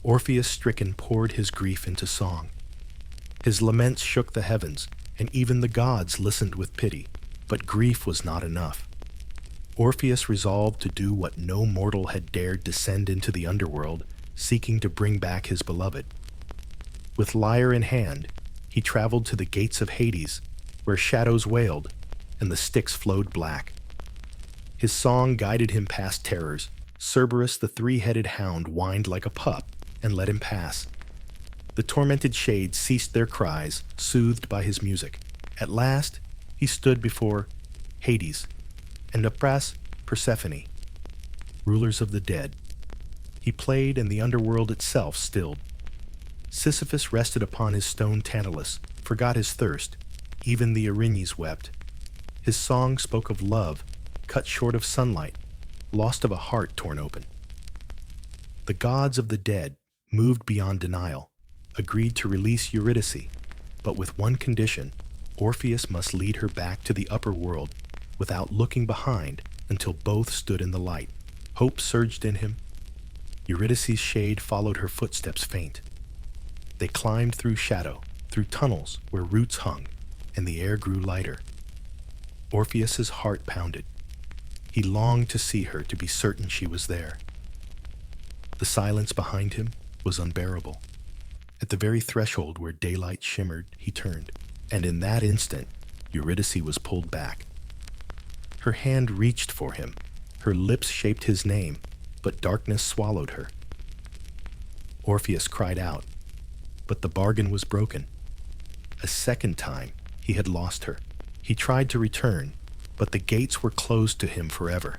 Orpheus, stricken, poured his grief into song. His laments shook the heavens, and even the gods listened with pity. But grief was not enough. Orpheus resolved to do what no mortal had dared: descend into the underworld, seeking to bring back his beloved. With lyre in hand, he traveled to the gates of Hades, where shadows wailed and the Styx flowed black. His song guided him past terrors. Cerberus, the three-headed hound, whined like a pup and let him pass. The tormented shades ceased their cries, soothed by his music. At last, he stood before Hades and Apras, Persephone, rulers of the dead. He played, and the underworld itself stilled. Sisyphus rested upon his stone Tantalus, forgot his thirst. Even the Erinyes wept. His song spoke of love, cut short of sunlight, lost of a heart torn open. The gods of the dead, moved beyond denial, agreed to release Eurydice, but with one condition: Orpheus must lead her back to the upper world without looking behind until both stood in the light. Hope surged in him. Eurydice's shade followed her footsteps faint. They climbed through shadow, through tunnels where roots hung, and the air grew lighter. Orpheus's heart pounded. He longed to see her, to be certain she was there. The silence behind him was unbearable. At the very threshold where daylight shimmered, he turned, and in that instant, Eurydice was pulled back. Her hand reached for him. Her lips shaped his name, but darkness swallowed her. Orpheus cried out, but the bargain was broken. A second time, he had lost her. He tried to return, but the gates were closed to him forever.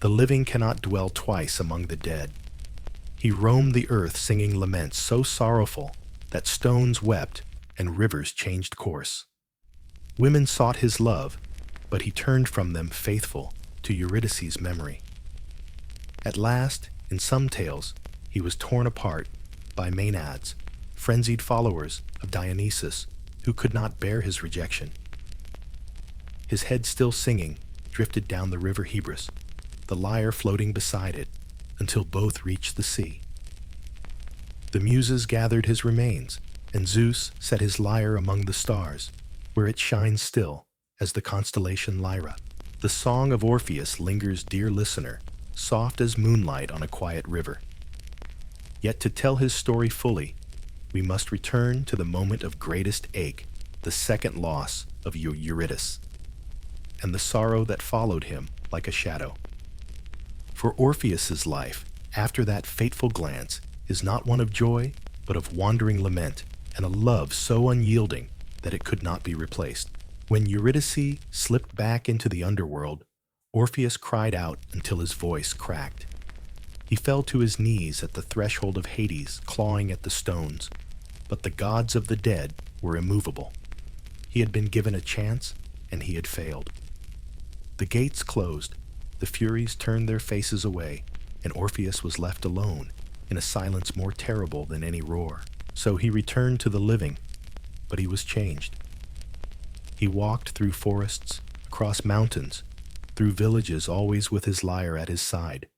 The living cannot dwell twice among the dead. He roamed the earth singing laments so sorrowful that stones wept and rivers changed course. Women sought his love, but he turned from them faithful to Eurydice's memory. At last, in some tales, he was torn apart by Maenads, frenzied followers of Dionysus, who could not bear his rejection. His head still singing drifted down the river Hebrus, the lyre floating beside it, until both reached the sea. The Muses gathered his remains, and Zeus set his lyre among the stars, where it shines still as the constellation Lyra. The song of Orpheus lingers, dear listener, soft as moonlight on a quiet river. Yet to tell his story fully, we must return to the moment of greatest ache, the second loss of Eurydice, and the sorrow that followed him like a shadow. For Orpheus's life, after that fateful glance, is not one of joy, but of wandering lament, and a love so unyielding that it could not be replaced. When Eurydice slipped back into the underworld, Orpheus cried out until his voice cracked. He fell to his knees at the threshold of Hades, clawing at the stones, but the gods of the dead were immovable. He had been given a chance, and he had failed. The gates closed, the Furies turned their faces away, and Orpheus was left alone, in a silence more terrible than any roar. So he returned to the living, but he was changed. He walked through forests, across mountains, through villages, always with his lyre at his side.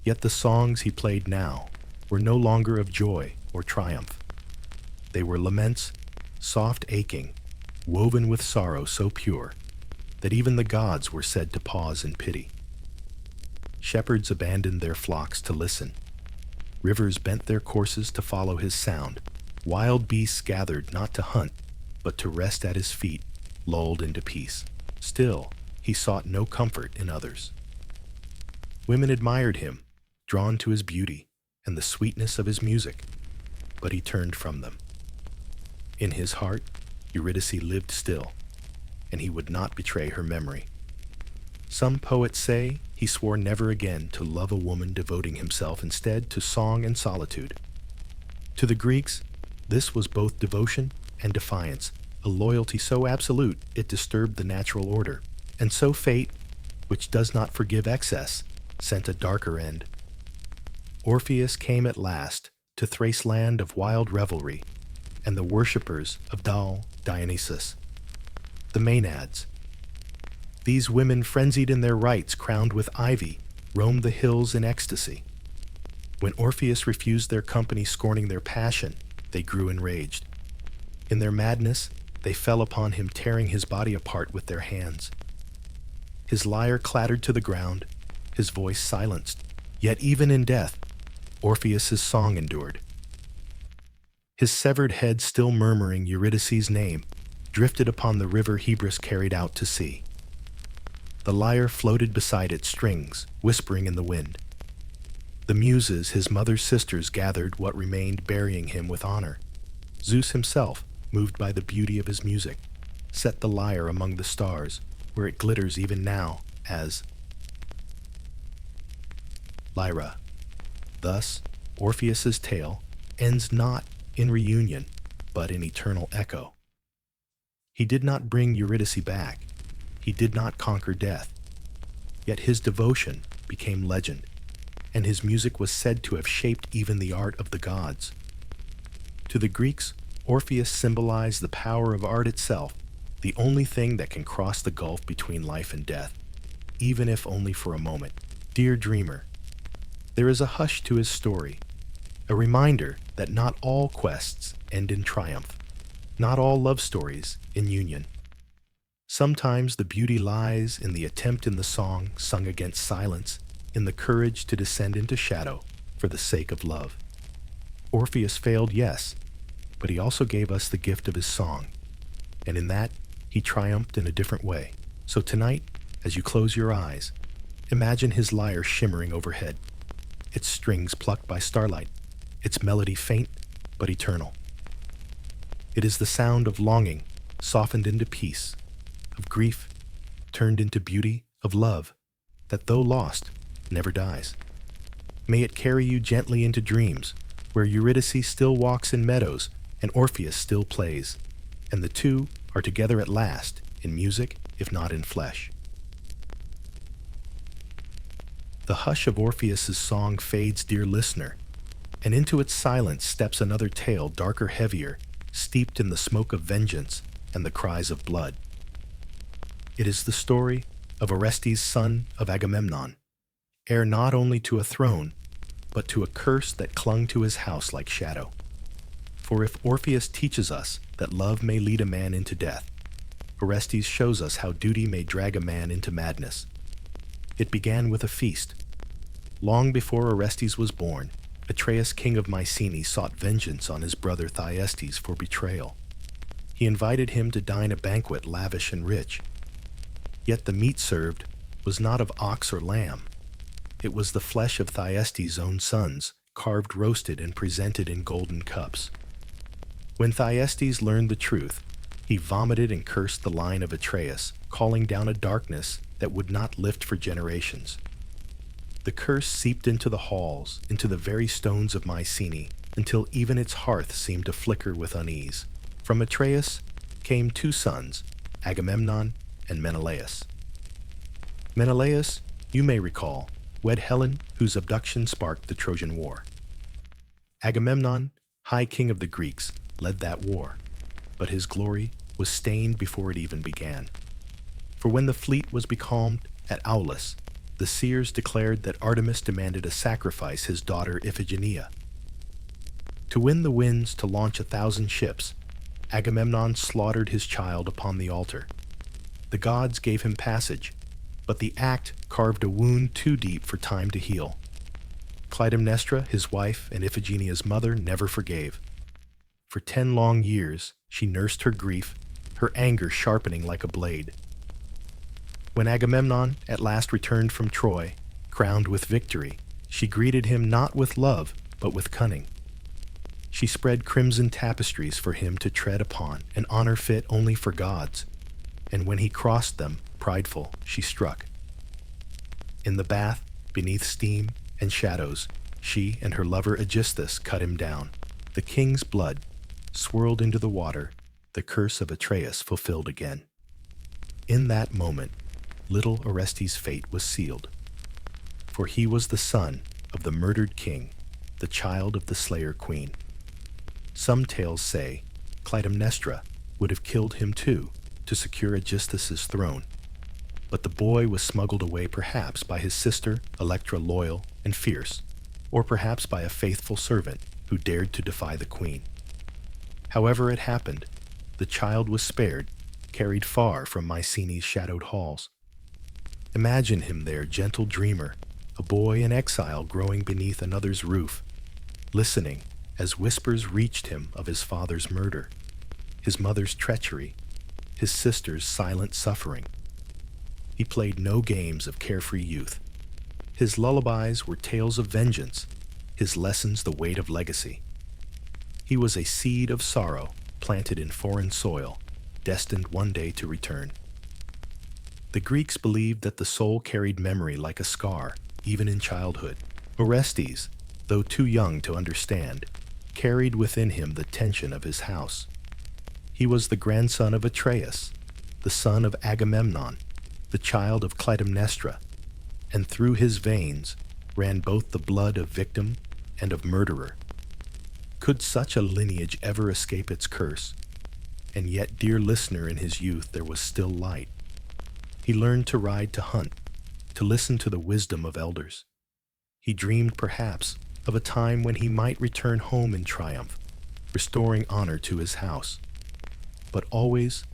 Yet the songs he played now were no longer of joy or triumph. They were laments, soft aching, woven with sorrow so pure that even the gods were said to pause in pity. Shepherds abandoned their flocks to listen. Rivers bent their courses to follow his sound. Wild beasts gathered not to hunt, but to rest at his feet, lulled into peace. Still, he sought no comfort in others. Women admired him, drawn to his beauty and the sweetness of his music, but he turned from them. In his heart, Eurydice lived still, and he would not betray her memory. Some poets say he swore never again to love a woman, devoting himself instead to song and solitude. To the Greeks, this was both devotion and defiance, a loyalty so absolute it disturbed the natural order. And so fate, which does not forgive excess, sent a darker end. Orpheus came at last to Thrace land of wild revelry, and the worshippers of dull Dionysus, the Maenads. These women, frenzied in their rites, crowned with ivy, roamed the hills in ecstasy. When Orpheus refused their company, scorning their passion, they grew enraged. In their madness, they fell upon him, tearing his body apart with their hands. His lyre clattered to the ground, his voice silenced, yet even in death, Orpheus's song endured. His severed head, still murmuring Eurydice's name, drifted upon the river Hebrus carried out to sea. The lyre floated beside its strings, whispering in the wind. The Muses, his mother's sisters, gathered what remained, burying him with honor. Zeus himself, moved by the beauty of his music, set the lyre among the stars, where it glitters even now as Lyra. Thus, Orpheus's tale ends not in reunion, but in eternal echo. He did not bring Eurydice back. He did not conquer death. Yet his devotion became legend, and his music was said to have shaped even the art of the gods. To the Greeks, Orpheus symbolized the power of art itself, the only thing that can cross the gulf between life and death, even if only for a moment. Dear dreamer, there is a hush to his story, a reminder that not all quests end in triumph, not all love stories in union. Sometimes the beauty lies in the attempt in the song sung against silence, in the courage to descend into shadow for the sake of love. Orpheus failed, yes, but he also gave us the gift of his song, and in that he triumphed in a different way. So tonight, as you close your eyes, imagine his lyre shimmering overhead, its strings plucked by starlight, its melody faint but eternal. It is the sound of longing softened into peace, of grief turned into beauty, of love that, though lost, never dies. May it carry you gently into dreams, where Eurydice still walks in meadows and Orpheus still plays, and the two are together at last in music, if not in flesh. The hush of Orpheus's song fades, dear listener, and into its silence steps another tale, darker, heavier, steeped in the smoke of vengeance and the cries of blood. It is the story of Orestes, son of Agamemnon, heir not only to a throne, but to a curse that clung to his house like shadow. For if Orpheus teaches us that love may lead a man into death, Orestes shows us how duty may drag a man into madness. It began with a feast. Long before Orestes was born, Atreus, king of Mycenae, sought vengeance on his brother Thyestes for betrayal. He invited him to dine a banquet lavish and rich. Yet the meat served was not of ox or lamb. It was the flesh of Thyestes' own sons, carved, roasted, and presented in golden cups. When Thyestes learned the truth, he vomited and cursed the line of Atreus, calling down a darkness that would not lift for generations. The curse seeped into the halls, into the very stones of Mycenae, until even its hearth seemed to flicker with unease. From Atreus came two sons, Agamemnon and Menelaus. Menelaus, you may recall, wed Helen, whose abduction sparked the Trojan War. Agamemnon, high king of the Greeks, led that war, but his glory was stained before it even began. For when the fleet was becalmed at Aulis, the seers declared that Artemis demanded a sacrifice, his daughter Iphigenia. To win the winds to launch 1,000 ships, Agamemnon slaughtered his child upon the altar. The gods gave him passage, but the act carved a wound too deep for time to heal. Clytemnestra, his wife and Iphigenia's mother, never forgave. For 10 long years, she nursed her grief, her anger sharpening like a blade. When Agamemnon at last returned from Troy, crowned with victory, she greeted him not with love, but with cunning. She spread crimson tapestries for him to tread upon, an honor fit only for gods, and when he crossed them, prideful, she struck. In the bath, beneath steam and shadows, she and her lover Aegisthus cut him down. The king's blood swirled into the water, the curse of Atreus fulfilled again. In that moment, little Orestes' fate was sealed. For he was the son of the murdered king, the child of the slayer queen. Some tales say Clytemnestra would have killed him too to secure Aegisthus' throne, but the boy was smuggled away perhaps by his sister, Electra, loyal and fierce, or perhaps by a faithful servant who dared to defy the queen. However it happened, the child was spared, carried far from Mycenae's shadowed halls. Imagine him there, gentle dreamer, a boy in exile growing beneath another's roof, listening as whispers reached him of his father's murder, his mother's treachery, his sister's silent suffering. He played no games of carefree youth. His lullabies were tales of vengeance, his lessons the weight of legacy. He was a seed of sorrow planted in foreign soil, destined one day to return. The Greeks believed that the soul carried memory like a scar, even in childhood. Orestes, though too young to understand, carried within him the tension of his house. He was the grandson of Atreus, the son of Agamemnon, the child of Clytemnestra, and through his veins ran both the blood of victim and of murderer. Could such a lineage ever escape its curse? And yet, dear listener, in his youth there was still light. He learned to ride to hunt, to listen to the wisdom of elders. He dreamed perhaps of a time when he might return home in triumph, restoring honor to his house. But always,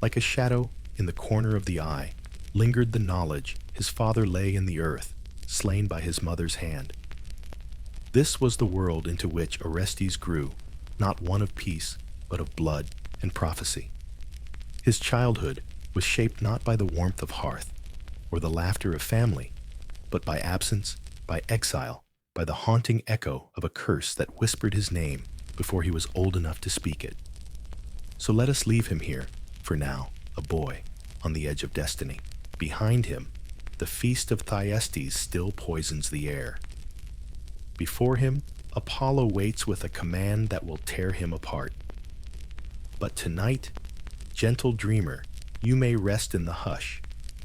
like a shadow in the corner of the eye, lingered the knowledge his father lay in the earth, slain by his mother's hand. This was the world into which Orestes grew, not one of peace, but of blood and prophecy. His childhood was shaped not by the warmth of hearth or the laughter of family, but by absence, by exile, by the haunting echo of a curse that whispered his name before he was old enough to speak it. So let us leave him here, for now, a boy, on the edge of destiny. Behind him, the feast of Thyestes still poisons the air. Before him, Apollo waits with a command that will tear him apart. But tonight, gentle dreamer, you may rest in the hush,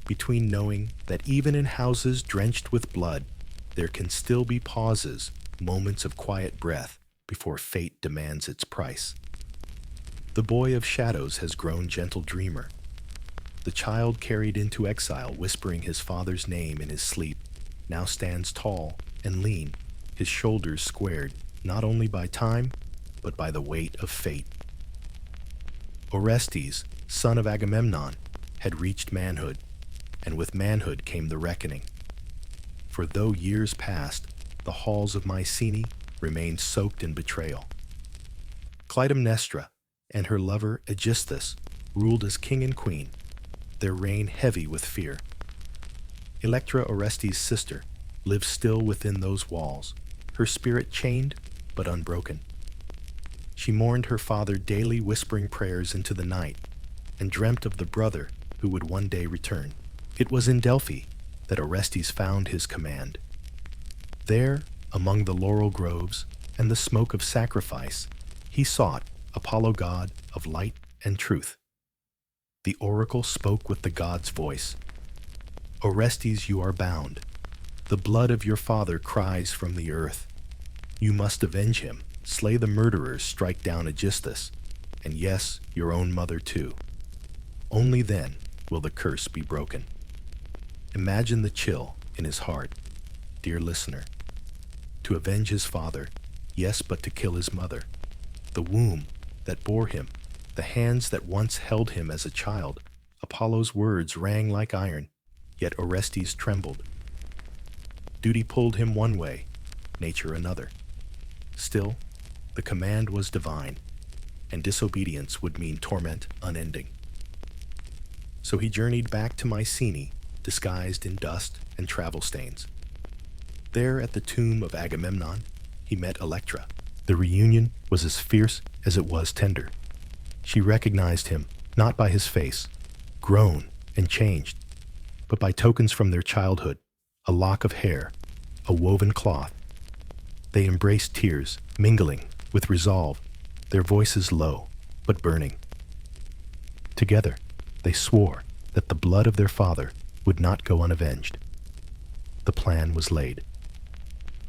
between knowing that even in houses drenched with blood, there can still be pauses, moments of quiet breath, before fate demands its price. The boy of shadows has grown gentle dreamer. The child carried into exile, whispering his father's name in his sleep, now stands tall and lean, his shoulders squared, not only by time, but by the weight of fate. Orestes, son of Agamemnon, had reached manhood, and with manhood came the reckoning. For though years passed, the halls of Mycenae remained soaked in betrayal. Clytemnestra and her lover Aegisthus ruled as king and queen, their reign heavy with fear. Electra, Orestes' sister, lived still within those walls, her spirit chained but unbroken. She mourned her father, daily whispering prayers into the night, and dreamt of the brother who would one day return. It was in Delphi that Orestes found his command. There, among the laurel groves and the smoke of sacrifice, he sought Apollo, god of light and truth. The oracle spoke with the god's voice. Orestes, you are bound. The blood of your father cries from the earth. You must avenge him, slay the murderers, strike down Aegisthus, and yes, your own mother too. Only then will the curse be broken. Imagine the chill in his heart, dear listener. To avenge his father, yes, but to kill his mother. The womb that bore him, the hands that once held him as a child. Apollo's words rang like iron, yet Orestes trembled. Duty pulled him one way, nature another. Still, the command was divine, and disobedience would mean torment unending. So he journeyed back to Mycenae, disguised in dust and travel stains. There at the tomb of Agamemnon, he met Electra. The reunion was as fierce as it was tender. She recognized him not by his face, grown and changed, but by tokens from their childhood, a lock of hair, a woven cloth. They embraced tears, mingling with resolve, their voices low but burning. Together, they swore that the blood of their father would not go unavenged. The plan was laid.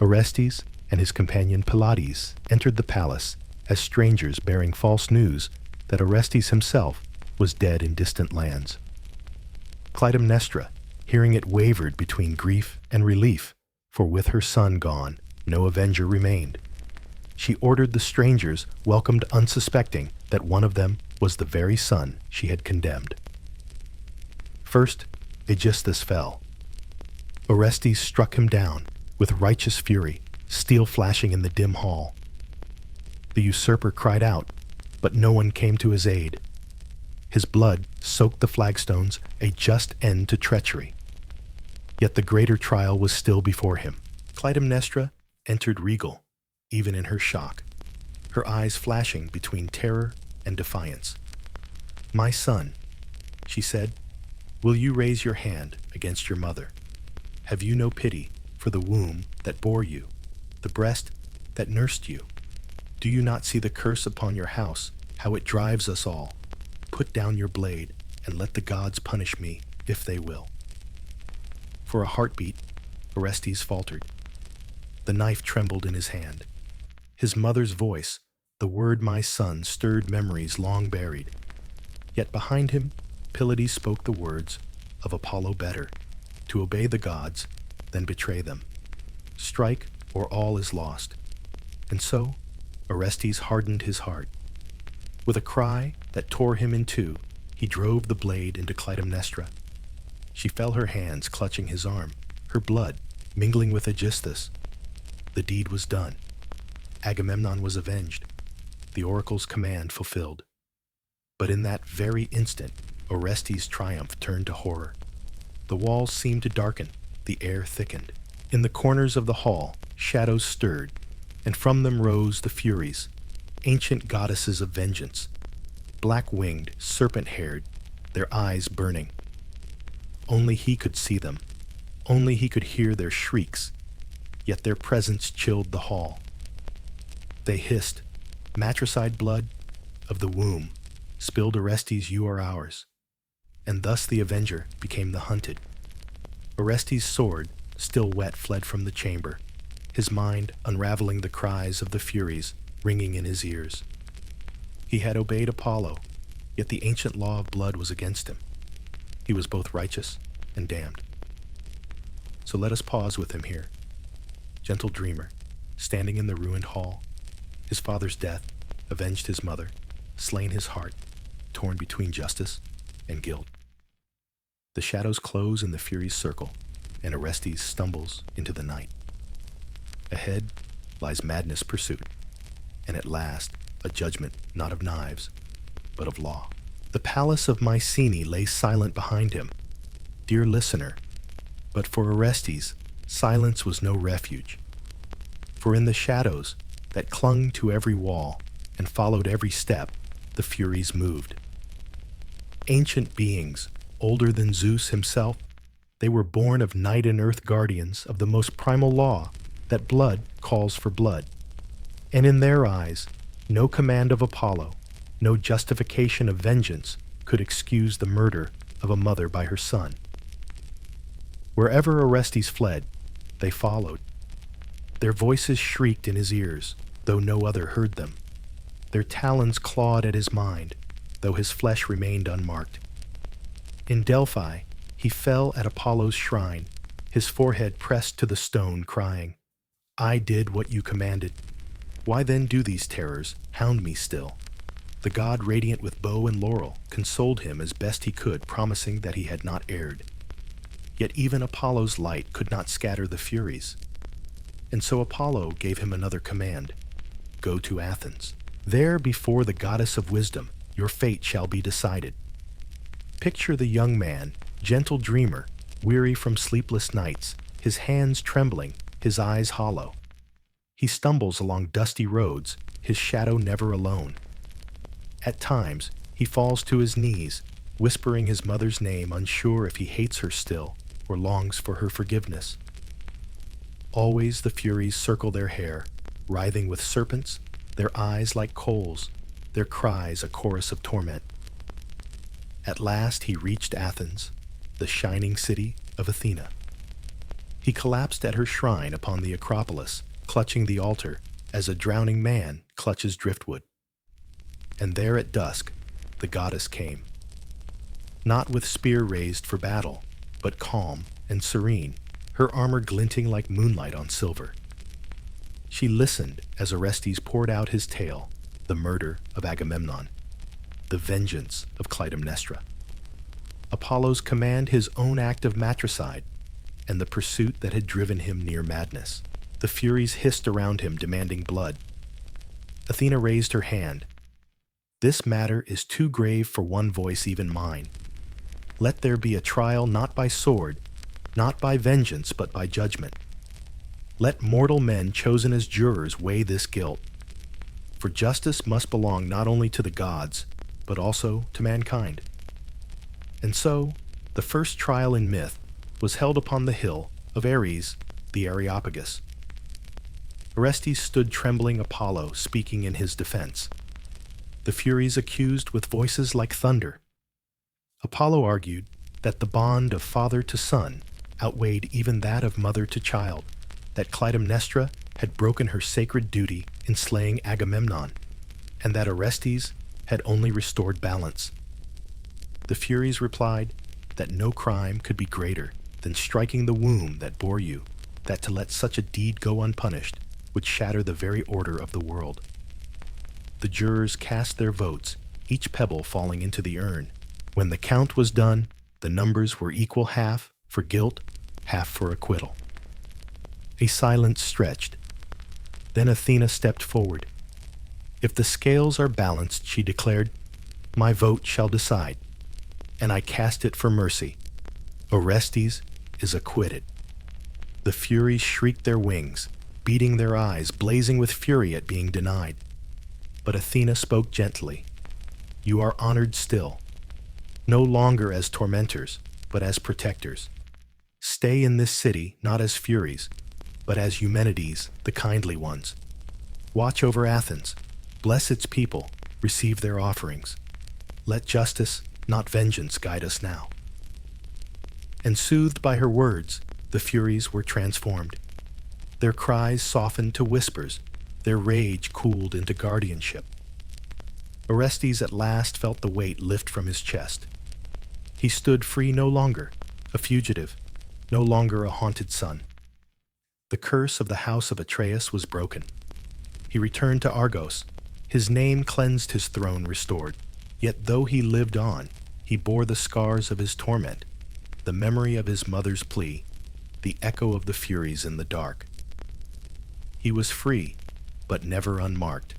Orestes and his companion Pylades entered the palace as strangers bearing false news that Orestes himself was dead in distant lands. Clytemnestra, hearing it, wavered between grief and relief, for with her son gone, no avenger remained. She ordered the strangers welcomed unsuspecting that one of them was the very son she had condemned. First, Aegisthus fell. Orestes struck him down with righteous fury, steel flashing in the dim hall. The usurper cried out, but no one came to his aid. His blood soaked the flagstones, a just end to treachery. Yet the greater trial was still before him. Clytemnestra entered regal, even in her shock, her eyes flashing between terror and defiance. "My son," she said, "will you raise your hand against your mother? Have you no pity for the womb that bore you, the breast that nursed you? Do you not see the curse upon your house, how it drives us all? Put down your blade, and let the gods punish me, if they will." For a heartbeat, Orestes faltered. The knife trembled in his hand. His mother's voice, the word "my son," stirred memories long buried. Yet behind him, Pylades spoke the words of Apollo better, to obey the gods, than betray them. Strike, or all is lost. And so, Orestes hardened his heart. With a cry that tore him in two, he drove the blade into Clytemnestra. She fell, her hands clutching his arm, her blood mingling with Aegisthus. The deed was done. Agamemnon was avenged, the oracle's command fulfilled. But in that very instant, Orestes' triumph turned to horror. The walls seemed to darken, the air thickened. In the corners of the hall, shadows stirred, and from them rose the Furies, ancient goddesses of vengeance, black-winged, serpent-haired, their eyes burning. Only he could see them. Only he could hear their shrieks, yet their presence chilled the hall. They hissed, "Matricide blood of the womb, spilled Orestes, you are ours." And thus the avenger became the hunted. Orestes' sword, still wet, fled from the chamber, his mind unraveling the cries of the Furies ringing in his ears. He had obeyed Apollo, yet the ancient law of blood was against him. He was both righteous and damned. So let us pause with him here. Gentle dreamer, standing in the ruined hall, his father's death avenged his mother, slain his heart, torn between justice and guilt. The shadows close in the Furies' circle, and Orestes stumbles into the night. Ahead lies madness pursuit, and at last a judgment not of knives, but of law. The palace of Mycenae lay silent behind him. Dear listener, but for Orestes, silence was no refuge. For in the shadows that clung to every wall and followed every step, the Furies moved. Ancient beings, older than Zeus himself, they were born of night and earth, guardians of the most primal law, that blood calls for blood. And in their eyes, no command of Apollo, no justification of vengeance could excuse the murder of a mother by her son. Wherever Orestes fled, they followed. Their voices shrieked in his ears, though no other heard them. Their talons clawed at his mind, though his flesh remained unmarked. In Delphi, he fell at Apollo's shrine, his forehead pressed to the stone, crying, "I did what you commanded. Why then do these terrors hound me still?" The god, radiant with bow and laurel, consoled him as best he could, promising that he had not erred. Yet even Apollo's light could not scatter the Furies. And so Apollo gave him another command: go to Athens. There, before the goddess of wisdom, your fate shall be decided. Picture the young man, gentle dreamer, weary from sleepless nights, his hands trembling, his eyes hollow. He stumbles along dusty roads, his shadow never alone. At times, he falls to his knees, whispering his mother's name, unsure if he hates her still or longs for her forgiveness. Always the Furies circle their hair, writhing with serpents, their eyes like coals, their cries a chorus of torment. At last he reached Athens, the shining city of Athena. He collapsed at her shrine upon the Acropolis, clutching the altar as a drowning man clutches driftwood. And there at dusk, the goddess came, not with spear raised for battle, but calm and serene, her armor glinting like moonlight on silver. She listened as Orestes poured out his tale, the murder of Agamemnon, the vengeance of Clytemnestra, Apollo's command, his own act of matricide, and the pursuit that had driven him near madness. The Furies hissed around him, demanding blood. Athena raised her hand. This matter is too grave for one voice, even mine. Let there be a trial not by sword, not by vengeance, but by judgment. Let mortal men chosen as jurors weigh this guilt. For justice must belong not only to the gods, but also to mankind. And so, the first trial in myth was held upon the hill of Ares, the Areopagus. Orestes stood trembling Apollo, speaking in his defense. The Furies accused with voices like thunder. Apollo argued that the bond of father to son outweighed even that of mother to child, that Clytemnestra had broken her sacred duty in slaying Agamemnon, and that Orestes had only restored balance. The Furies replied that no crime could be greater than striking the womb that bore you, that to let such a deed go unpunished would shatter the very order of the world. The jurors cast their votes, each pebble falling into the urn. When the count was done, the numbers were equal, half for guilt, half for acquittal. A silence stretched. Then Athena stepped forward. If the scales are balanced, she declared, my vote shall decide, and I cast it for mercy. Orestes is acquitted. The Furies shrieked their wings, beating their eyes, blazing with fury at being denied. But Athena spoke gently. You are honored still, no longer as tormentors, but as protectors. Stay in this city not as Furies, but as Eumenides, the kindly ones. Watch over Athens, bless its people, receive their offerings. Let justice, not vengeance, guide us now. And soothed by her words, the Furies were transformed. Their cries softened to whispers, their rage cooled into guardianship. Orestes at last felt the weight lift from his chest. He stood free no longer, a fugitive, no longer a haunted son. The curse of the house of Atreus was broken. He returned to Argos, his name cleansed, his throne restored. Yet though he lived on, he bore the scars of his torment, the memory of his mother's plea, the echo of the Furies in the dark. He was free, but never unmarked.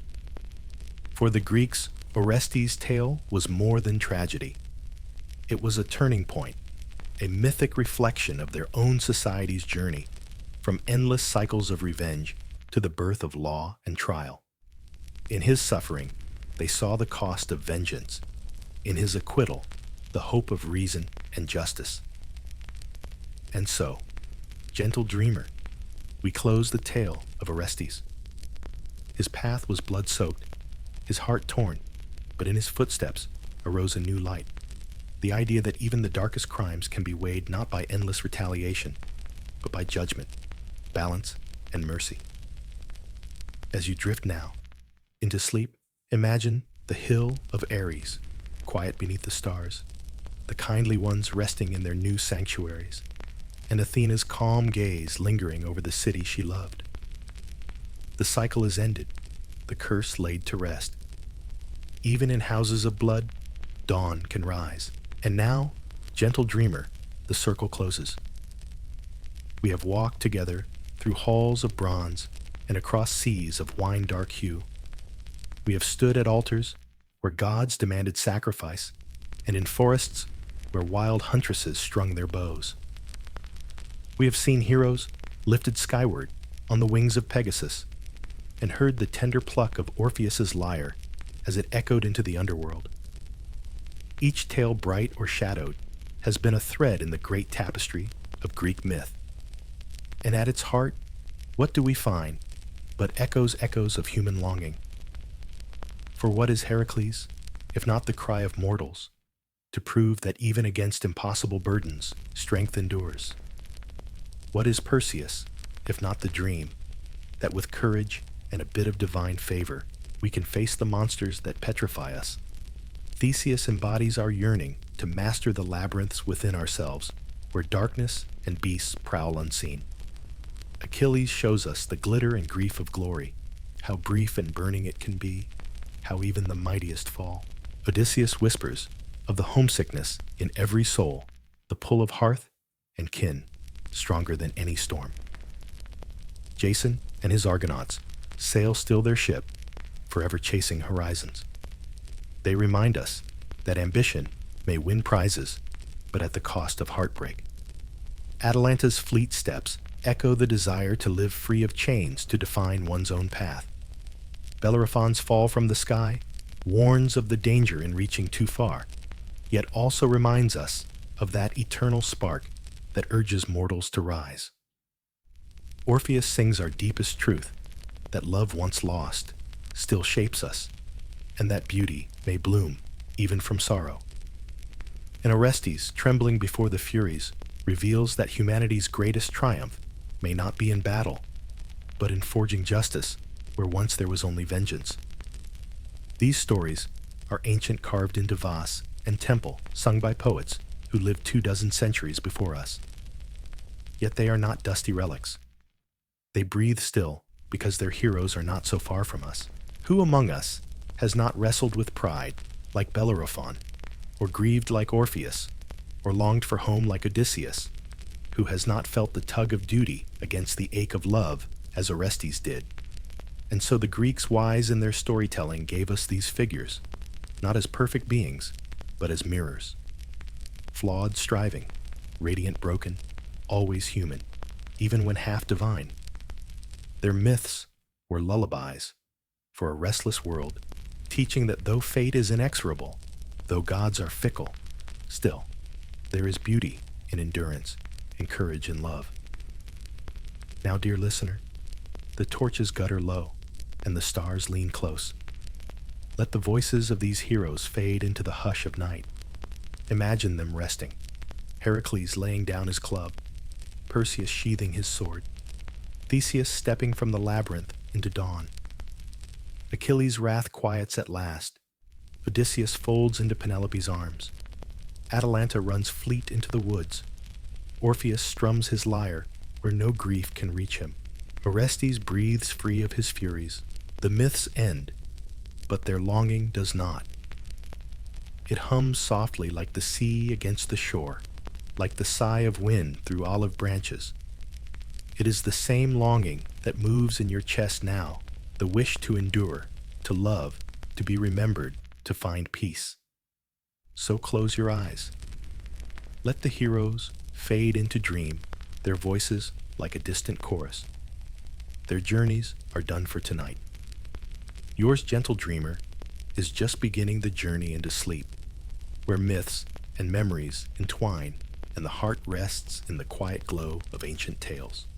For the Greeks, Orestes' tale was more than tragedy. It was a turning point, a mythic reflection of their own society's journey, from endless cycles of revenge to the birth of law and trial. In his suffering, they saw the cost of vengeance. In his acquittal, the hope of reason and justice. And so, gentle dreamer, we close the tale of Orestes. His path was blood-soaked, his heart torn, but in his footsteps arose a new light. The idea that even the darkest crimes can be weighed not by endless retaliation, but by judgment, balance, and mercy. As you drift now into sleep, imagine the hill of Ares, quiet beneath the stars, the kindly ones resting in their new sanctuaries, and Athena's calm gaze lingering over the city she loved. The cycle is ended, the curse laid to rest. Even in houses of blood, dawn can rise. And now, gentle dreamer, the circle closes. We have walked together through halls of bronze and across seas of wine-dark hue. We have stood at altars where gods demanded sacrifice, and in forests where wild huntresses strung their bows. We have seen heroes lifted skyward on the wings of Pegasus, and heard the tender pluck of Orpheus's lyre as it echoed into the underworld. Each tale, bright or shadowed, has been a thread in the great tapestry of Greek myth. And at its heart, what do we find but echoes of human longing? For what is Heracles, if not the cry of mortals, to prove that even against impossible burdens, strength endures. What is Perseus, if not the dream, that with courage and a bit of divine favor, we can face the monsters that petrify us? Theseus embodies our yearning to master the labyrinths within ourselves, where darkness and beasts prowl unseen. Achilles shows us the glitter and grief of glory, how brief and burning it can be, how even the mightiest fall. Odysseus whispers of the homesickness in every soul, the pull of hearth and kin, stronger than any storm. Jason and his Argonauts sail still their ship, forever chasing horizons. They remind us that ambition may win prizes, but at the cost of heartbreak. Atalanta's fleet steps echo the desire to live free of chains to define one's own path. Bellerophon's fall from the sky warns of the danger in reaching too far, yet also reminds us of that eternal spark that urges mortals to rise. Orpheus sings our deepest truth, that love once lost still shapes us, and that beauty may bloom even from sorrow. And Orestes, trembling before the Furies, reveals that humanity's greatest triumph may not be in battle, but in forging justice where once there was only vengeance. These stories are ancient, carved into vase and temple, sung by poets who lived 24 centuries before us. Yet they are not dusty relics. They breathe still because their heroes are not so far from us. Who among us has not wrestled with pride like Bellerophon, or grieved like Orpheus, or longed for home like Odysseus? Who has not felt the tug of duty against the ache of love as Orestes did? And so the Greeks, wise in their storytelling, gave us these figures, not as perfect beings, but as mirrors. Flawed, striving, radiant, broken, always human, even when half divine. Their myths were lullabies for a restless world, teaching that though fate is inexorable, though gods are fickle, still, there is beauty in endurance and courage in love. Now, dear listener, the torches gutter low and the stars lean close. Let the voices of these heroes fade into the hush of night. Imagine them resting, Heracles laying down his club, Perseus sheathing his sword, Theseus stepping from the labyrinth into dawn. Achilles' wrath quiets at last. Odysseus folds into Penelope's arms. Atalanta runs fleet into the woods. Orpheus strums his lyre where no grief can reach him. Orestes breathes free of his furies. The myths end, but their longing does not. It hums softly like the sea against the shore, like the sigh of wind through olive branches. It is the same longing that moves in your chest now, the wish to endure, to love, to be remembered, to find peace. So close your eyes. Let the heroes fade into dream, their voices like a distant chorus. Their journeys are done for tonight. Yours, gentle dreamer, is just beginning the journey into sleep, where myths and memories entwine and the heart rests in the quiet glow of ancient tales.